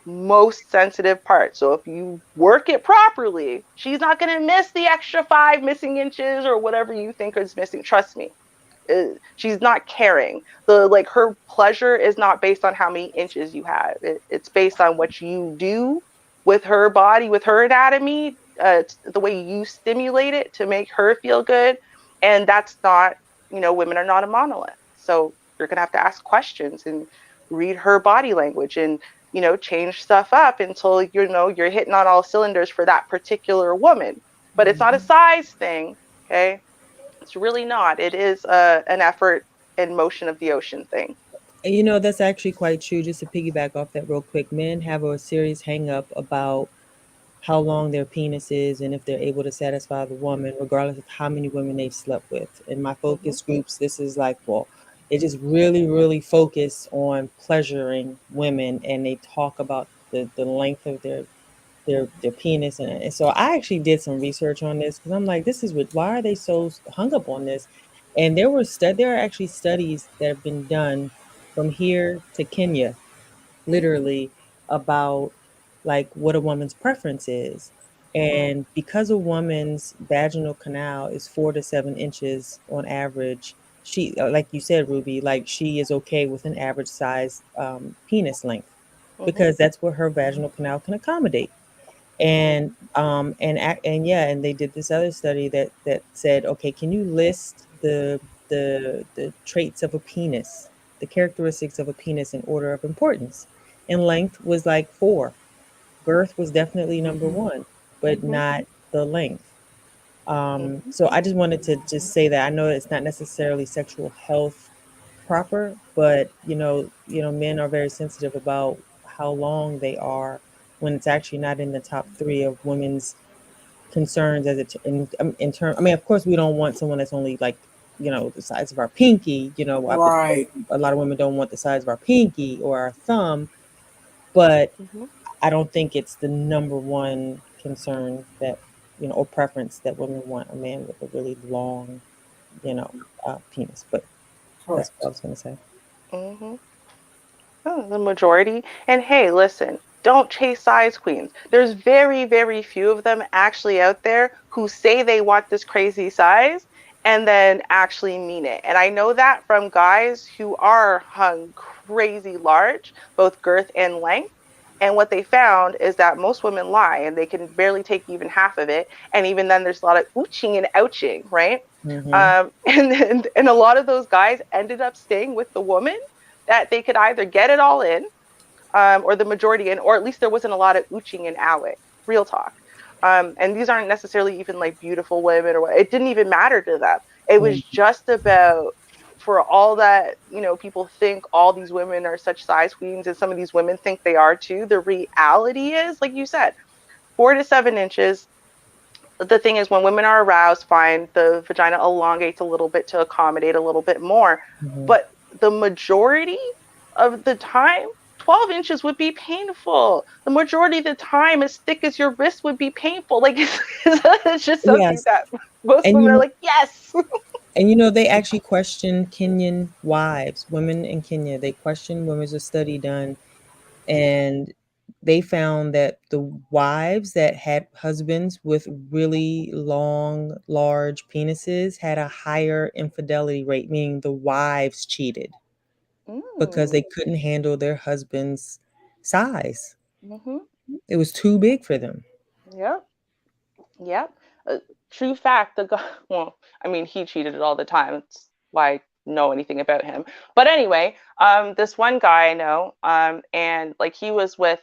most sensitive part. So if you work it properly, she's not going to miss the extra 5 missing inches or whatever you think is missing. Trust me, she's not caring. The like her pleasure is not based on how many inches you have. It's based on what you do with her body, with her anatomy, the way you stimulate it to make her feel good. And that's not, women are not a monolith. So you're gonna have to ask questions and read her body language and change stuff up until you're hitting on all cylinders for that particular woman. But it's not a size thing, okay? It's really not. It is an effort and motion of the ocean thing. And that's actually quite true. Just to piggyback off that real quick, men have a serious hang up about how long their penis is and if they're able to satisfy the woman, regardless of how many women they've slept with. In my Mm-hmm. focus groups, this is like, well, it just really, really focus on pleasuring women, and they talk about the length of their penis. And so I actually did some research on this because I'm like, this is what, why are they so hung up on this? And there are actually studies that have been done from here to Kenya, literally, about like what a woman's preference is. Mm-hmm. And because a woman's vaginal canal is 4 to 7 inches on average, she, like you said, Ruby, like she is okay with an average size penis length Mm-hmm. because that's what her vaginal canal can accommodate. And yeah, and they did this other study that said, okay, can you list the traits of a penis, the characteristics of a penis in order of importance? And length was like 4. Girth was definitely number 1, but Mm-hmm. not the length. Mm-hmm. So I just wanted to just say that I know it's not necessarily sexual health proper, but men are very sensitive about how long they are when it's actually not in the top 3 of women's concerns as it in term. I mean, of course, we don't want someone that's only like the size of our pinky. Right. A lot of women don't want the size of our pinky or our thumb, but Mm-hmm. I don't think it's the number one concern that or preference that women want a man with a really long you know penis. But that's what I Correct. was going to say. Mm-hmm. Oh, the majority. And hey, listen, don't chase size queens. There's very, very few of them actually out there who say they want this crazy size and then actually mean it. And I know that from guys who are hung crazy large, both girth and length. And what they found is that most women lie and they can barely take even half of it. And even then, there's a lot of ooching and ouching, right? Hmm. And a lot of those guys ended up staying with the woman that they could either get it all in, or the majority in, or at least there wasn't a lot of ooching and ahwing. Real talk. And these aren't necessarily even like beautiful women or what. It didn't even matter to them. It was just about, for all that people think all these women are such size queens, and some of these women think they are too. The reality is, like you said, 4 to 7 inches. The thing is, when women are aroused, fine, the vagina elongates a little bit to accommodate a little bit more. Hmm. But the majority of the time, 12 inches would be painful. The majority of the time, as thick as your wrist would be painful. Like, it's just something Yes, that most and women are like, yes. they actually questioned Kenyan wives, women in Kenya. They questioned women. There's a study done, and they found that the wives that had husbands with really long, large penises had a higher infidelity rate, meaning the wives cheated because Mm. they couldn't handle their husband's size. Mm-hmm. It was too big for them. Yep. Yep. True fact. The guy. Well, I mean, he cheated all the time. That's why I know anything about him. But anyway, this one guy I know, and like he was with.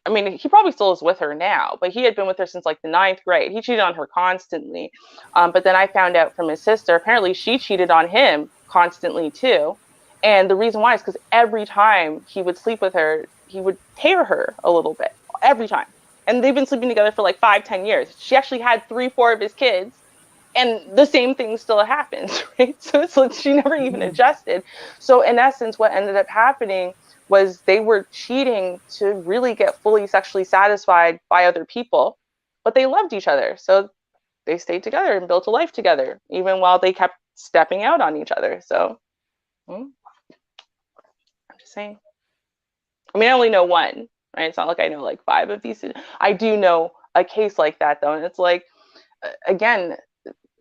I mean, he probably still is with her now, but he had been with her since like the ninth grade. He cheated on her constantly. But then I found out from his sister, apparently she cheated on him constantly too. And the reason why is because every time he would sleep with her, he would tear her a little bit every time. And they've been sleeping together for like 5, 10 years. She actually had 3, 4 of his kids, and the same thing still happens, right? So it's like she never even adjusted. So in essence, what ended up happening was they were cheating to really get fully sexually satisfied by other people, but they loved each other. So they stayed together and built a life together, even while they kept stepping out on each other. So I'm just saying. I mean, I only know one, right? It's not like I know like 5 of these. I do know a case like that though. And it's like, again,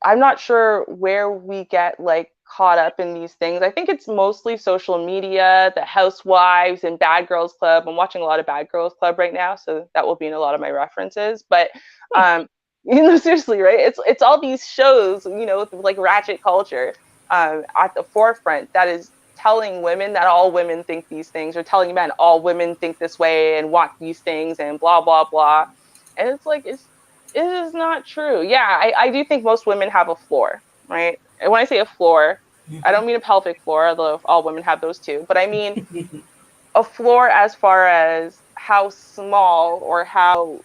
I'm not sure where we get like caught up in these things. I think it's mostly social media, the housewives and Bad Girls Club. I'm watching a lot of Bad Girls Club right now, so that will be in a lot of my references. But seriously, right? It's all these shows, with like ratchet culture at the forefront that is telling women that all women think these things, or telling men all women think this way and want these things and blah blah blah. And it's like it is not true. Yeah, I do think most women have a floor, right? And when I say a floor, I don't mean a pelvic floor, although all women have those too. But I mean a floor as far as how small or how,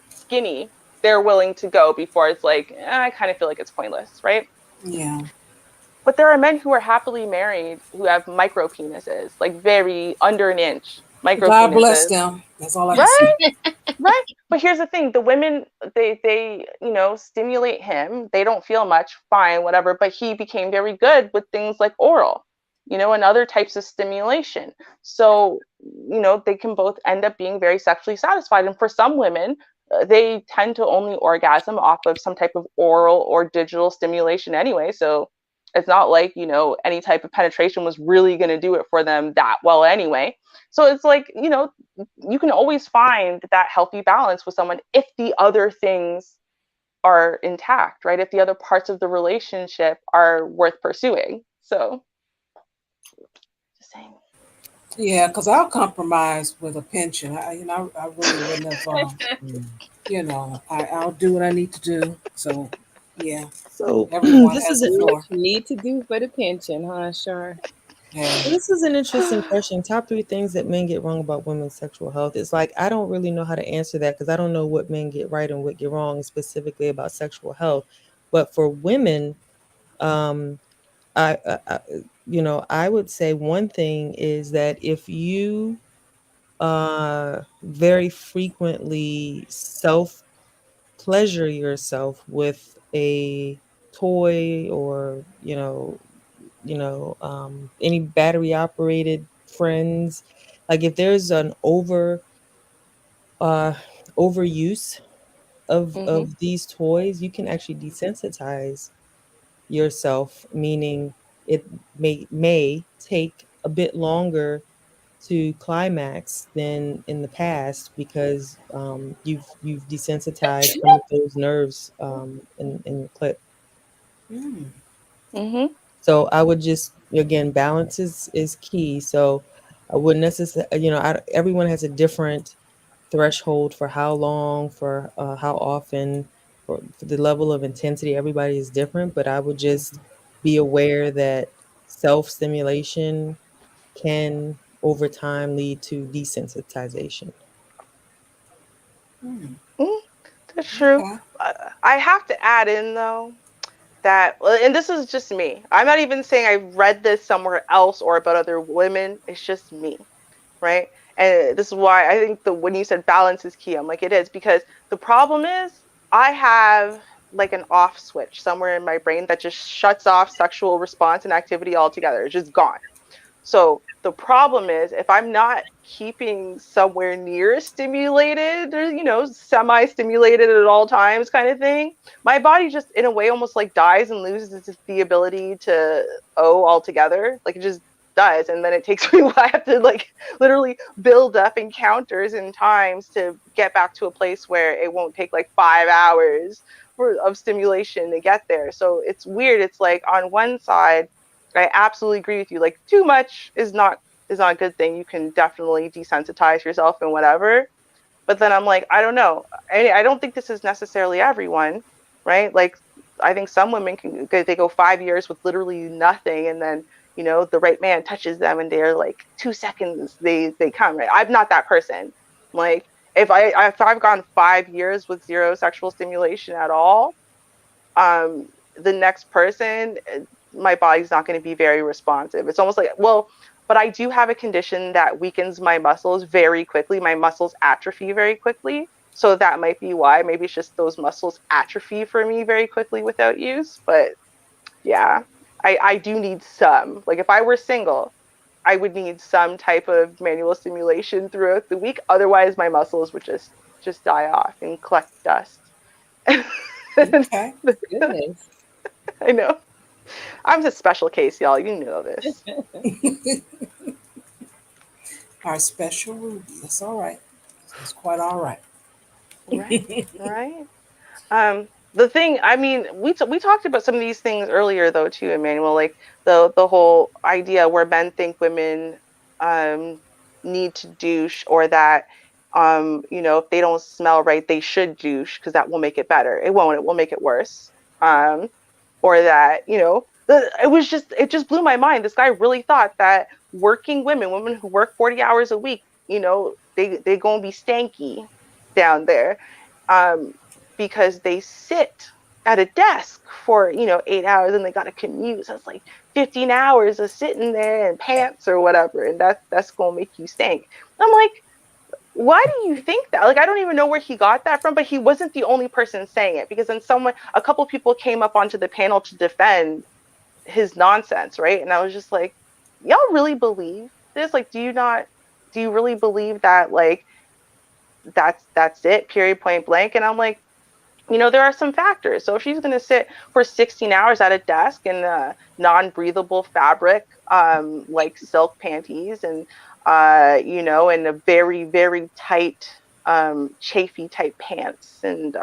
skinny they're willing to go before it's like, I kind of feel like it's pointless, right? Yeah. But there are men who are happily married who have micro penises, like very under an inch micro God bless penises. them. That's all I can Right? say. Right. But here's the thing. The women, they stimulate him. They don't feel much, fine, whatever. But he became very good with things like oral, and other types of stimulation. So, they can both end up being very sexually satisfied. And for some women, they tend to only orgasm off of some type of oral or digital stimulation anyway. So it's not like, any type of penetration was really going to do it for them that well anyway. So it's like, you can always find that healthy balance with someone if the other things are intact, right? If the other parts of the relationship are worth pursuing. So, just saying. Yeah, because I'll compromise with a pension. I really wouldn't have. I'll do what I need to do. So, yeah, So everyone this has is a Do what floor. you need to do for the pension, huh, Char? Yeah. this is an interesting question. Top 3 things that men get wrong about women's sexual health. It's like I don't really know how to answer that because I don't know what men get right and what get wrong specifically about sexual health. But for women, um, I would say one thing is that if you very frequently self pleasure yourself with a toy or any battery operated friends, like if there's an uh overuse Mm-hmm. of these toys, you can actually desensitize yourself, meaning it may take a bit longer to climax than in the past because you've desensitized some of those nerves in your clip. Mm. Mm-hmm. So I would just, again, balance is key. So I wouldn't necessarily, everyone has a different threshold for how long, for how often, for the level of intensity. Everybody is different, but I would just be aware that self stimulation can over time lead to desensitization. Mm. Mm, that's true. Okay. I have to add in though that, and this is just me. I'm not even saying I've read this somewhere else or about other women. It's just me, right? And this is why I think when you said balance is key, I'm like, it is, because the problem is I have like an off switch somewhere in my brain that just shuts off sexual response and activity altogether. It's just gone. So the problem is if I'm not keeping somewhere near stimulated or, semi-stimulated at all times kind of thing, my body just in a way almost like dies and loses the ability to O altogether. Like it just does. And then it takes me, I have to like literally build up encounters and times to get back to a place where it won't take like 5 hours of stimulation to get there. So it's weird. It's like on one side, I absolutely agree with you. Like too much is not a good thing. You can definitely desensitize yourself and whatever. But then I'm like, I don't know. I don't think this is necessarily everyone, right? Like, I think some women they go 5 years with literally nothing, and then the right man touches them, and they're like 2 seconds they come. Right? I'm not that person. Like, if I've gone 5 years with zero sexual stimulation at all, the next person, my body's not going to be very responsive. It's almost like, well, but I do have a condition that weakens my muscles very quickly. My muscles atrophy very quickly. So that might be why. Maybe it's just those muscles atrophy for me very quickly without use. But yeah, I do need some. Like if I were single, I would need some type of manual stimulation throughout the week. Otherwise, my muscles would just die off and collect dust. Okay. Goodness. I know. I'm a special case, y'all. You know this. Our special Ruby. That's all right. That's quite all right. Right. Right. The thing, I mean, we talked about some of these things earlier though too, Emmanuel. Like the whole idea where men think women need to douche, or that if they don't smell right, they should douche because that will make it better. It won't. It will make it worse. Or that it just blew my mind. This guy really thought that working women who work 40 hours a week, they gonna be stanky down there, because they sit at a desk for 8 hours and they got to commute. So it's like 15 hours of sitting there in pants or whatever, and that's gonna make you stink. I'm like, why do you think that? Like, I don't even know where he got that from, but he wasn't the only person saying it, because then a couple people came up onto the panel to defend his nonsense, right? And I was just like, y'all really believe this? Like, do you really believe that, like, that's it, period, point blank? And I'm like, there are some factors. So if she's going to sit for 16 hours at a desk in a non-breathable fabric, like silk panties, and in a very, very tight, chafy type pants, and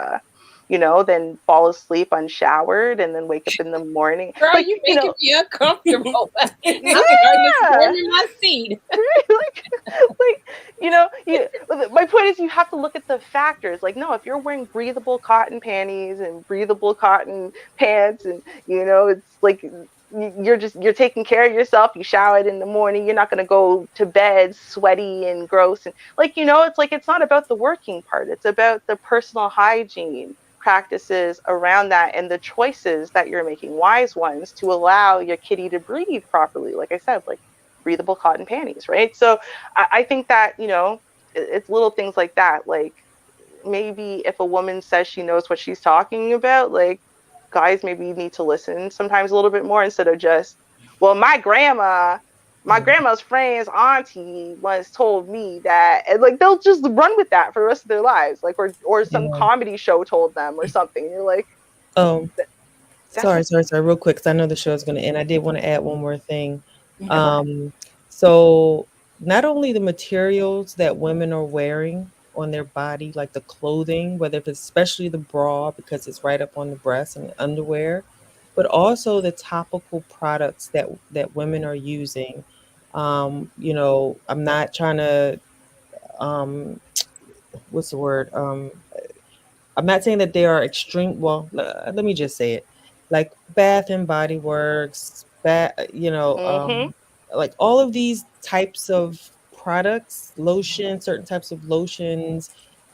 then fall asleep unshowered, and then wake up in the morning. Girl, like, you making me uncomfortable. I'm Yeah. in my seat. My point is, you have to look at the factors. Like, no, if you're wearing breathable cotton panties and breathable cotton pants, and it's like you're taking care of yourself. You showered in the morning. You're not going to go to bed sweaty and gross, and it's like, it's not about the working part. It's about the personal hygiene practices around that, and the choices that you're making, wise ones, to allow your kitty to breathe properly. Like I said, like breathable cotton panties, right? So I think that it's little things like that. Like, maybe if a woman says she knows what she's talking about, like, guys maybe need to listen sometimes a little bit more, instead of just, well, my grandma's friend's auntie once told me that, and like they'll just run with that for the rest of their lives, like, or some comedy show told them or something. And you're like, sorry, real quick, because I know the show is going to end. I did want to add one more thing. So not only the materials that women are wearing on their body, like the clothing, whether it's especially the bra because it's right up on the breast, and the underwear, but also the topical products that women are using. I'm not trying to what's the word? I'm not saying that they are extreme. Well, let me just say it, like Bath and Body Works, like all of these types of products, lotion, certain types of lotions,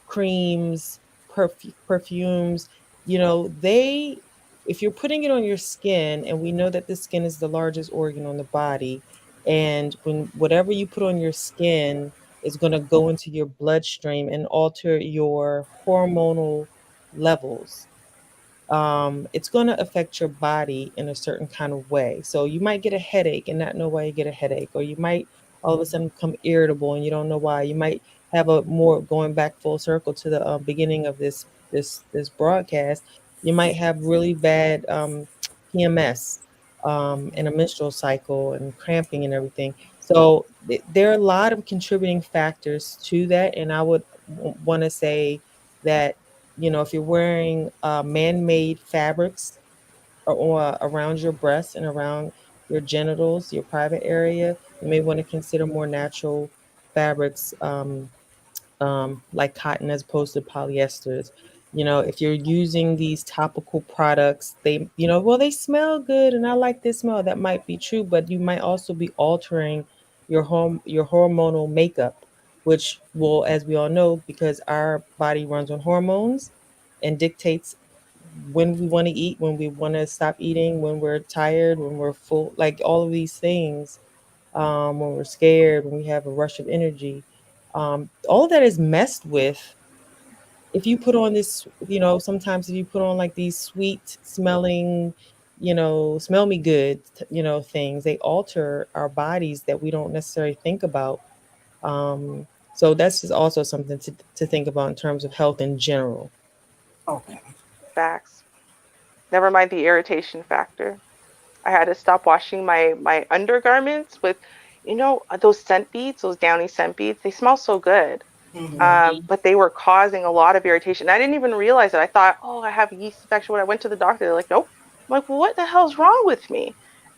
creams, perfumes. If you're putting it on your skin, and we know that the skin is the largest organ on the body, and when whatever you put on your skin is going to go into your bloodstream and alter your hormonal levels. It's going to affect your body in a certain kind of way. So you might get a headache and not know why you get a headache, or you might all of a sudden become irritable and you don't know why. You might have a more, going back full circle to the beginning of this broadcast. You might have really bad PMS, and a menstrual cycle and cramping and everything. So there are a lot of contributing factors to that, and I would want to say that if you're wearing man-made fabrics or around your breasts and around your genitals, your private area, you may want to consider more natural fabrics. Like cotton as opposed to polyesters. If you're using these topical products, well, they smell good and I like this smell. That might be true, but you might also be altering your hormonal makeup, which will, as we all know, because our body runs on hormones and dictates when we want to eat, when we want to stop eating, when we're tired, when we're full, like all of these things, when we're scared, when we have a rush of energy. All of that is messed with if you put on this, sometimes if you put on like these sweet smelling, smell me good, things, they alter our bodies that we don't necessarily think about. So that's just also something to think about in terms of health in general. Okay. Facts. Never mind the irritation factor. I had to stop washing my undergarments with, those scent beads, those downy scent beads. They smell so good. Mm-hmm. But they were causing a lot of irritation. I didn't even realize it. I thought, oh, I have a yeast infection. When I went to the doctor, they're like, nope. I'm like, well, what the hell's wrong with me?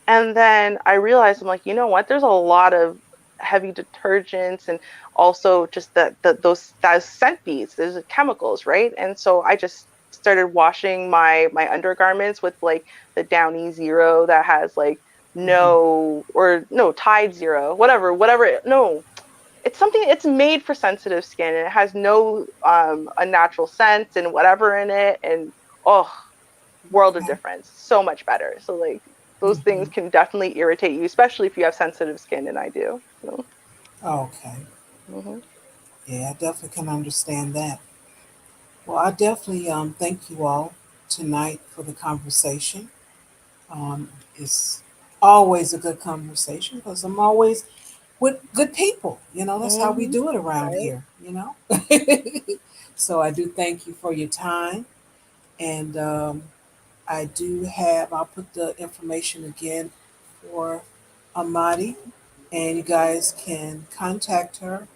And then I realized, I'm like, you know what? There's a lot of heavy detergents and also just those scent beads. There's chemicals, right? And so I just started washing my undergarments with like the Downy Zero that has like Mm-hmm. no Tide Zero, whatever. No, it's something, it's made for sensitive skin and it has no unnatural scents and whatever in it, and oh, world of Okay. difference, so much better. So like those Mm-hmm. things can definitely irritate you, especially if you have sensitive skin, and I do. So Okay. mhm. Yeah, I definitely can understand that. Well, I definitely thank you all tonight for the conversation. It's always a good conversation because I'm always with good people. That's how we Mhm. do it around Right. here. So I do thank you for your time. And I'll put the information again for Amadi, and you guys can contact her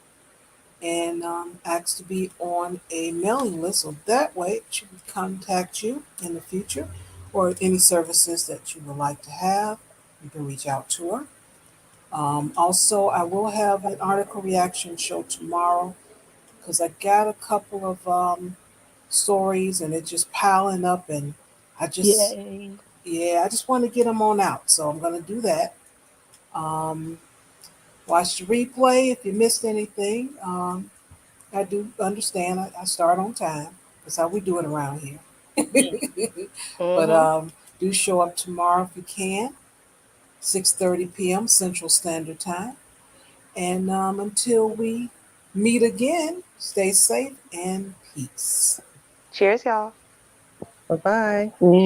and ask to be on a mailing list. So that way she can contact you in the future or any services that you would like to have. You can reach out to her. Also, I will have an article reaction show tomorrow because I got a couple of stories and it's just piling up, and I just, Yay. yeah, I just want to get them on out. So I'm going to do that. Um, Watch the replay if you missed anything. I do understand. I start on time. That's how we do it around here. But Mhm. do show up tomorrow if you can, 6:30 p.m. Central Standard Time. And until we meet again, stay safe and peace. Cheers, y'all. Bye bye. Yeah.